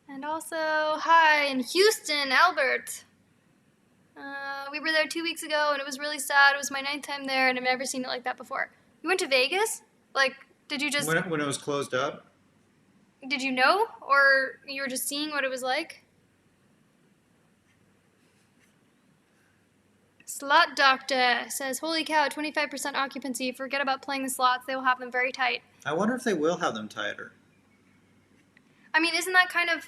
And also, hi, in Houston, Albert. We were there 2 weeks ago, and it was really sad. It was my 9th time there, and I've never seen it like that before. You went to Vegas? Like, did you just... When it was closed up? Did you know? Or you were just seeing what it was like? Slot Doctor says, holy cow, 25% occupancy. Forget about playing the slots. They will have them very tight. I wonder if they will have them tighter. I mean, isn't that kind of...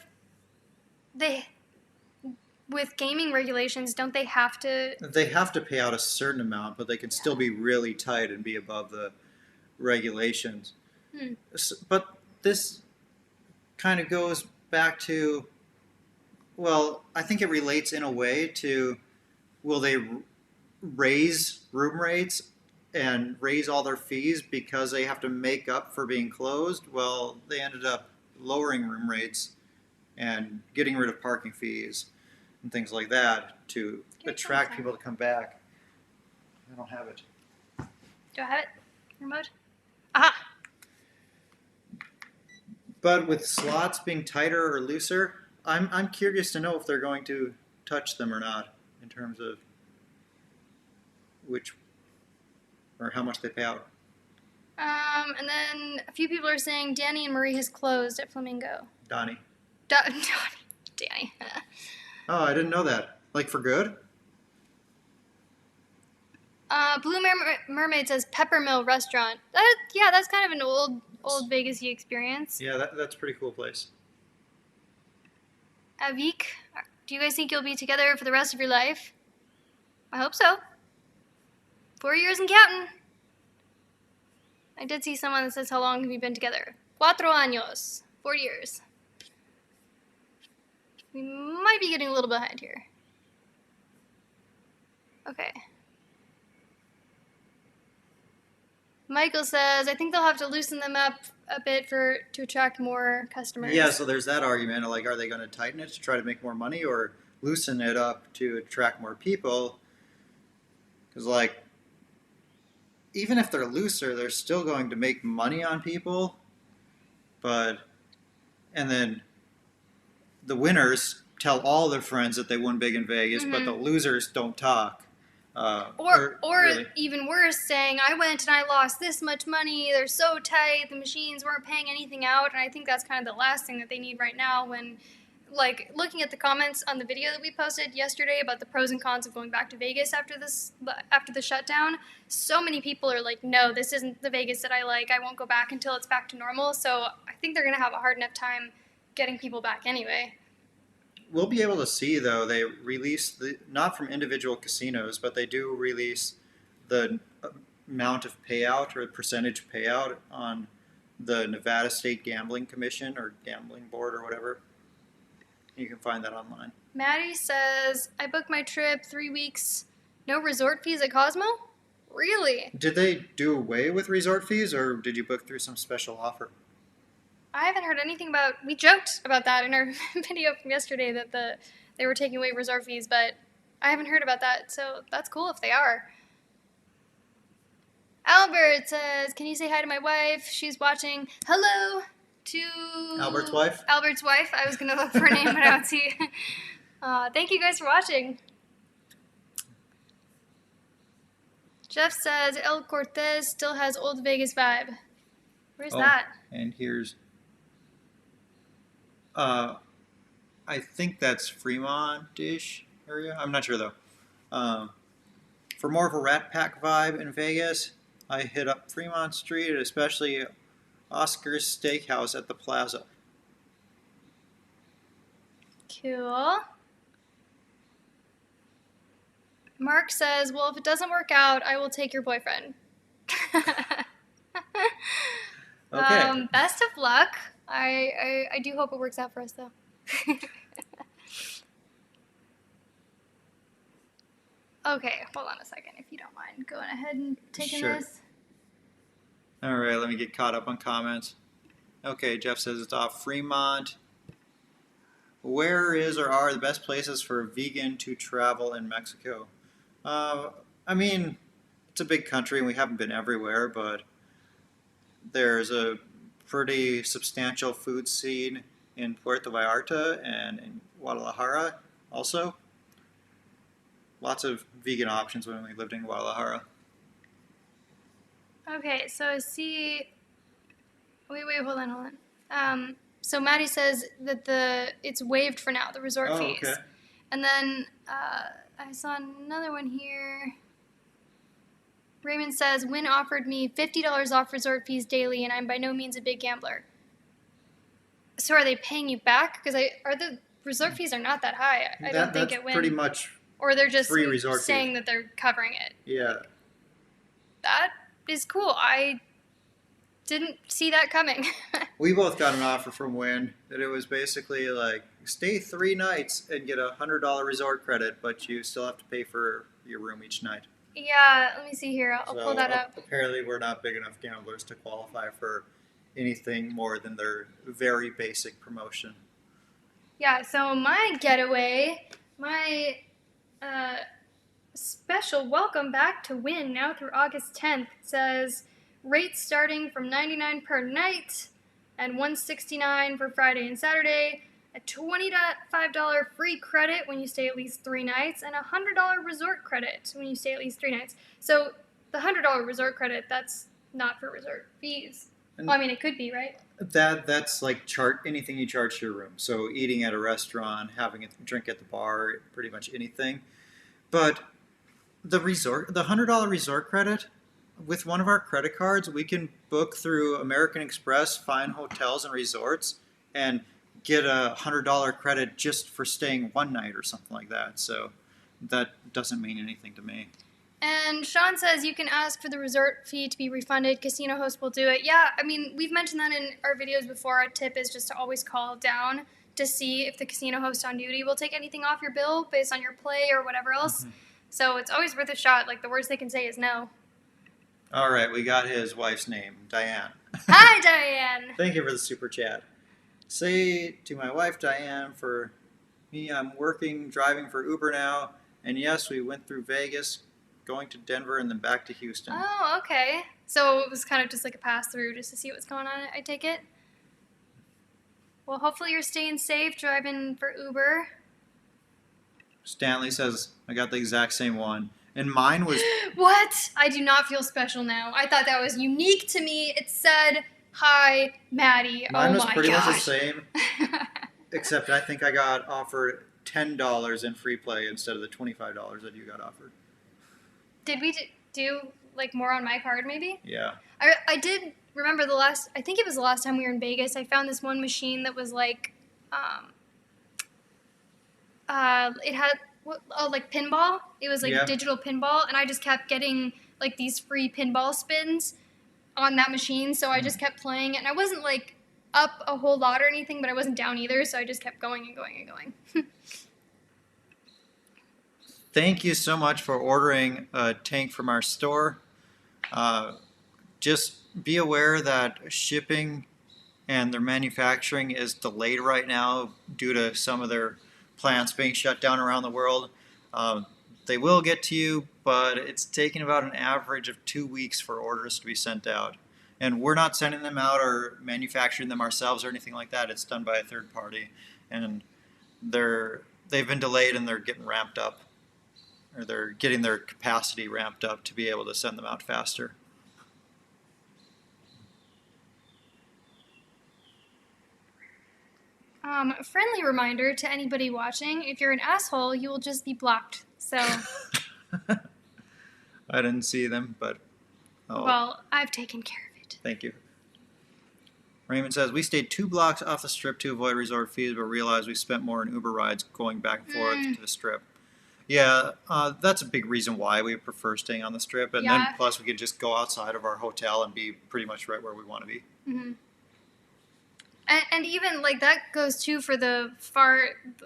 With gaming regulations, don't they have to... They have to pay out a certain amount, but they can still be really tight and be above the regulations. But this kind of goes back to, well, I think it relates in a way to, will they raise room rates and raise all their fees because they have to make up for being closed? Well, they ended up lowering room rates and getting rid of parking fees and things like that to attract people to come back. I don't have it. Do I have it? Remote? Aha! But with slots being tighter or looser, I'm curious to know if they're going to touch them or not in terms of which or how much they pay out. And then a few people are saying Danny and Marie has closed at Flamingo. Donnie. Danny. Oh, I didn't know that. Like for good? Blue Mermaid says Peppermill Restaurant. That's kind of an old Vegas-y experience. Yeah, that's a pretty cool place. Avik, do you guys think you'll be together for the rest of your life? I hope so. 4 years and counting. I did see someone that says, how long have you been together? 4 años. 4 years. We might be getting a little behind here. Okay. Michael says, I think they'll have to loosen them up a bit to attract more customers. Yeah, so there's that argument. Like, are they going to tighten it to try to make more money or loosen it up to attract more people? Because, like, even if they're looser, they're still going to make money on people. And then the winners tell all their friends that they won big in Vegas, but the losers don't talk. Or really. even worse, saying, I went and I lost this much money, they're so tight, the machines weren't paying anything out, and I think that's kind of the last thing that they need right now when, like, looking at the comments on the video that we posted yesterday about the pros and cons of going back to Vegas after the shutdown, so many people are like, no, this isn't the Vegas that I like, I won't go back until it's back to normal, so I think they're going to have a hard enough time getting people back anyway. We'll be able to see, though, they release, not from individual casinos, but they do release the amount of payout or percentage payout on the Nevada State Gambling Commission or Gambling Board or whatever. You can find that online. Maddie says, I booked my trip 3 weeks, no resort fees at Cosmo? Really? Did they do away with resort fees, or did you book through some special offer? I haven't heard anything about... We joked about that in our video from yesterday that they were taking away resort fees, but I haven't heard about that, so that's cool if they are. Albert says, can you say hi to my wife? She's watching. Hello to Albert's wife? Albert's wife. I was going to look for her name, but I don't see. Thank you guys for watching. Jeff says, El Cortez still has old Vegas vibe. Where's that? And here's... I think that's Fremont-ish area. I'm not sure, though. For more of a Rat Pack vibe in Vegas, I hit up Fremont Street, especially Oscar's Steakhouse at the Plaza. Cool. Mark says, well, if it doesn't work out, I will take your boyfriend. Okay. Best of luck. I do hope it works out for us, though. Okay, hold on a second, if you don't mind going ahead and taking Sure. this. All right, let me get caught up on comments. Okay, Jeff says it's off Fremont. Where is or are the best places for a vegan to travel in Mexico? I mean, it's a big country and we haven't been everywhere, but there's a pretty substantial food scene in Puerto Vallarta and in Guadalajara also. Lots of vegan options when we lived in Guadalajara. Okay, so I see. Wait, hold on. So Maddie says that it's waived for now, the resort fees. Okay. And then I saw another one here. Raymond says, Wynn offered me $50 off resort fees daily, and I'm by no means a big gambler. So are they paying you back? Because the resort fees are not that high. I don't think that's at Wynn. pretty much Or they're just free resort saying fees. that they're covering it. Yeah. That is cool. I didn't see that coming. We both got an offer from Wynn that it was basically like stay 3 nights and get a $100 resort credit, but you still have to pay for your room each night. Yeah, let me see here. I'll pull that up. Apparently, we're not big enough gamblers to qualify for anything more than their very basic promotion. Yeah, so my getaway, my special welcome back to Wynn now through August 10th says rates starting from $99 per night and $169 for Friday and Saturday, a $25 free credit when you stay at least 3 nights, and a $100 resort credit when you stay at least 3 nights. So the $100 resort credit, that's not for resort fees. And well, I mean, it could be, right? that's like anything you charge to your room. So eating at a restaurant, having a drink at the bar, pretty much anything. But the $100 resort credit, with one of our credit cards, we can book through American Express, find hotels and resorts, and get a $100 credit just for staying 1 night or something like that. So that doesn't mean anything to me. And Shawn says you can ask for the resort fee to be refunded. Casino host will do it. Yeah, I mean, we've mentioned that in our videos before. Our tip is just to always call down to see if the casino host on duty will take anything off your bill based on your play or whatever else. Mm-hmm. So it's always worth a shot. Like, the worst they can say is no. All right, we got his wife's name, Diane. Hi, Diane. Thank you for the super chat. Say to my wife, Diane, for me, I'm driving for Uber now. And yes, we went through Vegas, going to Denver, and then back to Houston. Oh, okay. So it was kind of just like a pass-through just to see what's going on, I take it? Well, hopefully you're staying safe driving for Uber. Stanley says, I got the exact same one. And mine was... What? I do not feel special now. I thought that was unique to me. It said, hi, Maddie. Mine was pretty gosh. much the same. Except I think I got offered $10 in free play instead of the $25 that you got offered. Did we do like more on my card maybe? Yeah. I did remember I think it was the last time we were in Vegas, I found this one machine that was like, it had, like pinball. It was like digital pinball, and I just kept getting like these free pinball spins on that machine, so I just kept playing, and I wasn't like up a whole lot or anything, but I wasn't down either, so I just kept going and going and going. Thank you so much for ordering a tank from our store. Just be aware that shipping and their manufacturing is delayed right now due to some of their plants being shut down around the world. They will get to you, but it's taking about an average of 2 weeks for orders to be sent out. And we're not sending them out or manufacturing them ourselves or anything like that. It's done by a third party, and they've been delayed and they're getting ramped up, or they're getting their capacity ramped up to be able to send them out faster. Friendly reminder to anybody watching: if you're an asshole, you will just be blocked. So. I didn't see them, but Well, I've taken care of it. Thank you. Raymond says, we stayed 2 blocks off the strip to avoid resort fees, but realized we spent more in Uber rides going back and forth to the strip. Yeah, that's a big reason why we prefer staying on the strip. And then plus we could just go outside of our hotel and be pretty much right where we want to be. Mm-hmm. And even, like, that goes, too, for the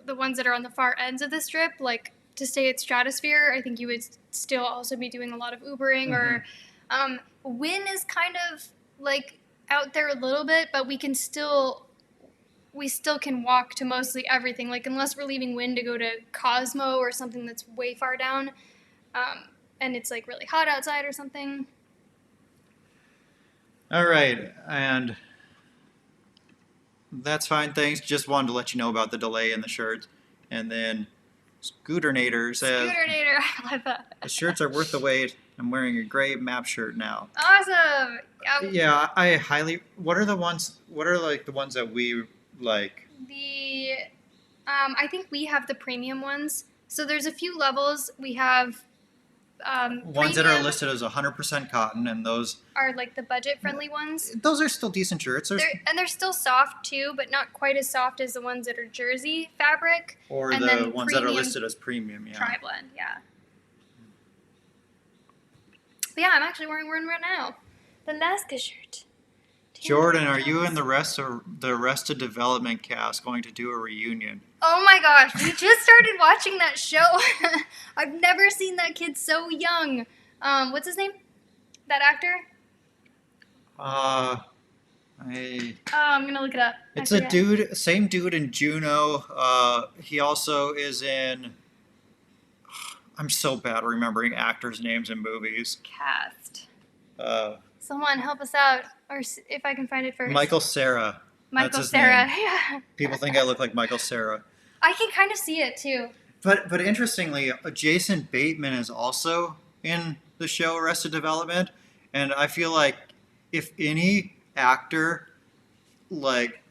ones that are on the far ends of the strip. Like, to stay at Stratosphere, I think you would still also be doing a lot of Ubering. Or Wynn is kind of, like, out there a little bit, but we still can walk to mostly everything. Like, unless we're leaving Wynn to go to Cosmo or something that's way far down, and it's, like, really hot outside or something. All right, and that's fine, thanks. Just wanted to let you know about the delay in the shirts. And then Scooternator says, Scooternator, I love that. the shirts are worth the wait. I'm wearing a gray map shirt now. Awesome. Yeah, I highly. What are the ones that we like? I think we have the premium ones. So there's a few levels. We have ones that are listed as 100% cotton, and those are like the budget-friendly ones. Those are still decent shirts. They're still soft too, but not quite as soft as the ones that are jersey fabric. Or and the ones that are listed as premium. Yeah. Tri-blend, yeah. But yeah, I'm actually wearing one right now. The Nazca shirt. Jordan, are you and the rest of the Arrested Development cast going to do a reunion? Oh my gosh, we just started watching that show. I've never seen that kid so young. What's his name? That actor? I'm gonna look it up. It's a dude, same dude in Juno. He also is in. I'm so bad at remembering actors' names in movies. Cast. Someone help us out, or if I can find it first. Michael Cera. Michael Cera, yeah. People think I look like Michael Cera. I can kind of see it too. But interestingly, Jason Bateman is also in the show Arrested Development, and I feel like if any actor like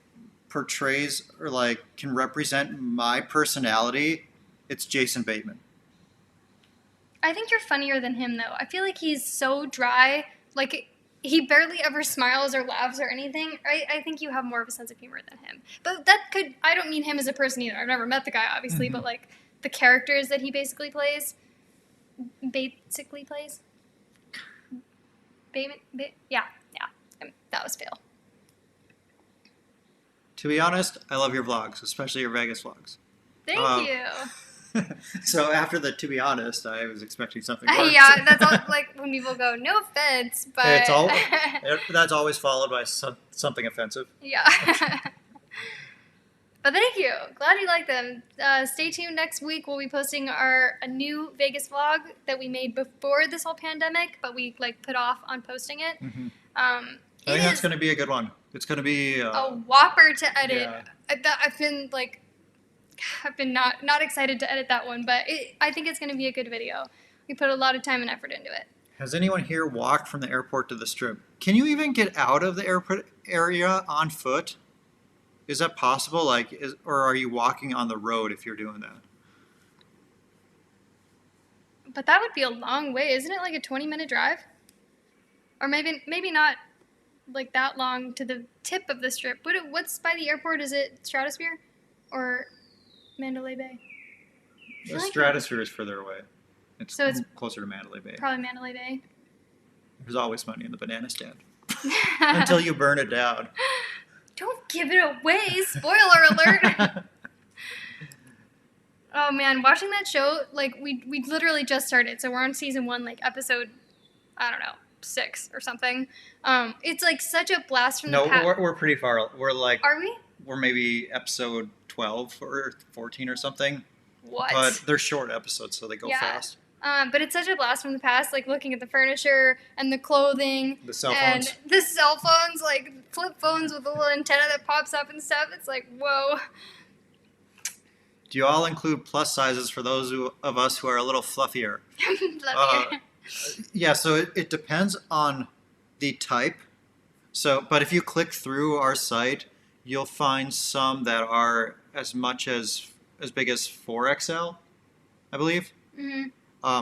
portrays or like can represent my personality, it's Jason Bateman. I think you're funnier than him though. I feel like he's so dry, like he barely ever smiles or laughs or anything. I think you have more of a sense of humor than him. But I don't mean him as a person either. I've never met the guy, obviously, but like the characters that he basically plays. Yeah. That was fail. To be honest, I love your vlogs, especially your Vegas vlogs. Thank you. So after the, to be honest, I was expecting something worse. Yeah, that's all, like when people go, no offense, but... That's always followed by something offensive. Yeah. But thank you. Glad you like them. Stay tuned next week. We'll be posting a new Vegas vlog that we made before this whole pandemic, but we like put off on posting it. Mm-hmm. I think that's going to be a good one. It's going to be... a whopper to edit. Yeah. I've been not excited to edit that one, but I think it's going to be a good video. We put a lot of time and effort into it. Has anyone here walked from the airport to the Strip? Can you even get out of the airport area on foot? Is that possible? Or are you walking on the road if you're doing that? But that would be a long way. Isn't it like a 20-minute drive? Or maybe not like that long to the tip of the Strip. What's by the airport? Is it Stratosphere or Mandalay Bay? The Stratosphere is further away. It's closer to Mandalay Bay. Probably Mandalay Bay. There's always money in the banana stand. Until you burn it down. Don't give it away. Spoiler alert. Oh man, watching that show, like we literally just started. So we're on season 1, like episode, I don't know, 6 or something. It's like such a blast from the past. No, we're pretty far. We're like... Are we? We're maybe episode 12 or 14 or something. What? But they're short episodes, so they go fast. But it's such a blast from the past, like looking at the furniture and the clothing. The cell and phones. the cell phones, like flip phones with a little antenna that pops up and stuff. It's like, whoa. Do you all include plus sizes for those of us who are a little fluffier? Love you. Yeah, so it depends on the type. So, but if you click through our site, you'll find some that are as big as 4XL, I believe. Mhm.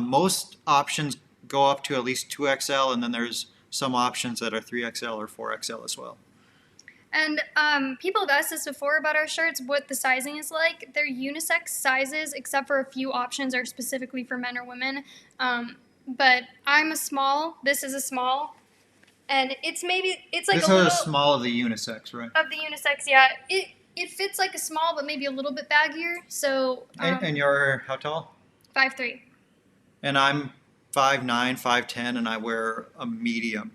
Most options go up to at least 2XL, and then there's some options that are 3XL or 4XL as well. And people have asked us before about our shirts, what the sizing is like. They're unisex sizes, except for a few options are specifically for men or women. But I'm a small. This is a small, and it's like This a is little a small of the unisex, right? of the unisex. Yeah, it fits like a small, but maybe a little bit baggier. So And you're how tall? 5'3". And I'm 5'9", 5'10", and I wear a medium.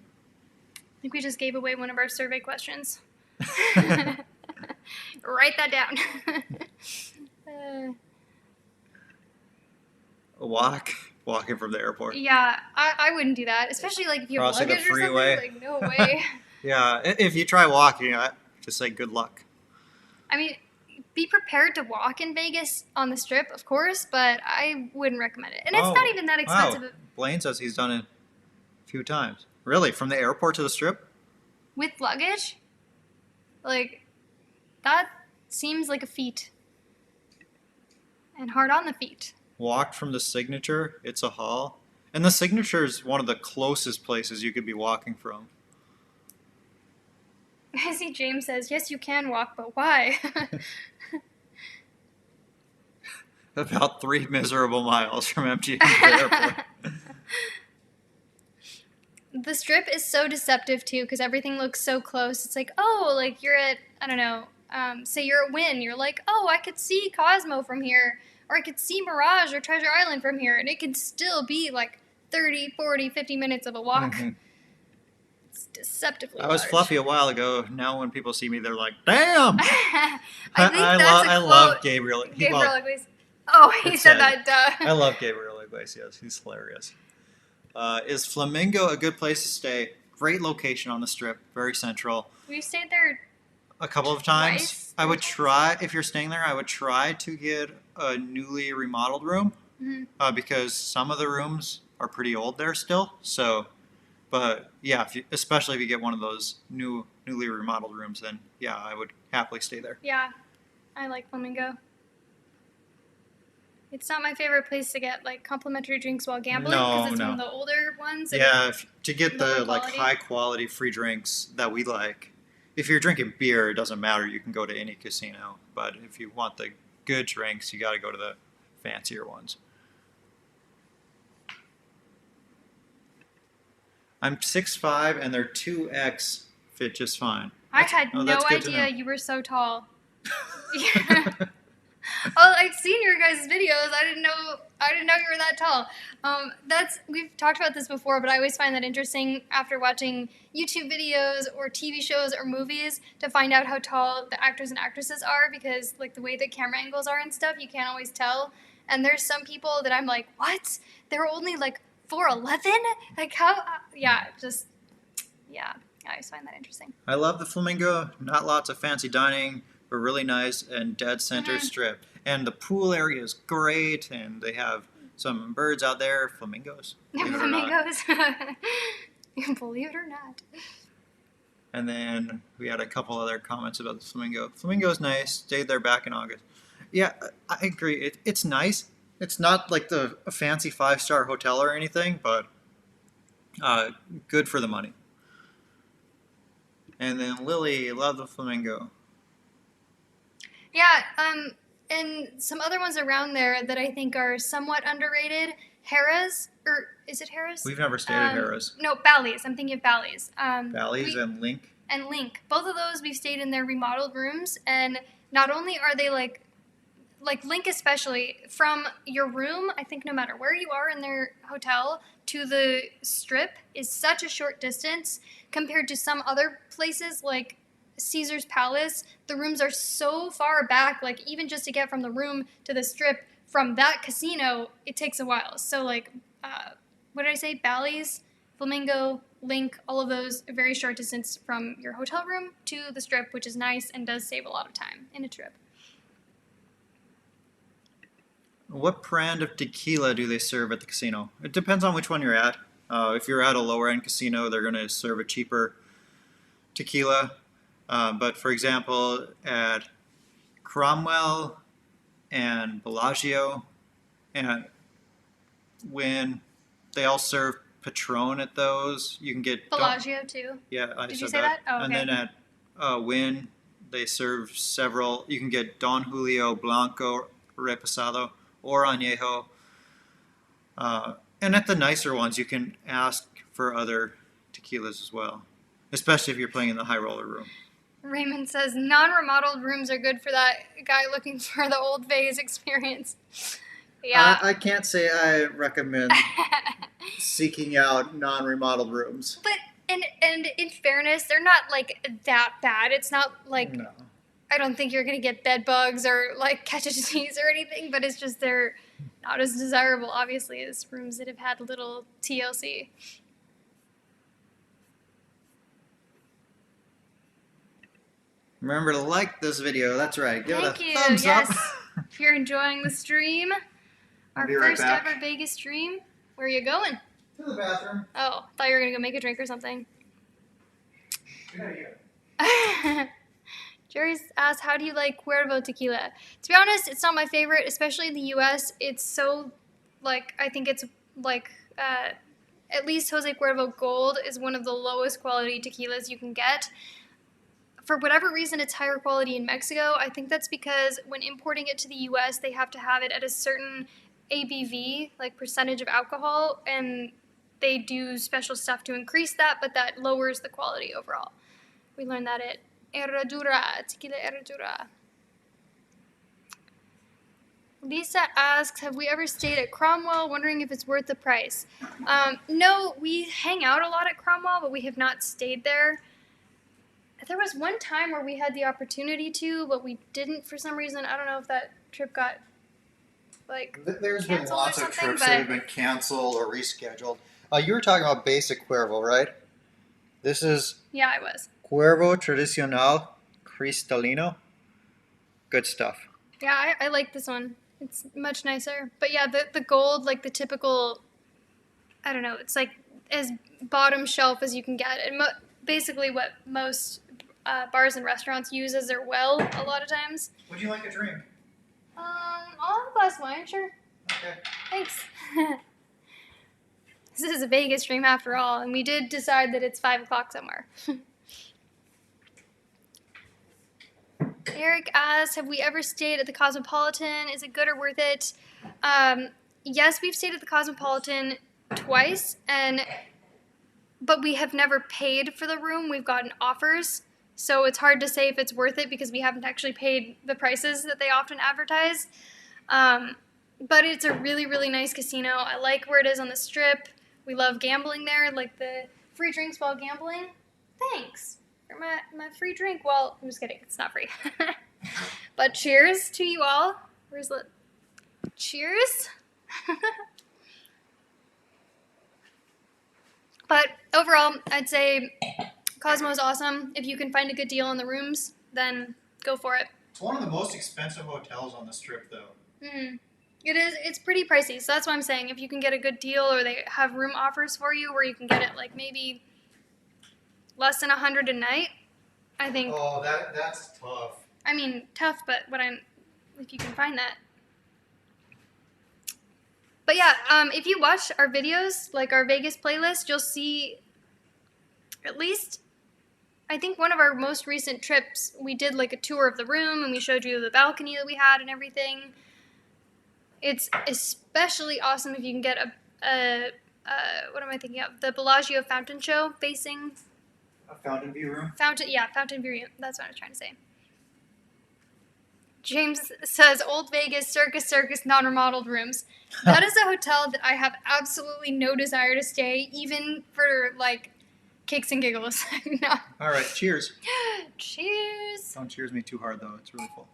I think we just gave away one of our survey questions. Write that down. Walking from the airport. Yeah, I wouldn't do that, especially like if you have Crossing the luggage or freeway. something. Like, no way. Yeah, if you try walking, just say good luck. I mean, be prepared to walk in Vegas on the Strip, of course, but I wouldn't recommend it. And it's not even that expensive. Wow. Blaine says he's done it a few times. Really? From the airport to the Strip? With luggage? Like, that seems like a feat. And hard on the feet. Walked from the Signature. It's a haul. And the Signature is one of the closest places you could be walking from. I see James says, yes, you can walk, but why? About 3 miserable miles from MGM to the airport. The Strip is so deceptive, too, because everything looks so close. It's like, oh, like you're at, I don't know, say you're at Wynn. You're like, oh, I could see Cosmo from here. Or I could see Mirage or Treasure Island from here. And it could still be like 30, 40, 50 minutes of a walk. Mm-hmm. It's deceptively I was large. fluffy a while ago. Now when people see me, they're like, damn! I love Gabriel. Gabriel Iglesias. Oh, he said that, duh. I love Gabriel Iglesias. He's hilarious. Is Flamingo a good place to stay? Great location on the Strip. Very central. We've stayed there A couple of times. twice. I would try, if you're staying there, I would try to get a newly remodeled room. Mhm. Because some of the rooms are pretty old there still. So, but yeah, especially if you get one of those newly remodeled rooms, then yeah, I would happily stay there. Yeah, I like Flamingo. It's not my favorite place to get like complimentary drinks while gambling because it's one of the older ones. Yeah, to get the lower like quality. high quality free drinks that we like. If you're drinking beer, it doesn't matter. You can go to any casino. But if you want the good drinks, you got to go to the fancier ones. I'm 6'5", and their 2X fit just fine. I had no that's good to know. idea you were so tall. Yeah. Oh, I've seen your guys' videos. I didn't know you were that tall. We've talked about this before, but I always find that interesting after watching YouTube videos or TV shows or movies to find out how tall the actors and actresses are because like the way the camera angles are and stuff, you can't always tell. And there's some people that I'm like, what? They're only like 4'11"? Like how? Yeah, I always find that interesting. I love the Flamingo. Not lots of fancy dining, but really nice and dead center Strip. And the pool area is great, and they have some birds out there, flamingos. Believe it or not. Flamingos. Believe it or not. And then we had a couple other comments about the Flamingo. Flamingo's nice. Stayed there back in August. Yeah, I agree. It's nice. It's not like a fancy 5-star hotel or anything, but good for the money. And then Lily, love the Flamingo. Yeah, and some other ones around there that I think are somewhat underrated. Harrah's, or is it Harrah's? We've never stayed at Harrah's. No, Bally's. I'm thinking of Bally's. Bally's and Link. And Link. Both of those we've stayed in their remodeled rooms, and not only are they like Link especially, from your room, I think no matter where you are in their hotel, to the Strip is such a short distance compared to some other places like Caesar's Palace. The rooms are so far back, like even just to get from the room to the Strip from that casino, it takes a while. So like, what did I say? Bally's, Flamingo, Link, all of those a very short distance from your hotel room to the Strip, which is nice and does save a lot of time in a trip. What brand of tequila do they serve at the casino? It depends on which one you're at. If you're at a lower end casino, they're going to serve a cheaper tequila. But for example, at Cromwell and Bellagio and Wynn, they all serve Patron at those. You can get Bellagio too. Yeah, I Did said you say that? Oh, okay. And then at Wynn, they serve several. You can get Don Julio Blanco Reposado or Añejo. And at the nicer ones, you can ask for other tequilas as well, especially if you're playing in the high roller room. Raymond says non-remodeled rooms are good for that guy looking for the old Vegas experience. Yeah. I can't say I recommend seeking out non-remodeled rooms. But and in fairness, they're not like that bad. It's not like No. I don't think you're gonna get bed bugs or like catch a disease or anything. But it's just they're not as desirable, obviously, as rooms that have had little TLC. Remember to like this video. That's right. Give Thank it a you. thumbs Yes. up. If you're enjoying the stream, I'll our be right first back. ever Vegas stream. Where are you going? To the bathroom. Oh, thought you were gonna go make a drink or something. Yeah. Jerry's asked, how do you like Cuervo tequila? To be honest, it's not my favorite, especially in the U.S. It's so, like, I think it's, like, at least Jose Cuervo Gold is one of the lowest quality tequilas you can get. For whatever reason, it's higher quality in Mexico. I think that's because when importing it to the U.S., they have to have it at a certain ABV, like percentage of alcohol, and they do special stuff to increase that, but that lowers the quality overall. We learned that at Herradura, Tequila Herradura. Lisa asks, have we ever stayed at Cromwell? Wondering if it's worth the price. No, we hang out a lot at Cromwell, but we have not stayed there. There was one time where we had the opportunity to, but we didn't for some reason. I don't know if that trip got, like, There's been canceled or lots of something, trips but- that have been canceled or rescheduled. You were talking about basic Cuervo, right? This is Yeah, I was. Cuervo Tradicional Cristalino. Good stuff. Yeah, I like this one. It's much nicer. But yeah, the gold, like the typical, I don't know, it's like as bottom shelf as you can get. And basically what most bars and restaurants use as their well a lot of times. Would you like a drink? I'll have a glass of wine, sure. Okay. Thanks. This is a Vegas stream after all, and we did decide that it's 5 o'clock somewhere. Eric asks, have we ever stayed at the Cosmopolitan? Is it good or worth it? Yes, we've stayed at the Cosmopolitan twice, but we have never paid for the room. We've gotten offers, so it's hard to say if it's worth it because we haven't actually paid the prices that they often advertise. But it's a really, really nice casino. I like where it is on the Strip. We love gambling there, like the free drinks while gambling. Thanks for my free drink. Well, I'm just kidding. It's not free. But cheers to you all. Where's the... Cheers. But overall, I'd say Cosmo is awesome. If you can find a good deal on the rooms, then go for it. It's one of the most expensive hotels on the Strip, though. It is. It's pretty pricey, so that's why I'm saying if you can get a good deal or they have room offers for you where you can get it like maybe less than $100 a night, I think. Oh, that's tough. I mean, tough, but if you can find that. But yeah, if you watch our videos, like our Vegas playlist, you'll see at least, I think one of our most recent trips, we did like a tour of the room and we showed you the balcony that we had and everything. It's especially awesome if you can get what am I thinking of? The Bellagio fountain show facing... A fountain view room? Fountain view. That's what I was trying to say. James says, Old Vegas, circus, non-remodeled rooms. That is a hotel that I have absolutely no desire to stay, even for, like, kicks and giggles. No. All right, cheers. Cheers. Don't cheers me too hard, though. It's really full.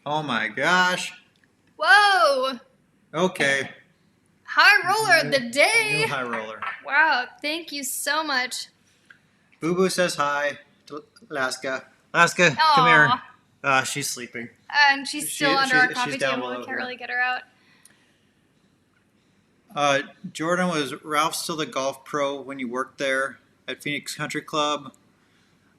Oh my gosh. Whoa! Okay. High roller of the day. New high roller. Wow, thank you so much. Boo Boo says hi to Alaska. Alaska, come here. She's sleeping. And she's still under our coffee she's down table. below We can't here. really get her out. Jordan, was Ralph still the golf pro when you worked there at Phoenix Country Club?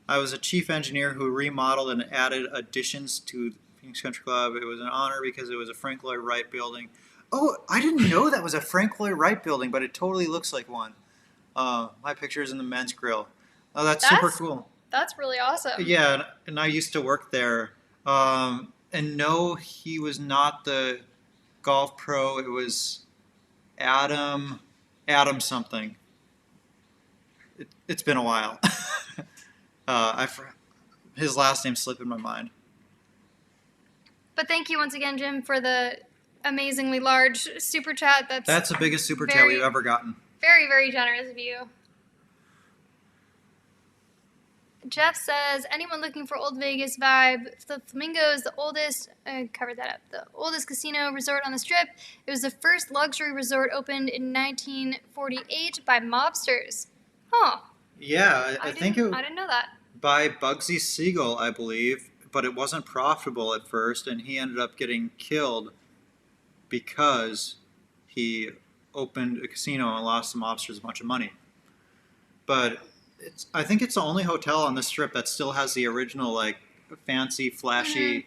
I was a chief engineer who remodeled and added additions to Phoenix Country Club. It was an honor because it was a Frank Lloyd Wright building. Oh, I didn't know that was a Frank Lloyd Wright building, but it totally looks like one. My picture is in the men's grill. Oh, that's super cool. That's really awesome. Yeah, and I used to work there. And no, he was not the golf pro. It was Adam something. It's been a while. His last name slipped in my mind. But thank you once again, Jim, for the amazingly large super chat. That's the biggest super chat we've ever gotten. Very, very generous of you. Jeff says, anyone looking for old Vegas vibe? The Flamingo is the oldest, I covered that up, the oldest casino resort on the Strip. It was the first luxury resort opened in 1948 by mobsters. Huh. Yeah, I think I didn't know that. By Bugsy Siegel, I believe, but it wasn't profitable at first, and he ended up getting killed because he opened a casino and lost the mobsters a bunch of money. But I think it's the only hotel on the Strip that still has the original, like, fancy, flashy,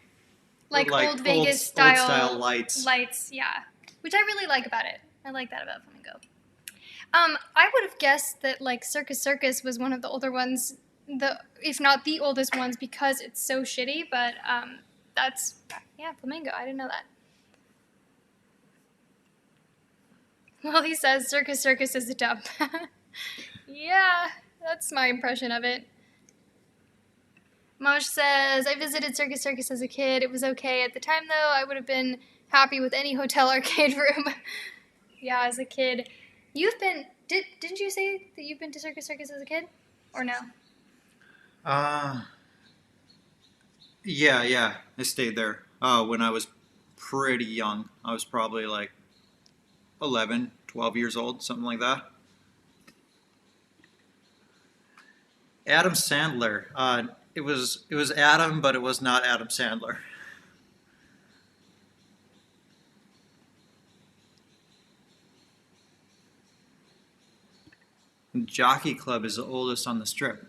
like old Vegas style lights. Lights, yeah. Which I really like about it. I like that about Flamingo. I would have guessed that like Circus Circus was one of the older ones, if not the oldest ones, because it's so shitty. But that's Flamingo. I didn't know that. Well, he says Circus Circus is a dub. Yeah, that's my impression of it. Mosh says, I visited Circus Circus as a kid. It was okay at the time, though. I would have been happy with any hotel arcade room. Yeah, as a kid. You've been... Didn't you say that you've been to Circus Circus as a kid? Or no? Yeah. I stayed there when I was pretty young. I was probably like 11, 12 years old, something like that. Adam Sandler. It was Adam, but it was not Adam Sandler. Jockey Club is the oldest on the Strip.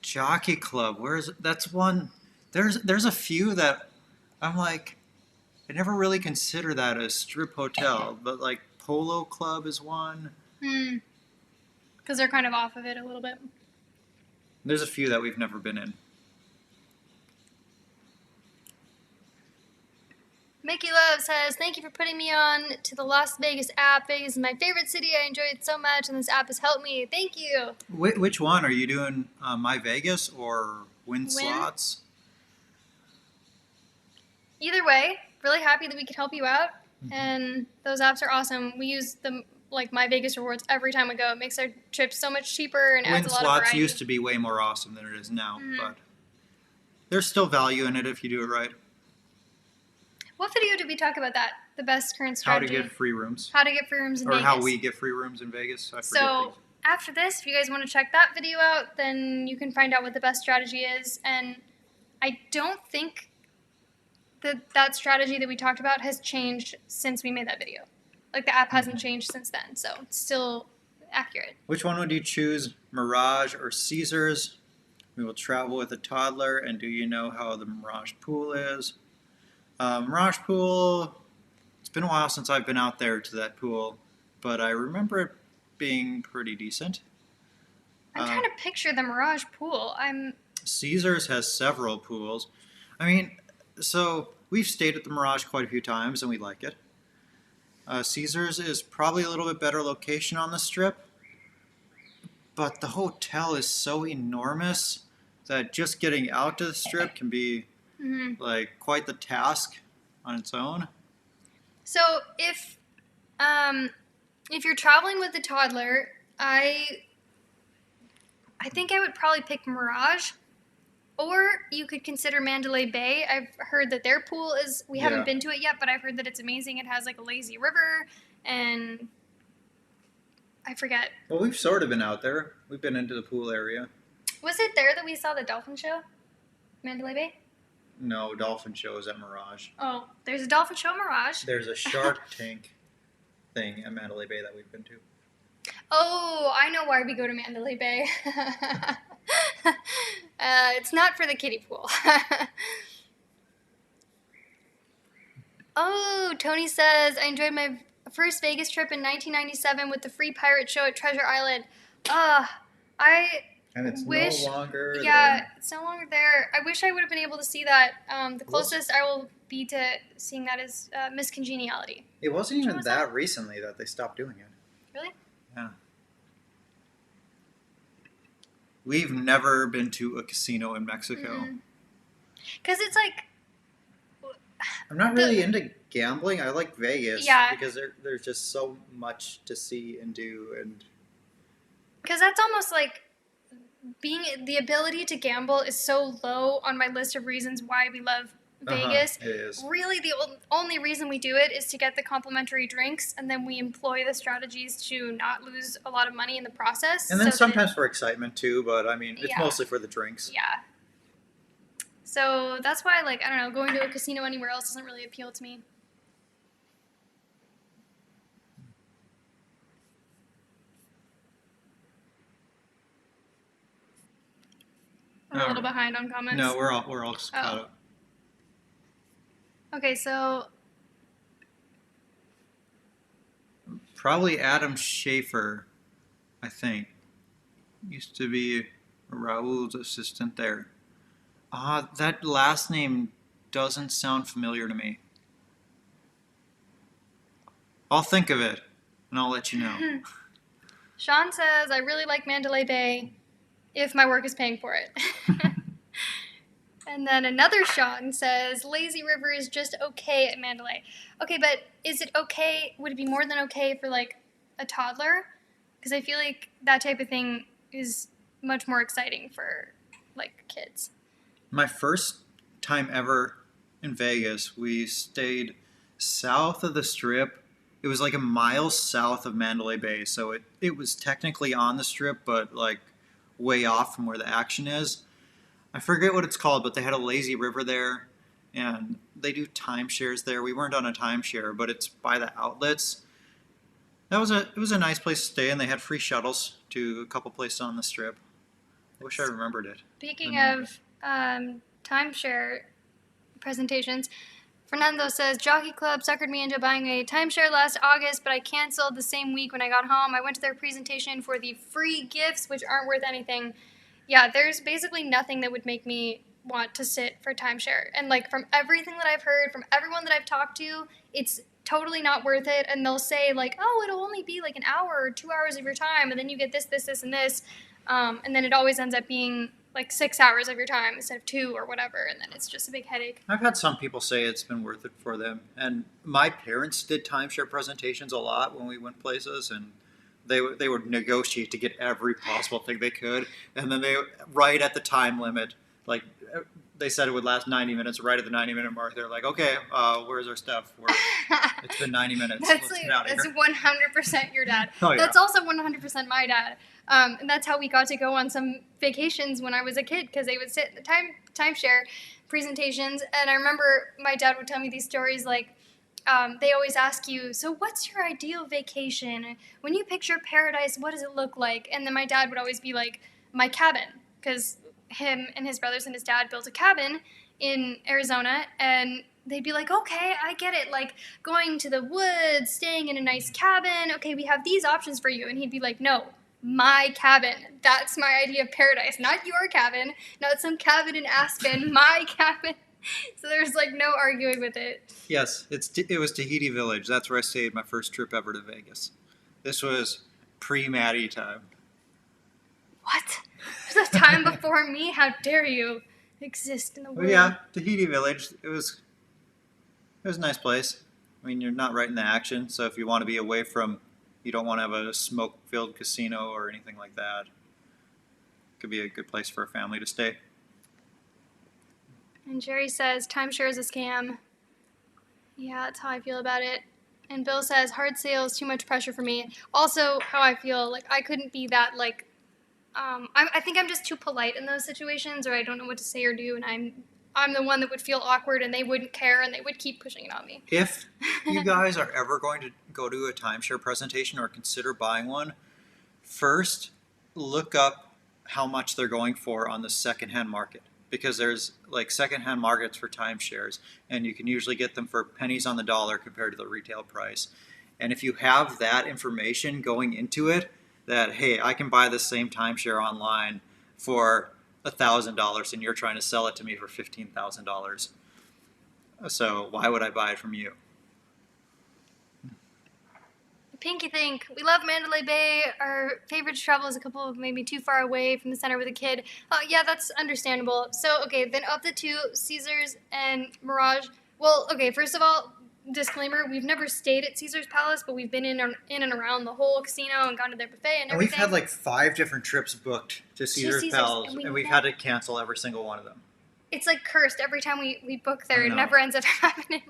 Jockey Club, that's one. There's a few that I'm like, I never really consider that a Strip hotel, but like Polo Club is one. Because they're kind of off of it a little bit. There's a few that we've never been in. Mickey Love says, thank you for putting me on to the Las Vegas app. Vegas is my favorite city. I enjoy it so much, and this app has helped me. Thank you. Which one? Are you doing My Vegas or Win Slots? Either way, really happy that we could help you out. Mm-hmm. And those apps are awesome. We use them like My Vegas rewards every time we go. It makes our trips so much cheaper and adds a lot of variety. Win Slots used to be way more awesome than it is now, but there's still value in it if you do it right. What video did we talk about that? The best current strategy? How to get free rooms. How to get free rooms in Vegas. Or how we get free rooms in Vegas. I forget so after this, if you guys want to check that video out, then you can find out what the best strategy is. And I don't think that strategy that we talked about has changed since we made that video. Like the app hasn't changed since then, so it's still accurate. Which one would you choose, Mirage or Caesars? We will travel with a toddler, and do you know how the Mirage pool is? Mirage pool, it's been a while since I've been out there to that pool, but I remember it being pretty decent. I'm trying to picture the Mirage pool. Caesars has several pools. I mean, so we've stayed at the Mirage quite a few times, and we like it. Caesars is probably a little bit better location on the Strip, but the hotel is so enormous that just getting out to the Strip can be like quite the task on its own. So if you're traveling with a toddler, I think I would probably pick Mirage Or you could consider Mandalay Bay. I've heard that their pool is, we haven't Yeah. been to it yet, but I've heard that it's amazing. It has like a lazy river and I forget. Well, we've sort of been out there. We've been into the pool area. Was it there that we saw the dolphin show? Mandalay Bay? No, dolphin show is at Mirage. Oh, there's a dolphin show Mirage. There's a shark tank thing at Mandalay Bay that we've been to. Oh, I know why we go to Mandalay Bay. It's not for the kiddie pool. Oh, Tony says, I enjoyed my first Vegas trip in 1997 with the free pirate show at Treasure Island. And it's Wish- no longer Yeah, there. it's no longer there. I wish I would have been able to see that. The Well- closest I will be to seeing that is Miss Congeniality. It wasn't even was that recently that they stopped doing it. Really? Yeah. We've never been to a casino in Mexico. Because it's like, I'm not really into gambling. I like Vegas Yeah. because there's just so much to see and do. And because that's almost like being, the ability to gamble is so low on my list of reasons why we love Vegas. It is. Really, the only reason we do it is to get the complimentary drinks, and then we employ the strategies to not lose a lot of money in the process. And then so sometimes for excitement too, but I mean, it's Yeah. mostly for the drinks. yeah. So that's why, like, I don't know, going to a casino anywhere else doesn't really appeal to me. I'm a little behind on comments. No, we're all just caught Oh. up. Okay, so Probably Adam Schaefer, I think. Used to be Raul's assistant there. That last name doesn't sound familiar to me. I'll think of it, and I'll let you know. Shawn says, I really like Mandalay Bay if my work is paying for it. And then another Shawn says, Lazy River is just okay at Mandalay. Okay, but is it okay? Would it be more than okay for, like, a toddler? Because I feel like that type of thing is much more exciting for, like, kids. My first time ever in Vegas, we stayed south of the Strip. It was like a mile south of Mandalay Bay, so it was technically on the Strip, but like way off from where the action is. I forget what it's called, but they had a lazy river there, and they do timeshares there. We weren't on a timeshare, but it's by the outlets. It was a nice place to stay, and they had free shuttles to a couple places on the Strip. I wish I remembered it. Speaking of timeshare presentations, Fernando says, Jockey Club suckered me into buying a timeshare last August, but I canceled the same week when I got home. I went to their presentation for the free gifts, which aren't worth anything. Yeah, there's basically nothing that would make me want to sit for timeshare. And, like, from everything that I've heard, from everyone that I've talked to, it's totally not worth it. And they'll say, like, oh, it'll only be, like, an hour or 2 hours of your time, and then you get this, this, this, and this. And then it always ends up being, like, 6 hours of your time instead of 2 or whatever, and then it's just a big headache. I've had some people say it's been worth it for them. And my parents did timeshare presentations a lot when we went places, and they would negotiate to get every possible thing they could. And then right at the time limit, like they said it would last 90 minutes, right at the 90-minute mark, they're like, okay, where's our stuff? It's been 90 minutes. That's Let's get out of that's here. 100% your dad. Oh, yeah. That's also 100% my dad. And that's how we got to go on some vacations when I was a kid, because they would sit in the timeshare presentations. And I remember my dad would tell me these stories like, they always ask you, so what's your ideal vacation? When you picture paradise, what does it look like? And then my dad would always be like, my cabin, because him and his brothers and his dad built a cabin in Arizona, and they'd be like, okay, I get it, like going to the woods, staying in a nice cabin, okay, we have these options for you. And he'd be like, no, my cabin, that's my idea of paradise, not your cabin, not some cabin in Aspen, my cabin. So there's like no arguing with it. Yes, it was Tahiti Village. That's where I stayed my first trip ever to Vegas. This was pre-Maddie time. What? There's a time before me? How dare you exist in the world? But yeah, Tahiti Village. It was a nice place. I mean, you're not right in the action, so if you want to be away from, you don't want to have a smoke-filled casino or anything like that, it could be a good place for a family to stay. And Jerry says, timeshare is a scam. Yeah, that's how I feel about it. And Bill says, hard sales, too much pressure for me. Also, how I feel, like, I couldn't be that, like, I think I'm just too polite in those situations, or I don't know what to say or do, and I'm the one that would feel awkward, and they wouldn't care, and they would keep pushing it on me. If you guys are ever going to go to a timeshare presentation or consider buying one, first look up how much they're going for on the secondhand market. Because there's like secondhand markets for timeshares, and you can usually get them for pennies on the dollar compared to the retail price. And if you have that information going into it, that hey, I can buy the same timeshare online for $1,000, and you're trying to sell it to me for $15,000. So why would I buy it from you? Pinky think, we love Mandalay Bay. Our favorite to travel is a couple of maybe too far away from the center with a kid. Yeah, that's understandable. So, okay, then of the two, Caesars and Mirage. Well, okay, first of all, disclaimer, we've never stayed at Caesar's Palace, but we've been in and around the whole casino and gone to their buffet and And we've everything. had like 5 different trips booked to Caesar's Palace, and we've had to cancel every single one of them. It's like cursed every time we book there. I It know. never ends up happening.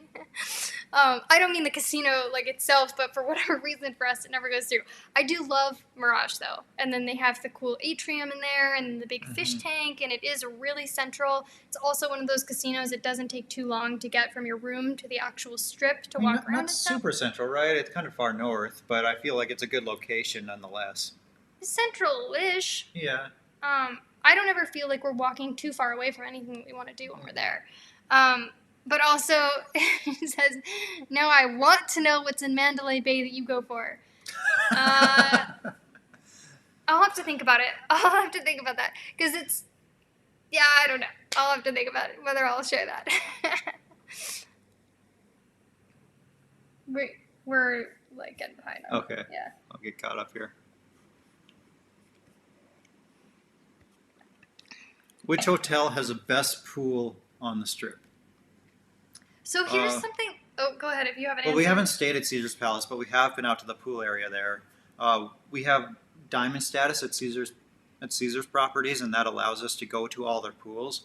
I don't mean the casino like itself, but for whatever reason for us, it never goes through. I do love Mirage though, and then they have the cool atrium in there and the big fish tank, and it is really central. It's also one of those casinos. It doesn't take too long to get from your room to the actual strip to walk around Not and stuff. super central, right? It's kind of far north, but I feel like it's a good location nonetheless. Central-ish. Yeah. I don't ever feel like we're walking too far away from anything that we want to do when we're there. But also, it says, no, I want to know what's in Mandalay Bay that you go for. I'll have to think about it. I'll have to think about that. Because it's, yeah, I don't know. I'll have to think about it, whether I'll share that. we're like, getting behind on. Okay. Yeah. I'll get caught up here. Which hotel has the best pool on the strip? So here's something. Oh, go ahead if you have an answer. Well, we haven't stayed at Caesar's Palace, but we have been out to the pool area there. We have diamond status at Caesar's properties, and that allows us to go to all their pools.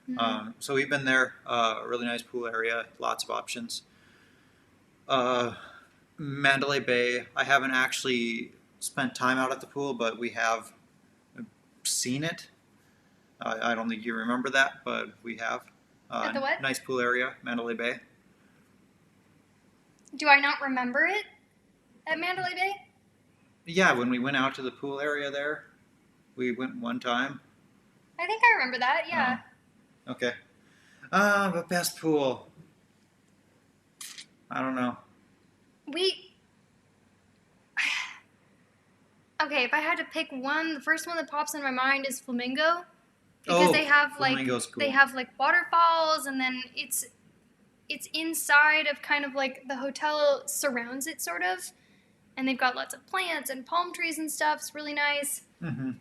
Mm-hmm. So we've been there. A really nice pool area, lots of options. Mandalay Bay, I haven't actually spent time out at the pool, but we have seen it. I don't think you remember that, but we have. At the what? Nice pool area, Mandalay Bay. Do I not remember it at Mandalay Bay? Yeah, when we went out to the pool area there, we went one time. I think I remember that, yeah. Okay. But best pool. I don't know. Okay, if I had to pick one, the first one that pops in my mind is Flamingo. Because they have Flamingo's cool. they have like waterfalls, and then it's inside of kind of like the hotel surrounds it sort of, and they've got lots of plants and palm trees and stuff. It's really nice. Mm-hmm.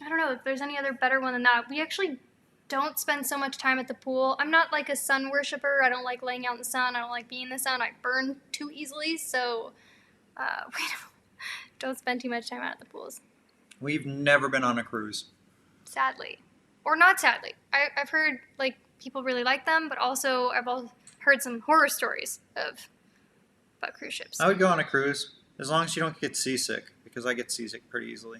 I don't know if there's any other better one than that. We actually don't spend so much time at the pool. I'm not like a sun worshiper. I don't like laying out in the sun. I don't like being in the sun. I burn too easily, so we don't spend too much time out at the pools. We've never been on a cruise. Sadly. Or not sadly. I've heard, like, people really like them, but also I've heard some horror stories about cruise ships. I would go on a cruise, as long as you don't get seasick, because I get seasick pretty easily.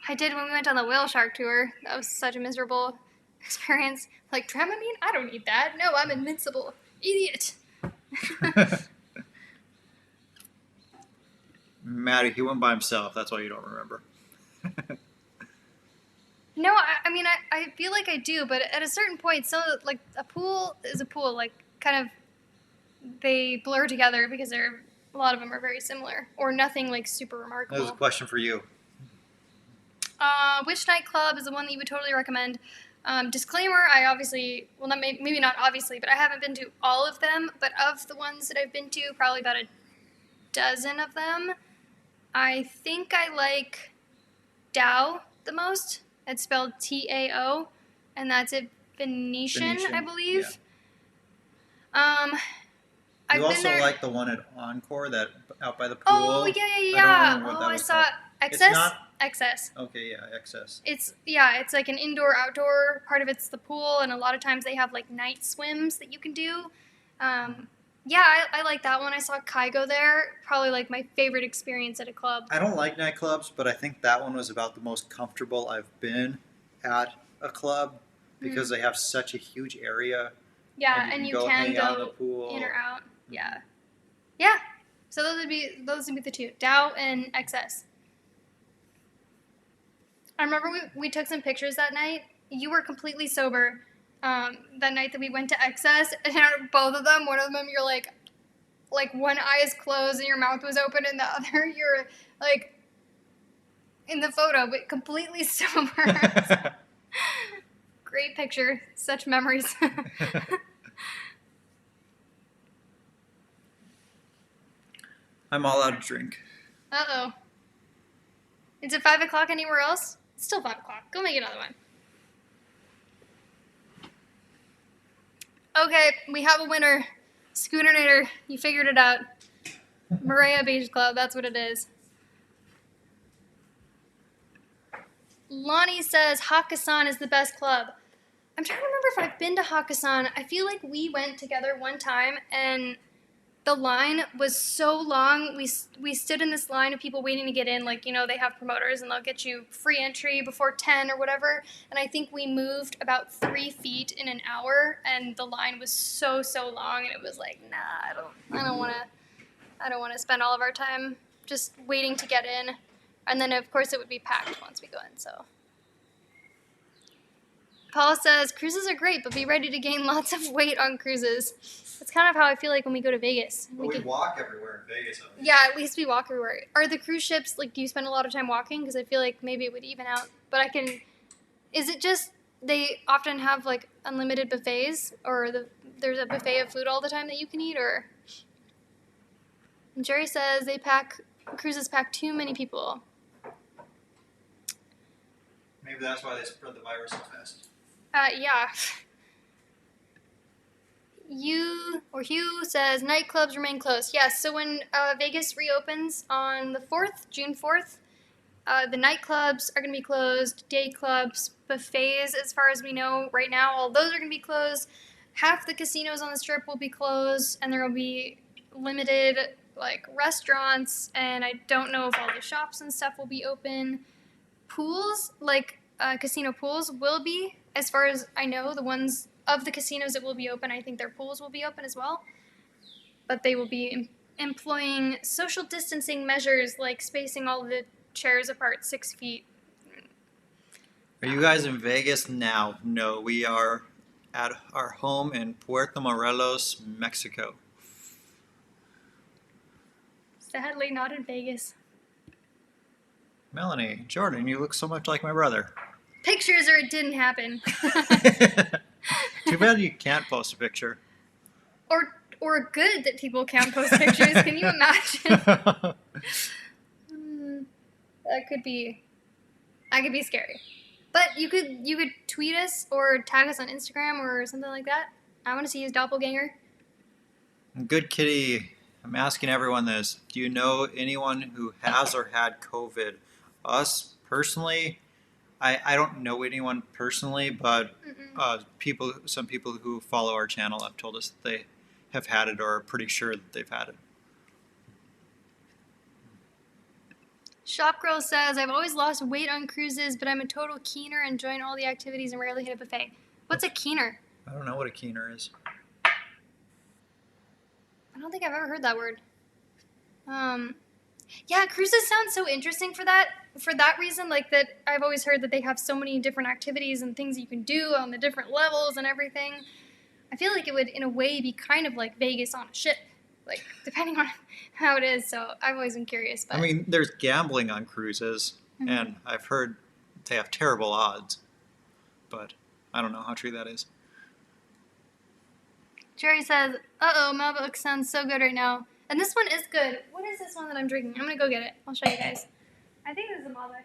I did when we went on the whale shark tour. That was such a miserable experience. Like, Dramamine? I don't need that. No, I'm invincible. Idiot. Maddie, he went by himself. That's why you don't remember. No, I mean, I feel like I do, but at a certain point, so, like, a pool is a pool. Like, kind of, they blur together because a lot of them are very similar. Or nothing, like, super remarkable. That was a question for you. Which nightclub is the one that you would totally recommend? Disclaimer, I obviously, well, not maybe not obviously, but I haven't been to all of them. But of the ones that I've been to, probably about a dozen of them, I think I like Tao the most. It's spelled Tao, and that's at Venetian, I believe. Yeah. I've You been also there. like the one at Encore, that out by the pool. Oh, yeah. I don't remember what that I was saw called. Excess. excess. Okay, yeah, excess. It's like an indoor-outdoor. Part of it's the pool, and a lot of times they have like night swims that you can do. I like that one. I saw Kygo there. Probably like my favorite experience at a club. I don't like nightclubs, but I think that one was about the most comfortable I've been at a club because they have such a huge area. Yeah, and you can hang out in the pool. in or out. Yeah, yeah. So those would be the two: Dow and XS. I remember we took some pictures that night. You were completely sober that night that we went to XS, and out of both of them, one of them you're like one eye is closed and your mouth was open, and the other you're like in the photo, but completely sober. Great picture. Such memories. I'm all out of drink. Uh-oh. Is it 5 o'clock anywhere else? It's still 5 o'clock. Go make another one. Okay, we have a winner. Schoonernator, you figured it out. Maria Beach Club, that's what it is. Lonnie says Hakkasan is the best club. I'm trying to remember if I've been to Hakkasan. I feel like we went together one time, and the line was so long. We stood in this line of people waiting to get in. Like, they have promoters, and they'll get you free entry before 10 or whatever. And I think we moved about 3 feet in an hour, and the line was so long. And it was like, nah, I don't want to spend all of our time just waiting to get in. And then, of course, it would be packed once we go in, so. Paul says, cruises are great, but be ready to gain lots of weight on cruises. That's kind of how I feel like when we go to Vegas. But we walk everywhere in Vegas. Yeah, at least we walk everywhere. Are the cruise ships, do you spend a lot of time walking? Because I feel like maybe it would even out. But is it just they often have, unlimited buffets? Or there's a buffet of food all the time that you can eat? Or and Jerry says cruises pack too many people. Maybe that's why they spread the virus so fast. Yeah. Hugh says nightclubs remain closed. Yes, so when Vegas reopens on the 4th, June 4th, the nightclubs are going to be closed. Day clubs, buffets, as far as we know right now, all those are going to be closed. Half the casinos on the Strip will be closed, and there will be limited restaurants, and I don't know if all the shops and stuff will be open. Pools, casino pools, will be, as far as I know, the ones of the casinos that will be open, I think their pools will be open as well. But they will be employing social distancing measures, like spacing all of the chairs apart 6 feet. Are you guys in Vegas now? No, we are at our home in Puerto Morelos, Mexico. Sadly, not in Vegas. Melanie, Jordan, you look so much like my brother. Pictures or it didn't happen. Too bad you can't post a picture. Or good that people can't post pictures. Can you imagine? That could be scary. But you could tweet us or tag us on Instagram or something like that. I want to see his doppelganger. Good kitty. I'm asking everyone this. Do you know anyone who has or had COVID? Us, personally, I don't know anyone personally, but some people who follow our channel have told us that they have had it or are pretty sure that they've had it. Shopgirl says, I've always lost weight on cruises, but I'm a total keener, enjoying all the activities and rarely hit a buffet. What's a keener? I don't know what a keener is. I don't think I've ever heard that word. Yeah, cruises sound so interesting for that reason, that I've always heard that they have so many different activities and things you can do on the different levels and everything. I feel like it would, in a way, be kind of like Vegas on a ship, depending on how it is, so I've always been curious. But. I mean, there's gambling on cruises, and I've heard they have terrible odds, but I don't know how true that is. Jerry says, uh-oh, Malbec sounds so good right now. And this one is good. What is this one that I'm drinking? I'm going to go get it. I'll show you guys. I think this is a Malbec.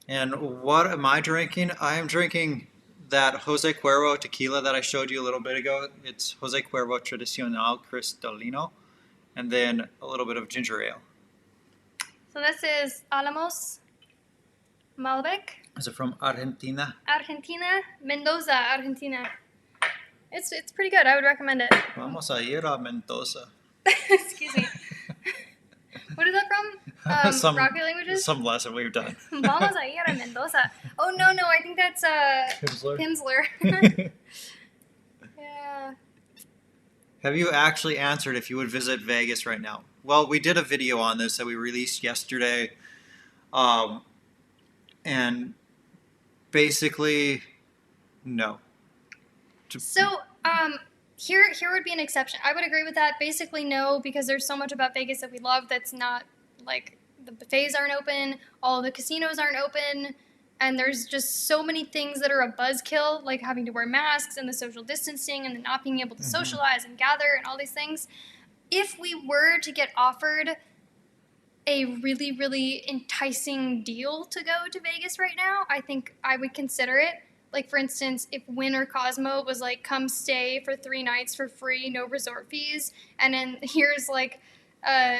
And what am I drinking? I am drinking that Jose Cuervo tequila that I showed you a little bit ago. It's Jose Cuervo Tradicional Cristalino, and then a little bit of ginger ale. So this is Alamos, Malbec, Is it from Argentina? Argentina, Mendoza, Argentina. It's pretty good. I would recommend it. Vamos a ir a Mendoza. Excuse me. What is that from? Some Rocket Languages? some lesson we've done. Vamos a ir a Mendoza. Oh, no, I think that's Pimsleur? Pimsleur. Yeah. Have you actually answered if you would visit Vegas right now? Well, we did a video on this that we released yesterday. And basically, no. So, here would be an exception. I would agree with that. Basically, no, because there's so much about Vegas that we love that's not, like, the buffets aren't open, all the casinos aren't open, and there's just so many things that are a buzzkill, like having to wear masks and the social distancing and the not being able to socialize and gather and all these things. If we were to get offered a really, really enticing deal to go to Vegas right now, I think I would consider it. Like, for instance, if Wynn or Cosmo was like, come stay for 3 nights for free, no resort fees, and then here's like a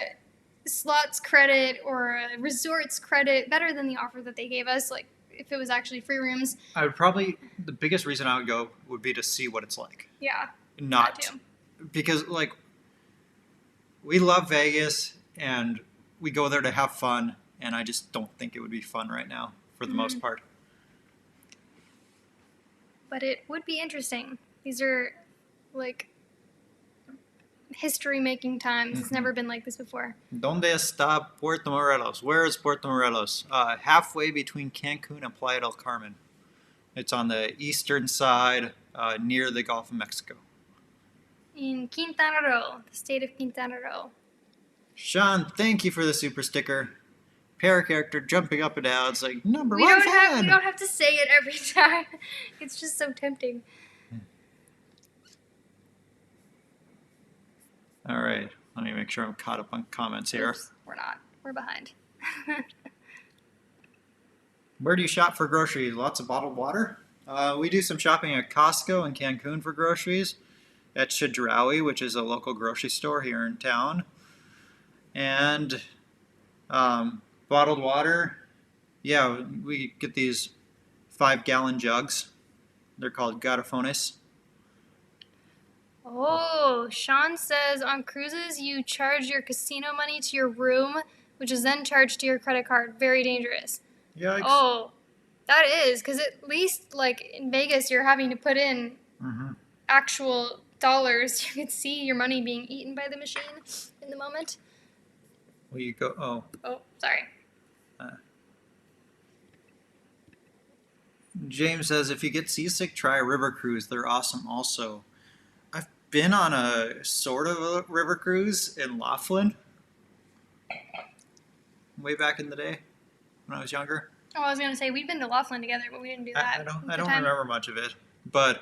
slots credit or a resorts credit, better than the offer that they gave us, like if it was actually free rooms. I would probably, the biggest reason I would go would be to see what it's like. Yeah. Not, that too. because like, we love Vegas and we go there to have fun, and I just don't think it would be fun right now for the most part. But it would be interesting. These are like history-making times. It's never been like this before. ¿Dónde está Puerto Morelos? Where is Puerto Morelos? Halfway between Cancun and Playa del Carmen. It's on the eastern side, near the Gulf of Mexico. In Quintana Roo, the state of Quintana Roo. Shawn, thank you for the super sticker. Para character jumping up and down. It's like, number We one don't fan. have to say it every time. It's just so tempting. All right, let me make sure I'm caught up on comments here. Oops, we're not. We're behind. Where do you shop for groceries? Lots of bottled water? We do some shopping at Costco in Cancun for groceries. At Chedraui, which is a local grocery store here in town. And bottled water, yeah, we get these 5-gallon jugs. They're called garrafones. Oh, Shawn says on cruises you charge your casino money to your room, which is then charged to your credit card. Very dangerous. Yikes. Oh, that is, because at least like in Vegas you're having to put in actual dollars. You could see your money being eaten by the machine in the moment. Well, you go, Oh, sorry. James says, if you get seasick, try a river cruise. They're awesome also. I've been on a sort of a river cruise in Laughlin way back in the day when I was younger. Oh, I was going to say, we've been to Laughlin together, but we didn't do that. I don't remember much of it. But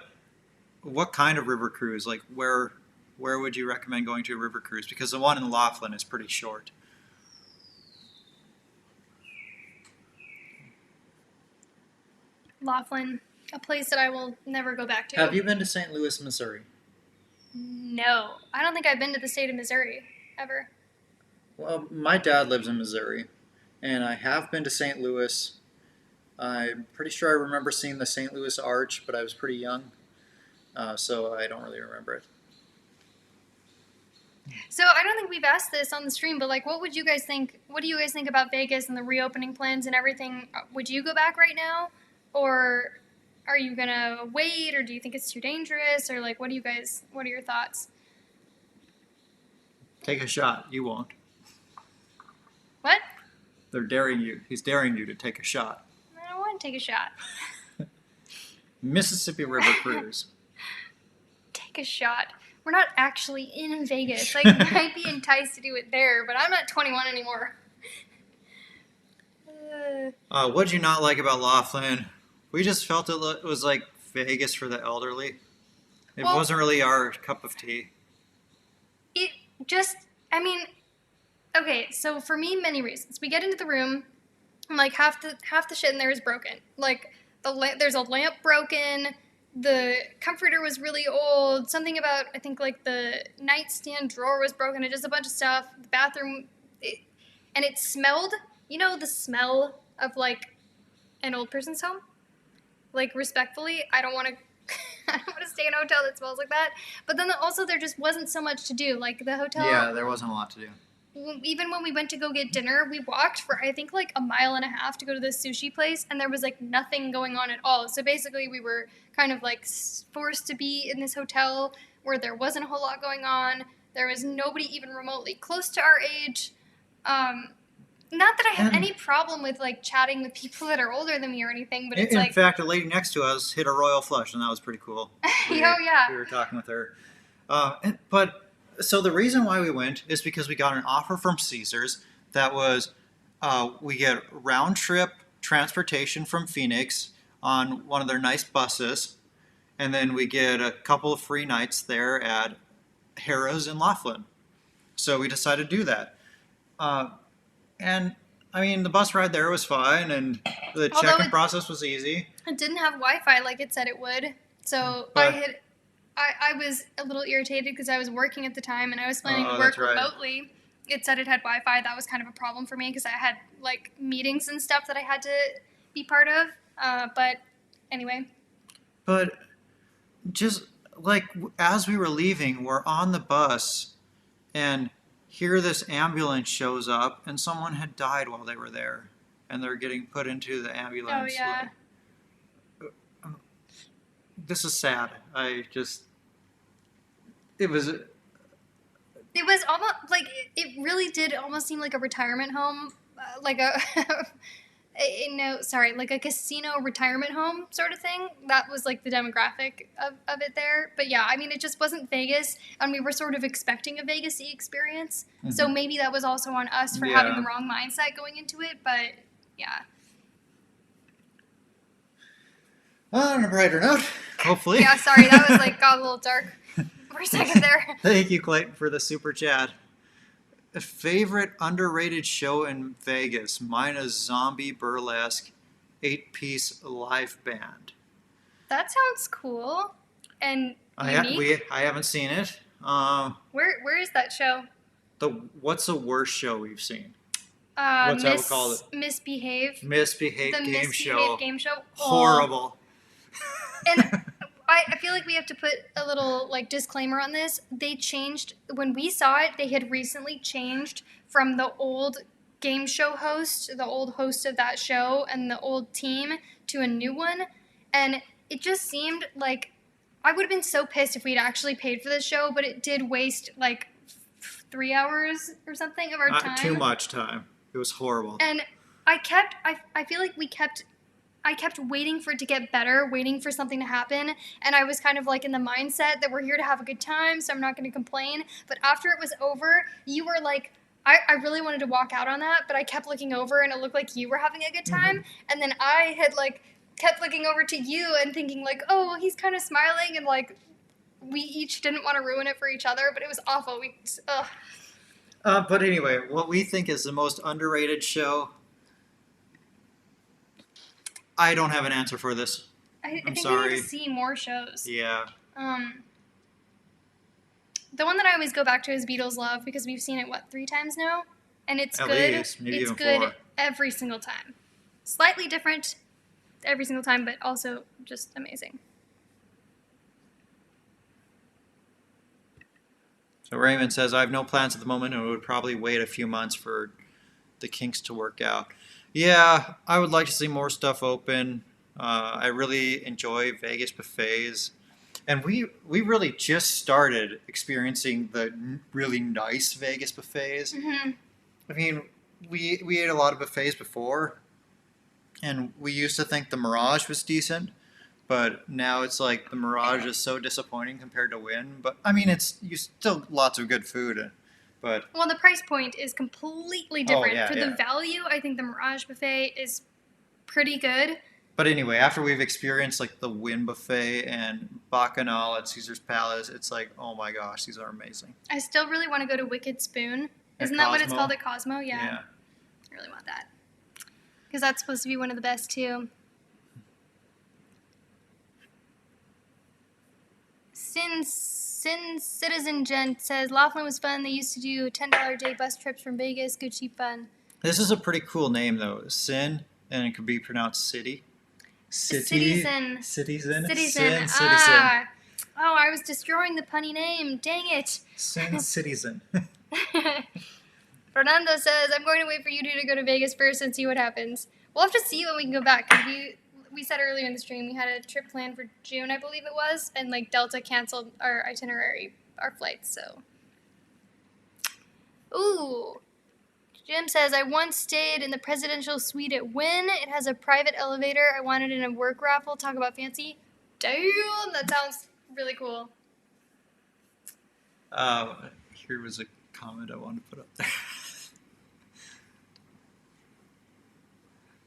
what kind of river cruise? Like, where would you recommend going to a river cruise? Because the one in Laughlin is pretty short. Laughlin, a place that I will never go back to. Have you been to St. Louis, Missouri? No. I don't think I've been to the state of Missouri, ever. Well, my dad lives in Missouri, and I have been to St. Louis. I'm pretty sure I remember seeing the St. Louis Arch, but I was pretty young, so I don't really remember it. So I don't think we've asked this on the stream, but like, what do you guys think about Vegas and the reopening plans and everything? Would you go back right now, or are you gonna wait, or do you think it's too dangerous, or like, what are your thoughts? Take a shot. You won't. What? They're daring you. He's daring you to take a shot. I don't want to take a shot. Mississippi River Cruise. Take a shot. We're not actually in Vegas. Like, you might be enticed to do it there, but I'm not 21 anymore. What'd you not like about Laughlin? We just felt it was like Vegas for the elderly. It wasn't really our cup of tea. It just, I mean, okay, so for me, many reasons. We get into the room, and like half the shit in there is broken. Like, there's a lamp broken. The comforter was really old. Something about, I think, like the nightstand drawer was broken. And just a bunch of stuff. The bathroom, and it smelled, you know, the smell of like an old person's home. Like, respectfully, I don't want to. I don't want to stay in a hotel that smells like that. But then also there just wasn't so much to do. Like the hotel. Yeah, there wasn't a lot to do. Even when we went to go get dinner, we walked for I think like a mile and a half to go to this sushi place, and there was like nothing going on at all. So basically, we were kind of like forced to be in this hotel where there wasn't a whole lot going on. There was nobody even remotely close to our age. Not that I have any problem with like chatting with people that are older than me or anything, but it's in like. fact, a lady next to us hit a royal flush, and that was pretty cool. Oh yeah. We were talking with her, but. So the reason why we went is because we got an offer from Caesars that was we get round trip transportation from Phoenix on one of their nice buses, and then we get a couple of free nights there at Harrah's in Laughlin. So we decided to do that. And I mean, the bus ride there was fine, and the check-in process was easy. It didn't have Wi-Fi like it said it would, so I was a little irritated because I was working at the time and I was planning to work remotely. It said it had Wi-Fi. That was kind of a problem for me because I had like meetings and stuff that I had to be part of. But anyway. But just like as we were leaving, we're on the bus and here this ambulance shows up and someone had died while they were there and they're getting put into the ambulance. Oh, yeah. This is sad. It was almost like it really did almost seem like a retirement home, like a like a casino retirement home sort of thing. That was like the demographic of it there. But yeah, I mean, it just wasn't Vegas, and we were sort of expecting a Vegas-y experience. Mm-hmm. So maybe that was also on us for having the wrong mindset going into it. But yeah. Well, on a brighter note, hopefully. Yeah, sorry, that was like got a little dark for a second there. Thank you, Clayton, for the super chat. A favorite underrated show in Vegas? Mine is Zombie Burlesque 8-piece live band. That sounds cool and unique. I haven't seen it. Where is that show? What's the worst show we've seen? What's that called? Misbehave. Misbehave game show. Game show. Horrible. And I feel like we have to put a little like disclaimer on this. They changed when we saw it. They had recently changed from the old game show host, the old host of that show, and the old team to a new one, and it just seemed like I would have been so pissed if we'd actually paid for this show, but it did waste like 3 hours or something of our time. Too much time. It was horrible. And I feel like I kept waiting for it to get better, waiting for something to happen, and I was kind of like in the mindset that we're here to have a good time, so I'm not going to complain. But after it was over, you were like, I really wanted to walk out on that, but I kept looking over and it looked like you were having a good time, and then I had like kept looking over to you and thinking like, oh, he's kind of smiling, and like we each didn't want to ruin it for each other, but it was awful. But anyway, what we think is the most underrated show. I don't have an answer for this. I think we need to see more shows. Yeah. The one that I always go back to is Beatles Love because we've seen it 3 times now, and it's good. At least, maybe it's even good 4. every single time. Slightly different every single time, but also just amazing. So Raymond says, I have no plans at the moment and would probably wait a few months for the kinks to work out. Yeah, I would like to see more stuff open. I really enjoy Vegas buffets. And we really just started experiencing the really nice Vegas buffets. Mm-hmm. I mean, we ate a lot of buffets before, and we used to think the Mirage was decent, but now it's like the Mirage is so disappointing compared to Wynn. But I mean, you still lots of good food. But well, the price point is completely different. For the value, I think the Mirage buffet is pretty good. But anyway, after we've experienced like the Wynn buffet and Bacchanal at Caesar's Palace, it's like, oh my gosh, these are amazing. I still really want to go to Wicked Spoon. Isn't that what it's called at Cosmo? Yeah. I really want that. Because that's supposed to be one of the best too. Sin Citizen Gent says, Laughlin was fun. They used to do $10 a day bus trips from Vegas. Good, cheap fun. This is a pretty cool name, though. Sin, and it could be pronounced city. Citizen. Citizen. Citizen. Sin, citizen. Oh, I was destroying the punny name. Dang it. Sin, citizen. Fernando says, I'm going to wait for you two to go to Vegas first and see what happens. We'll have to see when we can go back. 'Cause we said earlier in the stream we had a trip planned for June, I believe it was, and like Delta canceled our itinerary, our flights, so. Ooh. Jim says, I once stayed in the presidential suite at Wynn. It has a private elevator. I wanted in a work raffle. Talk about fancy. Damn, that sounds really cool. Here was a comment I wanted to put up there.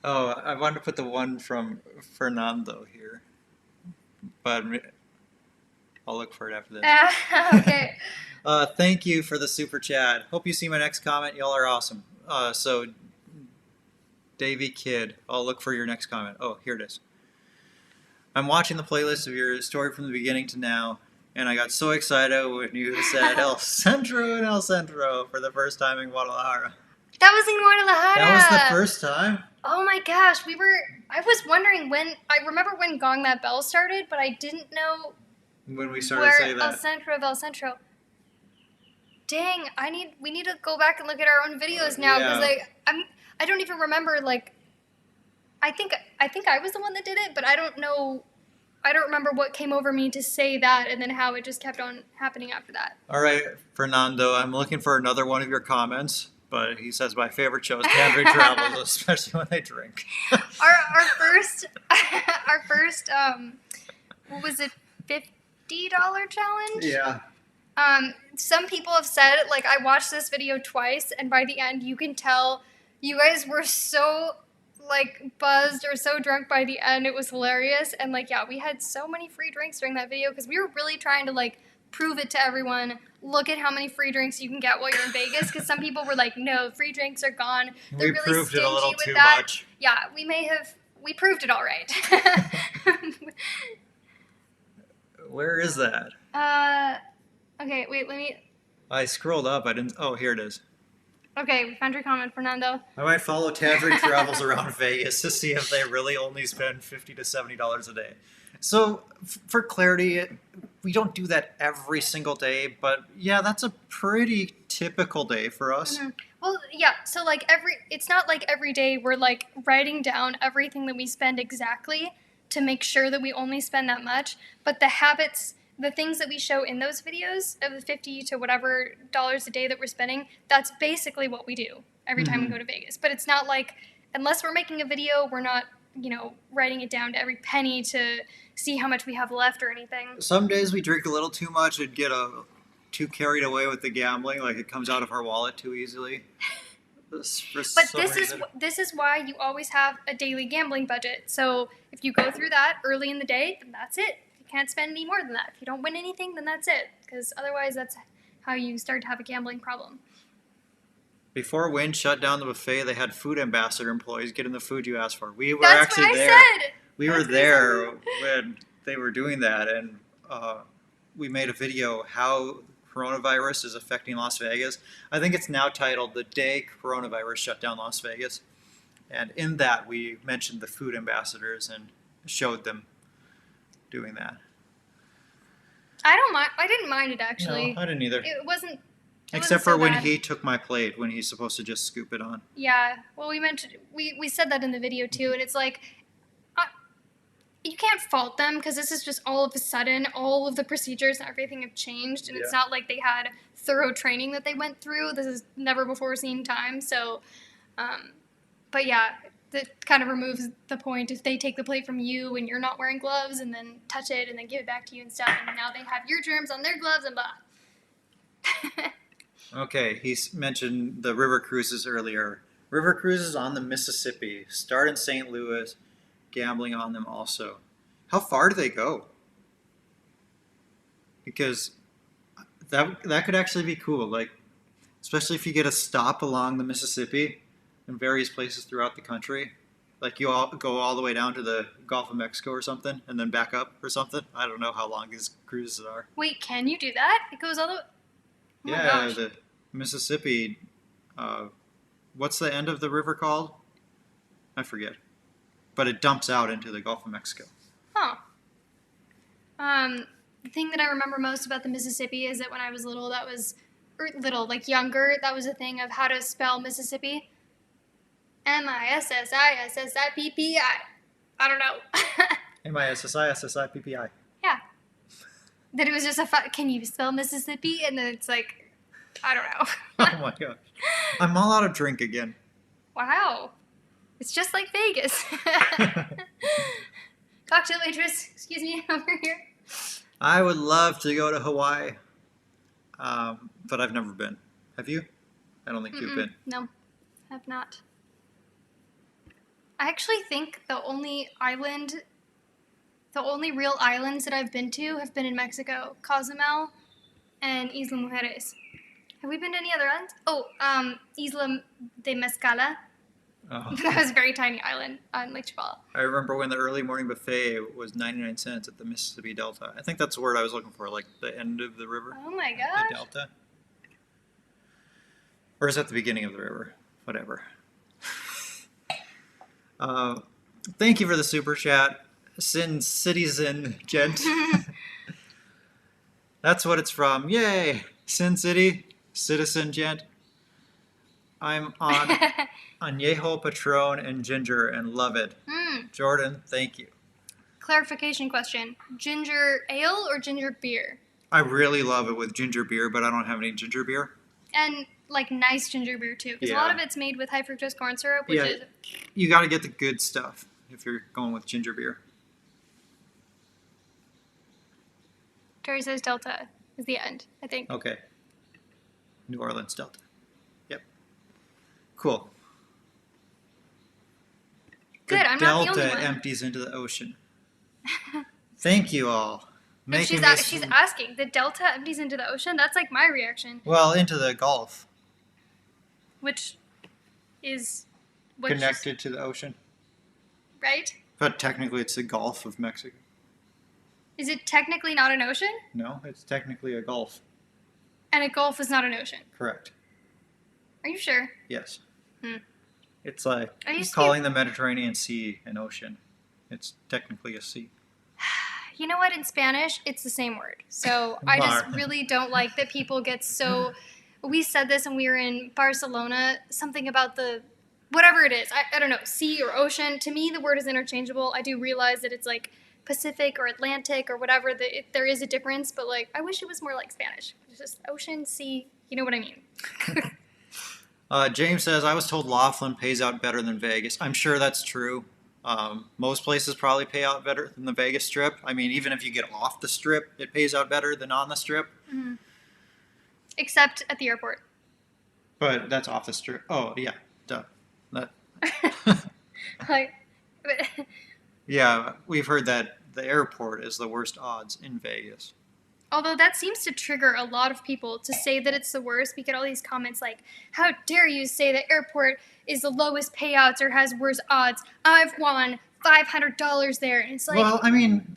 Oh, I wanted to put the one from Fernando here, but I'll look for it after this. Okay. Thank you for the super chat. Hope you see my next comment. Y'all are awesome. So, Davey Kidd, I'll look for your next comment. Oh, here it is. I'm watching the playlist of your story from the beginning to now, and I got so excited when you said El Centro and El Centro for the first time in Guadalajara. That was in Guadalajara. That was the first time? Oh my gosh, I was wondering I remember when Gong That Bell started, but I didn't know When we started where to say that. El Centro of El Centro. Dang, we need to go back and look at our own videos now, because I don't even remember, like, I think I was the one that did it, but I don't remember what came over me to say that, and then how it just kept on happening after that. All right, Fernando, I'm looking for another one of your comments, but he says my favorite show is Tangerine Travels, especially when they drink. Our first what was it, $50 challenge? Yeah. Some people have said, like, I watched this video twice, and by the end, you can tell you guys were so, like, buzzed or so drunk by the end. It was hilarious. And, like, yeah, we had so many free drinks during that video because we were really trying to, like, prove it to everyone. Look at how many free drinks you can get while you're in Vegas, because some people were like, no, free drinks are gone. They're We really proved it a little stingy too with that. much. Yeah, we proved it all right. Where is that? Okay, wait, let me. I scrolled up. I didn't. Oh, here it is. Okay, we found your comment, Fernando. I might follow Tangerine Travels around Vegas to see if they really only spend $50 to $70 a day. So, for clarity, we don't do that every single day, but yeah, that's a pretty typical day for us. Mm-hmm. Well, yeah, so like it's not like every day we're like writing down everything that we spend exactly to make sure that we only spend that much, but the habits, the things that we show in those videos of the 50 to whatever dollars a day that we're spending, that's basically what we do every time we go to Vegas. But it's not like, unless we're making a video, we're not, writing it down to every penny to see how much we have left or anything. Some days we drink a little too much and get too carried away with the gambling, like it comes out of our wallet too easily. But this is why you always have a daily gambling budget. So if you go through that early in the day, then that's it. You can't spend any more than that. If you don't win anything, then that's it. Because otherwise, that's how you start to have a gambling problem. Before Wynn shut down the buffet, they had food ambassador employees getting the food you asked for. We were That's actually what I there. said. We were there when they were doing that, and we made a video how coronavirus is affecting Las Vegas. I think it's now titled "The Day Coronavirus Shut Down Las Vegas," and in that we mentioned the food ambassadors and showed them doing that. I don't mind. I didn't mind it actually. No, I didn't either. It wasn't. Except for so when bad. he took my plate, when he's supposed to just scoop it on. Yeah. Well, we said that in the video too, and it's like, you can't fault them because this is just all of a sudden all of the procedures and everything have changed, and it's not like they had thorough training that they went through. This is never before seen time. So, but yeah, that kind of removes the point if they take the plate from you and you're not wearing gloves and then touch it and then give it back to you and stuff, and now they have your germs on their gloves and blah. Okay, he mentioned the river cruises earlier. River cruises on the Mississippi start in St. Louis, gambling on them also. How far do they go? Because that could actually be cool, like especially if you get a stop along the Mississippi in various places throughout the country. Like you all go all the way down to the Gulf of Mexico or something, and then back up or something. I don't know how long these cruises are. Wait, can you do that? It goes all the way. Oh my Yeah, gosh. the Mississippi what's the end of the river called? I forget. But it dumps out into the Gulf of Mexico. Huh. The thing that I remember most about the Mississippi is that when I was little, like younger, that was a thing of how to spell Mississippi. Mississippi. I don't know. Mississippi. Yeah. That it was just can you spell Mississippi? And then it's like, I don't know. Oh my gosh. I'm all out of drink again. Wow. It's just like Vegas. Cocktail waitress, excuse me, over here. I would love to go to Hawaii, but I've never been. Have you? I don't think you've been. No, have not. I actually think the only real islands that I've been to have been in Mexico, Cozumel and Isla Mujeres. Have we been to any other islands? Oh, Isla de Mezcala. Oh. That was a very tiny island on Lake Chapala. I remember when the early morning buffet was 99 cents at the Mississippi Delta. I think that's the word I was looking for, like the end of the river. Oh my The gosh. Delta. Or is that the beginning of the river? Whatever. Thank you for the super chat, Citizen Gent. That's what it's from. Yay! Sin City, Citizen Gent. I'm on Añejo, Patron, and Ginger and love it. Jordan, thank you. Clarification question. Ginger ale or ginger beer? I really love it with ginger beer, but I don't have any ginger beer. And like nice ginger beer too, because a lot of it's made with high fructose corn syrup, which is... You got to get the good stuff if you're going with ginger beer. Terry says Delta is the end, I think. Okay. New Orleans Delta. Yep. Cool. Good, I'm not the only Delta one. empties into the ocean. Thank you all. No, she's asking. The Delta empties into the ocean? That's like my reaction. Well, into the Gulf. Which is... Connected to the ocean. Right? But technically it's the Gulf of Mexico. Is it technically not an ocean? No, it's technically a Gulf. And a gulf is not an ocean? Correct. Are you sure? Yes. Hmm. It's like I used to calling the Mediterranean Sea an ocean. It's technically a sea. You know what? In Spanish, it's the same word. So I just really don't like that people get so... We said this when we were in Barcelona, something about the... Whatever it is. I don't know, sea or ocean. To me, the word is interchangeable. I do realize that it's like Pacific or Atlantic or whatever. There is a difference, but like I wish it was more like Spanish. It's just ocean, sea, you know what I mean. James says, I was told Laughlin pays out better than Vegas. I'm sure that's true. Most places probably pay out better than the Vegas Strip. I mean, even if you get off the Strip, it pays out better than on the Strip. Mm-hmm. Except at the airport. But that's off the Strip. Oh, yeah. Duh. Like, yeah, we've heard that the airport is the worst odds in Vegas. although that seems to trigger a lot of people to say that it's the worst. We get all these comments like, how dare you say the airport is the lowest payouts or has worse odds? I've won $500 there. And it's like... Well, I mean,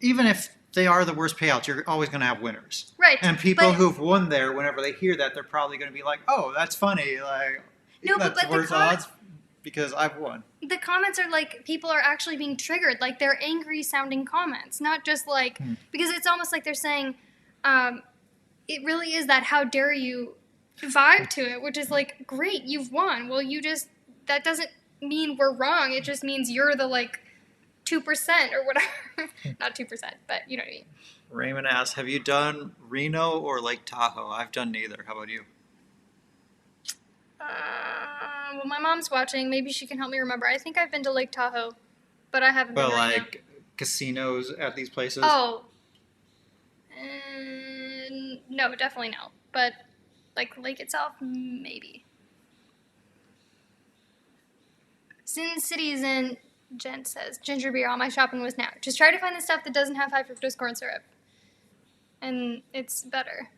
even if they are the worst payouts, you're always going to have winners. Right. And people who've won there, whenever they hear that, they're probably going to be like, oh, that's funny. Like, no, that's but worse odds because I've won. The comments are like, people are actually being triggered. Like, they're angry sounding comments, not just like, because it's almost like they're saying, it really is that how dare you vibe to it, which is like, great, you've won. Well, that doesn't mean we're wrong. It just means you're the like 2% or whatever. Not 2%, but you know what I mean. Raymond asks, have you done Reno or Lake Tahoe? I've done neither. How about you? Well, my mom's watching. Maybe she can help me remember. I think I've been to Lake Tahoe, but I haven't been to Reno. Like casinos at these places? Oh. No, definitely no. But like lake itself, maybe. Sin Cities and Jen says, ginger beer, all my shopping was now. Just try to find the stuff that doesn't have high fructose corn syrup. And it's better.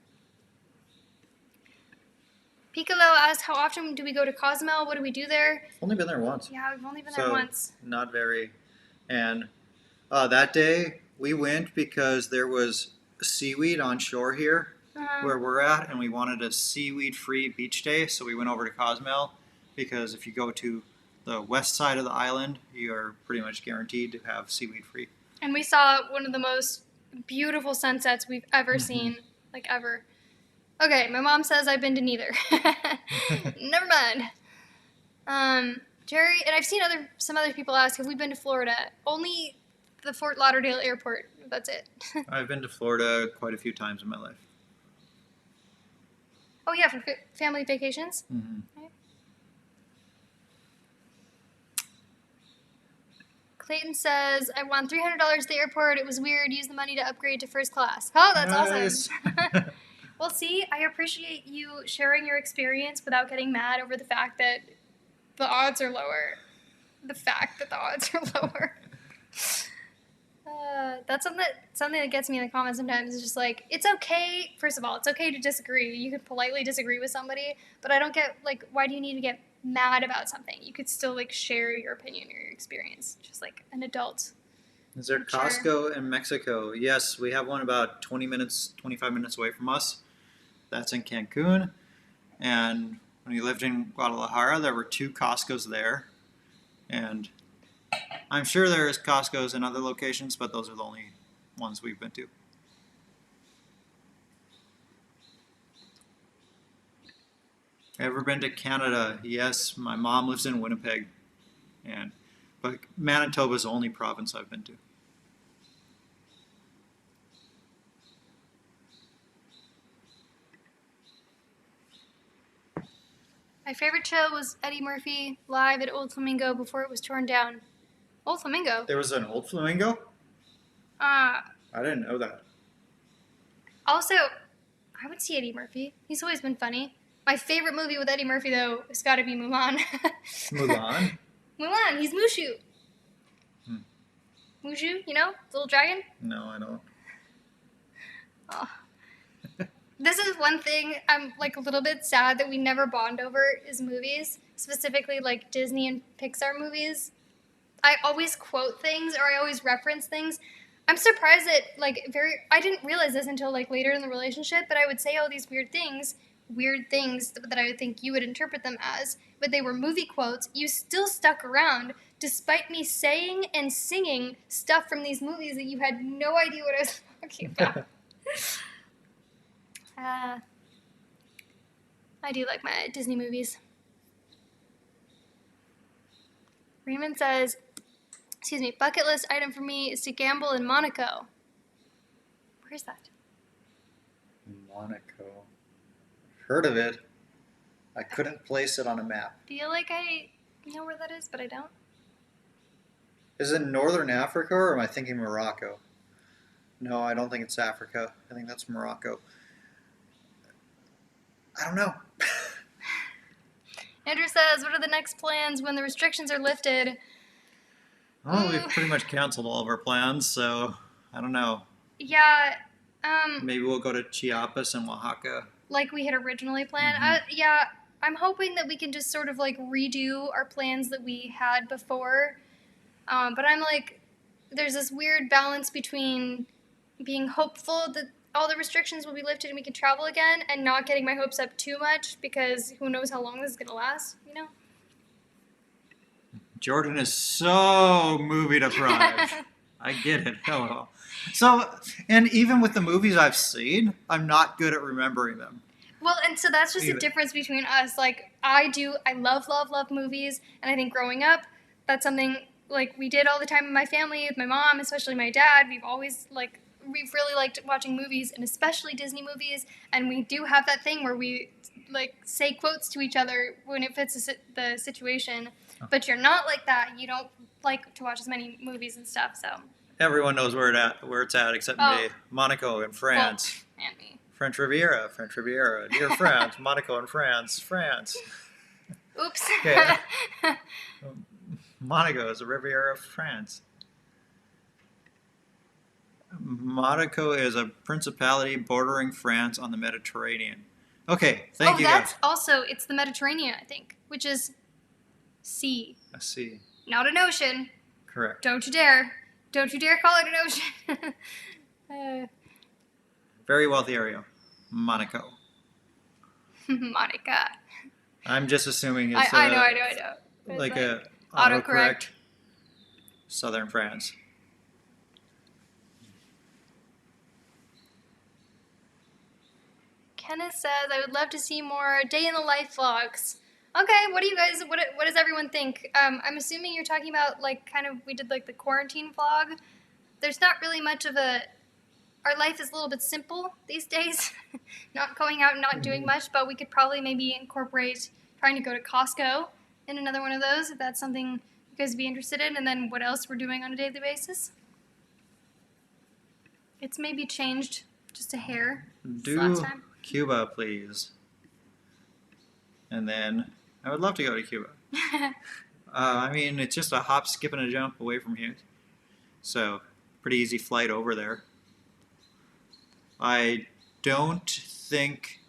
Piccolo asked, how often do we go to Cozumel? What do we do there? Only been there once. Yeah, we've only been there once. Not very. And that day we went because there was seaweed on shore here, where we're at, and we wanted a seaweed-free beach day, so we went over to Cozumel, because if you go to the west side of the island, you are pretty much guaranteed to have seaweed-free. And we saw one of the most beautiful sunsets we've ever seen, like ever. Okay, my mom says I've been to neither. Never mind. Jerry, and I've seen some other people ask, have we been to Florida? Only the Fort Lauderdale airport. That's it. I've been to Florida quite a few times in my life. Oh yeah, for family vacations. Mm-hmm. Right. Clayton says, I won $300 at the airport. It was weird. Use the money to upgrade to first class. Oh, that's awesome. Well, see, I appreciate you sharing your experience without getting mad over the fact that the odds are lower. The fact that the odds are lower. That's something that gets me in the comments sometimes. Is just like, it's okay. First of all, it's okay to disagree. You can politely disagree with somebody, but I don't get, like, why do you need to get mad about something? You could still, like, share your opinion or your experience, just like an adult. Is there Costco in Mexico? Yes, we have one about 25 minutes away from us. That's in Cancun. And when we lived in Guadalajara, there were 2 Costcos there. And I'm sure there's Costco's in other locations, but those are the only ones we've been to. Ever been to Canada? Yes, my mom lives in Winnipeg. But Manitoba is the only province I've been to. My favorite show was Eddie Murphy live at Old Flamingo before it was torn down. Old Flamingo? There was an Old Flamingo? I didn't know that. Also, I would see Eddie Murphy. He's always been funny. My favorite movie with Eddie Murphy, though, has got to be Mulan. Mulan? Mulan, he's Mushu. Mushu, you know? The little dragon? No, I don't. Oh. This is one thing I'm, like, a little bit sad that we never bond over is movies. Specifically, like, Disney and Pixar movies. I always quote things or I always reference things. I'm surprised that, like, I didn't realize this until, like, later in the relationship, but I would say all these weird things that I would think you would interpret them as, but they were movie quotes. You still stuck around despite me saying and singing stuff from these movies that you had no idea what I was talking about. I do like my Disney movies. Raymond says, bucket list item for me is to gamble in Monaco. Where is that? Monaco. Heard of it. I couldn't place it on a map. Feel like I know where that is, but I don't. Is it Northern Africa or am I thinking Morocco? No, I don't think it's Africa. I think that's Morocco. I don't know. Andrew says, what are the next plans when the restrictions are lifted? Well, we've pretty much canceled all of our plans, so I don't know. Yeah, Maybe we'll go to Chiapas and Oaxaca. Like we had originally planned. I'm hoping that we can just sort of like redo our plans that we had before. But I'm like, there's this weird balance between being hopeful that all the restrictions will be lifted and we can travel again and not getting my hopes up too much because who knows how long this is going to last, you know? Jordan is so movie deprived. I get it. Oh. So, and even with the movies I've seen, I'm not good at remembering them. Well, and so that's just the difference between us. Like, I love, love, love movies, and I think growing up, that's something, like, we did all the time in my family, with my mom, especially my dad. We've really liked watching movies, and especially Disney movies, and we do have that thing where we, like, say quotes to each other when it fits the situation, but you're not like that. You don't like to watch as many movies and stuff, so... Everyone knows where it's at except me. Monaco in France. Well, and me. French Riviera. Dear France. Monaco in France. Oops. Okay. Monaco is the Riviera of France. Monaco is a principality bordering France on the Mediterranean. Okay, thank you. That's also, it's the Mediterranean, I think, which is sea. A sea. Not an ocean. Correct. Don't you dare. Don't you dare call it an ocean. Very wealthy area. Monaco. Monica. I'm just assuming it's I know. It's like a autocorrect. autocorrect. Southern France. Kenneth says, I would love to see more day in the life vlogs. Okay, what does everyone think? I'm assuming you're talking about, like, kind of, we did, like, the quarantine vlog. There's not really much of our life is a little bit simple these days. Not going out and not doing much, but we could probably maybe incorporate trying to go to Costco in another one of those, if that's something you guys would be interested in, and then what else we're doing on a daily basis. It's maybe changed just a hair since last Do time. Cuba, please. And then I would love to go to Cuba. I mean, it's just a hop, skip, and a jump away from here. So, pretty easy flight over there. I don't think...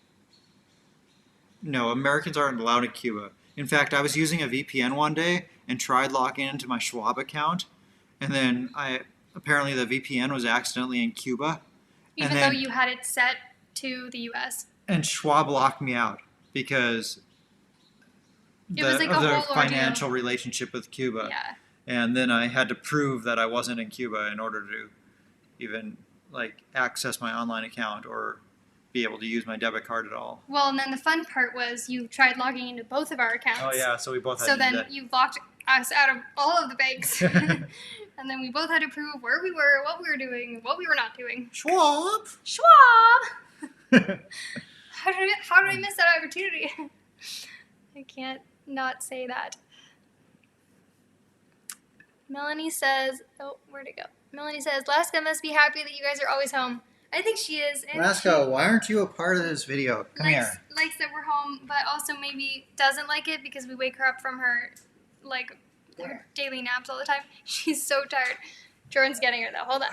No, Americans aren't allowed in Cuba. In fact, I was using a VPN one day and tried logging into my Schwab account. And then apparently the VPN was accidentally in Cuba. Even though you had it set to the U.S. And Schwab locked me out because It was like of a their whole financial ordeal. relationship with Cuba. Yeah. And then I had to prove that I wasn't in Cuba in order to even like access my online account or be able to use my debit card at all. Well, and then the fun part was you tried logging into both of our accounts. Oh yeah, so we both had So to then do that. you locked us out of all of the banks. And then we both had to prove where we were, what we were doing, what we were not doing. Schwab! Schwab! How did I miss that opportunity? I can't not say that. Melanie says, oh, where'd it go? Melanie says, Laska must be happy that you guys are always home. I think she is. And Rasco, why aren't you a part of this video? Come here. likes that we're home, but also maybe doesn't like it because we wake her up from her, like, her daily naps all the time. She's so tired. Jordan's getting her, though. Hold on.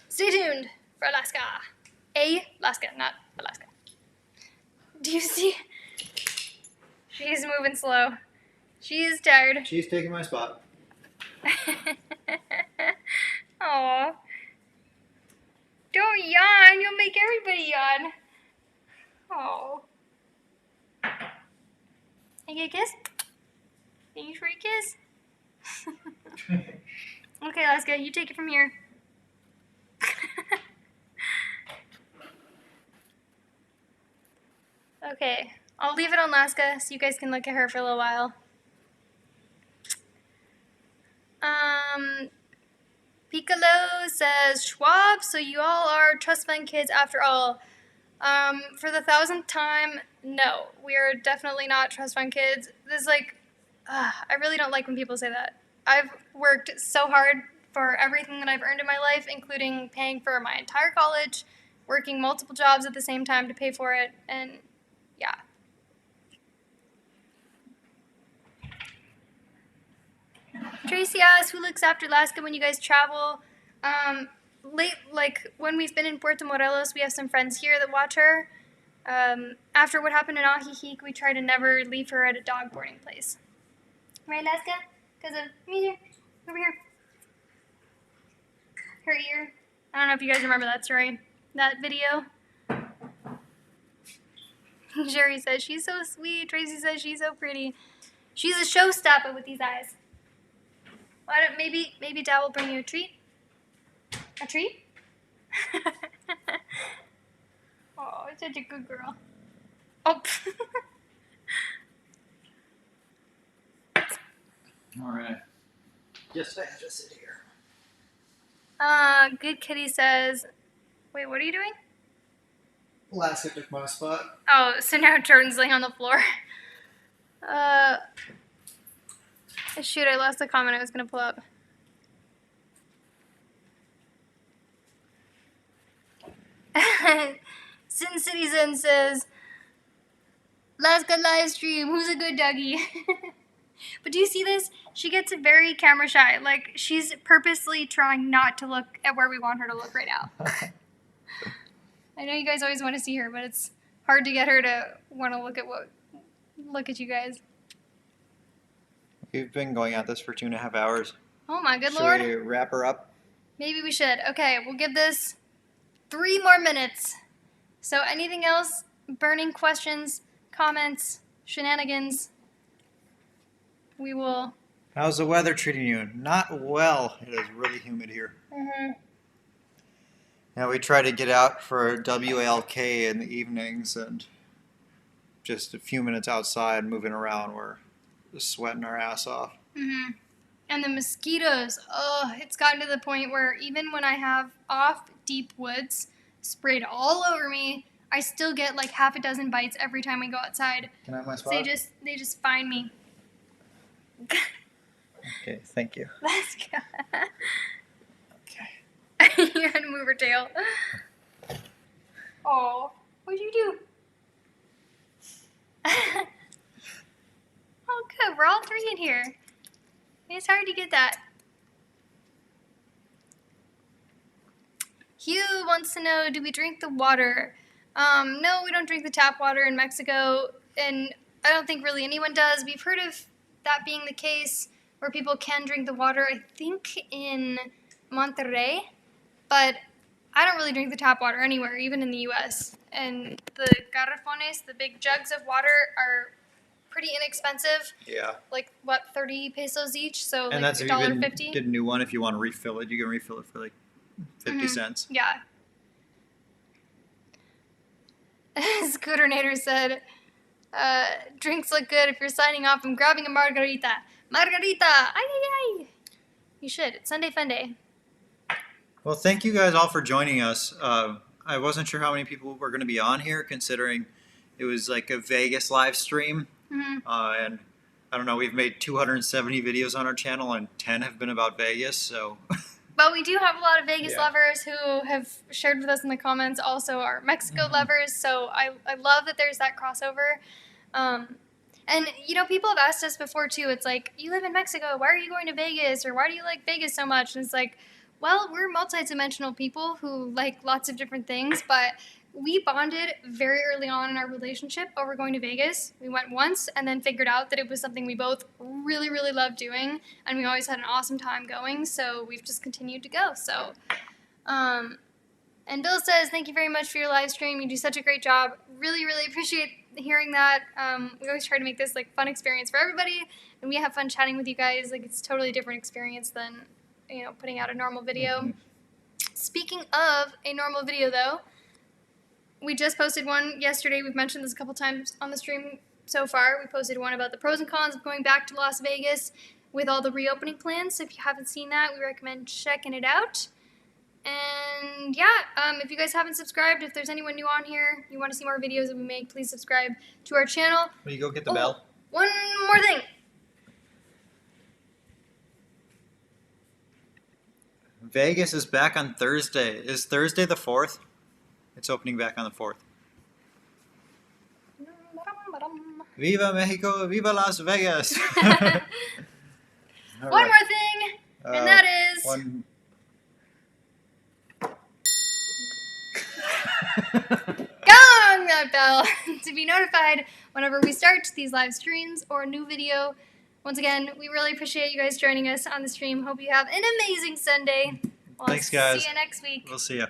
Stay tuned for Alaska. Alaska, not Alaska. Do you see? She's moving slow. She is tired. She's taking my spot. Aw. Don't yawn. You'll make everybody yawn. Oh. Can I get a kiss? Can you for a kiss? Okay, Alaska, you take it from here. Okay, I'll leave it on Alaska so you guys can look at her for a little while. Piccolo says, Schwab, so you all are trust fund kids after all. For the 1,000th time, no, we are definitely not trust fund kids. This is like, I really don't like when people say that. I've worked so hard for everything that I've earned in my life, including paying for my entire college, working multiple jobs at the same time to pay for it, and yeah. Tracy asks, who looks after Alaska when you guys travel? Like when we've been in Puerto Morelos, we have some friends here that watch her. After what happened in Ajijic, we try to never leave her at a dog boarding place. Right, Alaska? Because of me here, over here. Her ear. I don't know if you guys remember that story, that video. Jerry says she's so sweet. Tracy says she's so pretty. She's a showstopper with these eyes. Why don't maybe Dad will bring you a treat? A treat? Oh, such a good girl. Oh. All right. Yes, I have to sit here. Good Kitty says, wait, what are you doing? Alaska took my spot. Oh, so now Jordan's laying on the floor. Shoot, I lost the comment I was going to pull up. Sin Citizen says, Alaska live stream, who's a good doggy? But do you see this? She gets very camera shy. Like, she's purposely trying not to look at where we want her to look right now. I know you guys always want to see her, but it's hard to get her to want to look at you guys. We've been going at this for 2.5 hours. Oh my good Should lord. we wrap her up? Maybe we should. Okay, we'll give this 3 more minutes. So anything else? Burning questions, comments, shenanigans? We will. How's the weather treating you? Not well. It is really humid here. Now we try to get out for WALK in the evenings and just a few minutes outside moving around. We're just sweating our ass off. And the mosquitoes. Oh, it's gotten to the point where even when I have off deep woods sprayed all over me, I still get like half a dozen bites every time we go outside. Can I have my spot? They just find me. Okay, thank you. Let's go. Okay. You had to move her tail. Oh, what'd you do? Oh, good. We're all three in here. It's hard to get that. Hugh wants to know, do we drink the water? No, we don't drink the tap water in Mexico, and I don't think really anyone does. We've heard of that being the case where people can drink the water, I think in Monterrey, but I don't really drink the tap water anywhere, even in the U.S. And the garrafones, the big jugs of water, are pretty inexpensive. Yeah. Like, what, 30 pesos each? So, And like that's if you $1.50? get a new one. If you want to refill it, you can refill it for like 50 cents. Yeah. Scooternator said, drinks look good if you're signing off. I'm grabbing a margarita. Margarita! Ay, ay, ay. You should. It's Sunday Fun Day. Well, thank you guys all for joining us. I wasn't sure how many people were going to be on here, considering it was like a Vegas live stream. And I don't know, we've made 270 videos on our channel, and 10 have been about Vegas. So, But we do have a lot of Vegas Yeah. lovers who have shared with us in the comments, also are Mexico lovers. So I love that there's that crossover. And, you know, people have asked us before, too. It's like, you live in Mexico. Why are you going to Vegas? Or why do you like Vegas so much? And it's like, well, we're multidimensional people who like lots of different things. But we bonded very early on in our relationship over going to Vegas. We went once and then figured out that it was something we both really, really loved doing. And we always had an awesome time going. So we've just continued to go. So, and Bill says, thank you very much for your live stream. You do such a great job. Really, really appreciate hearing that. We always try to make this like fun experience for everybody, and we have fun chatting with you guys. Like, it's a totally different experience than, you know, putting out a normal video. Speaking of a normal video, though, we just posted one yesterday. We've mentioned this a couple times on the stream so far. We posted one about the pros and cons of going back to Las Vegas with all the reopening plans. So if you haven't seen that, we recommend checking it out. And yeah, if you guys haven't subscribed, if there's anyone new on here, you want to see more videos that we make, please subscribe to our channel. will you go get the bell? One more thing. Vegas is back on Thursday. Is Thursday the 4th? It's opening back on the 4th. Viva Mexico, viva Las Vegas. One more thing, and that is... One... Gong that bell to be notified whenever we start these live streams or a new video. Once again, we really appreciate you guys joining us on the stream. Hope you have an amazing Sunday. Thanks, guys. See you next week. We'll see ya.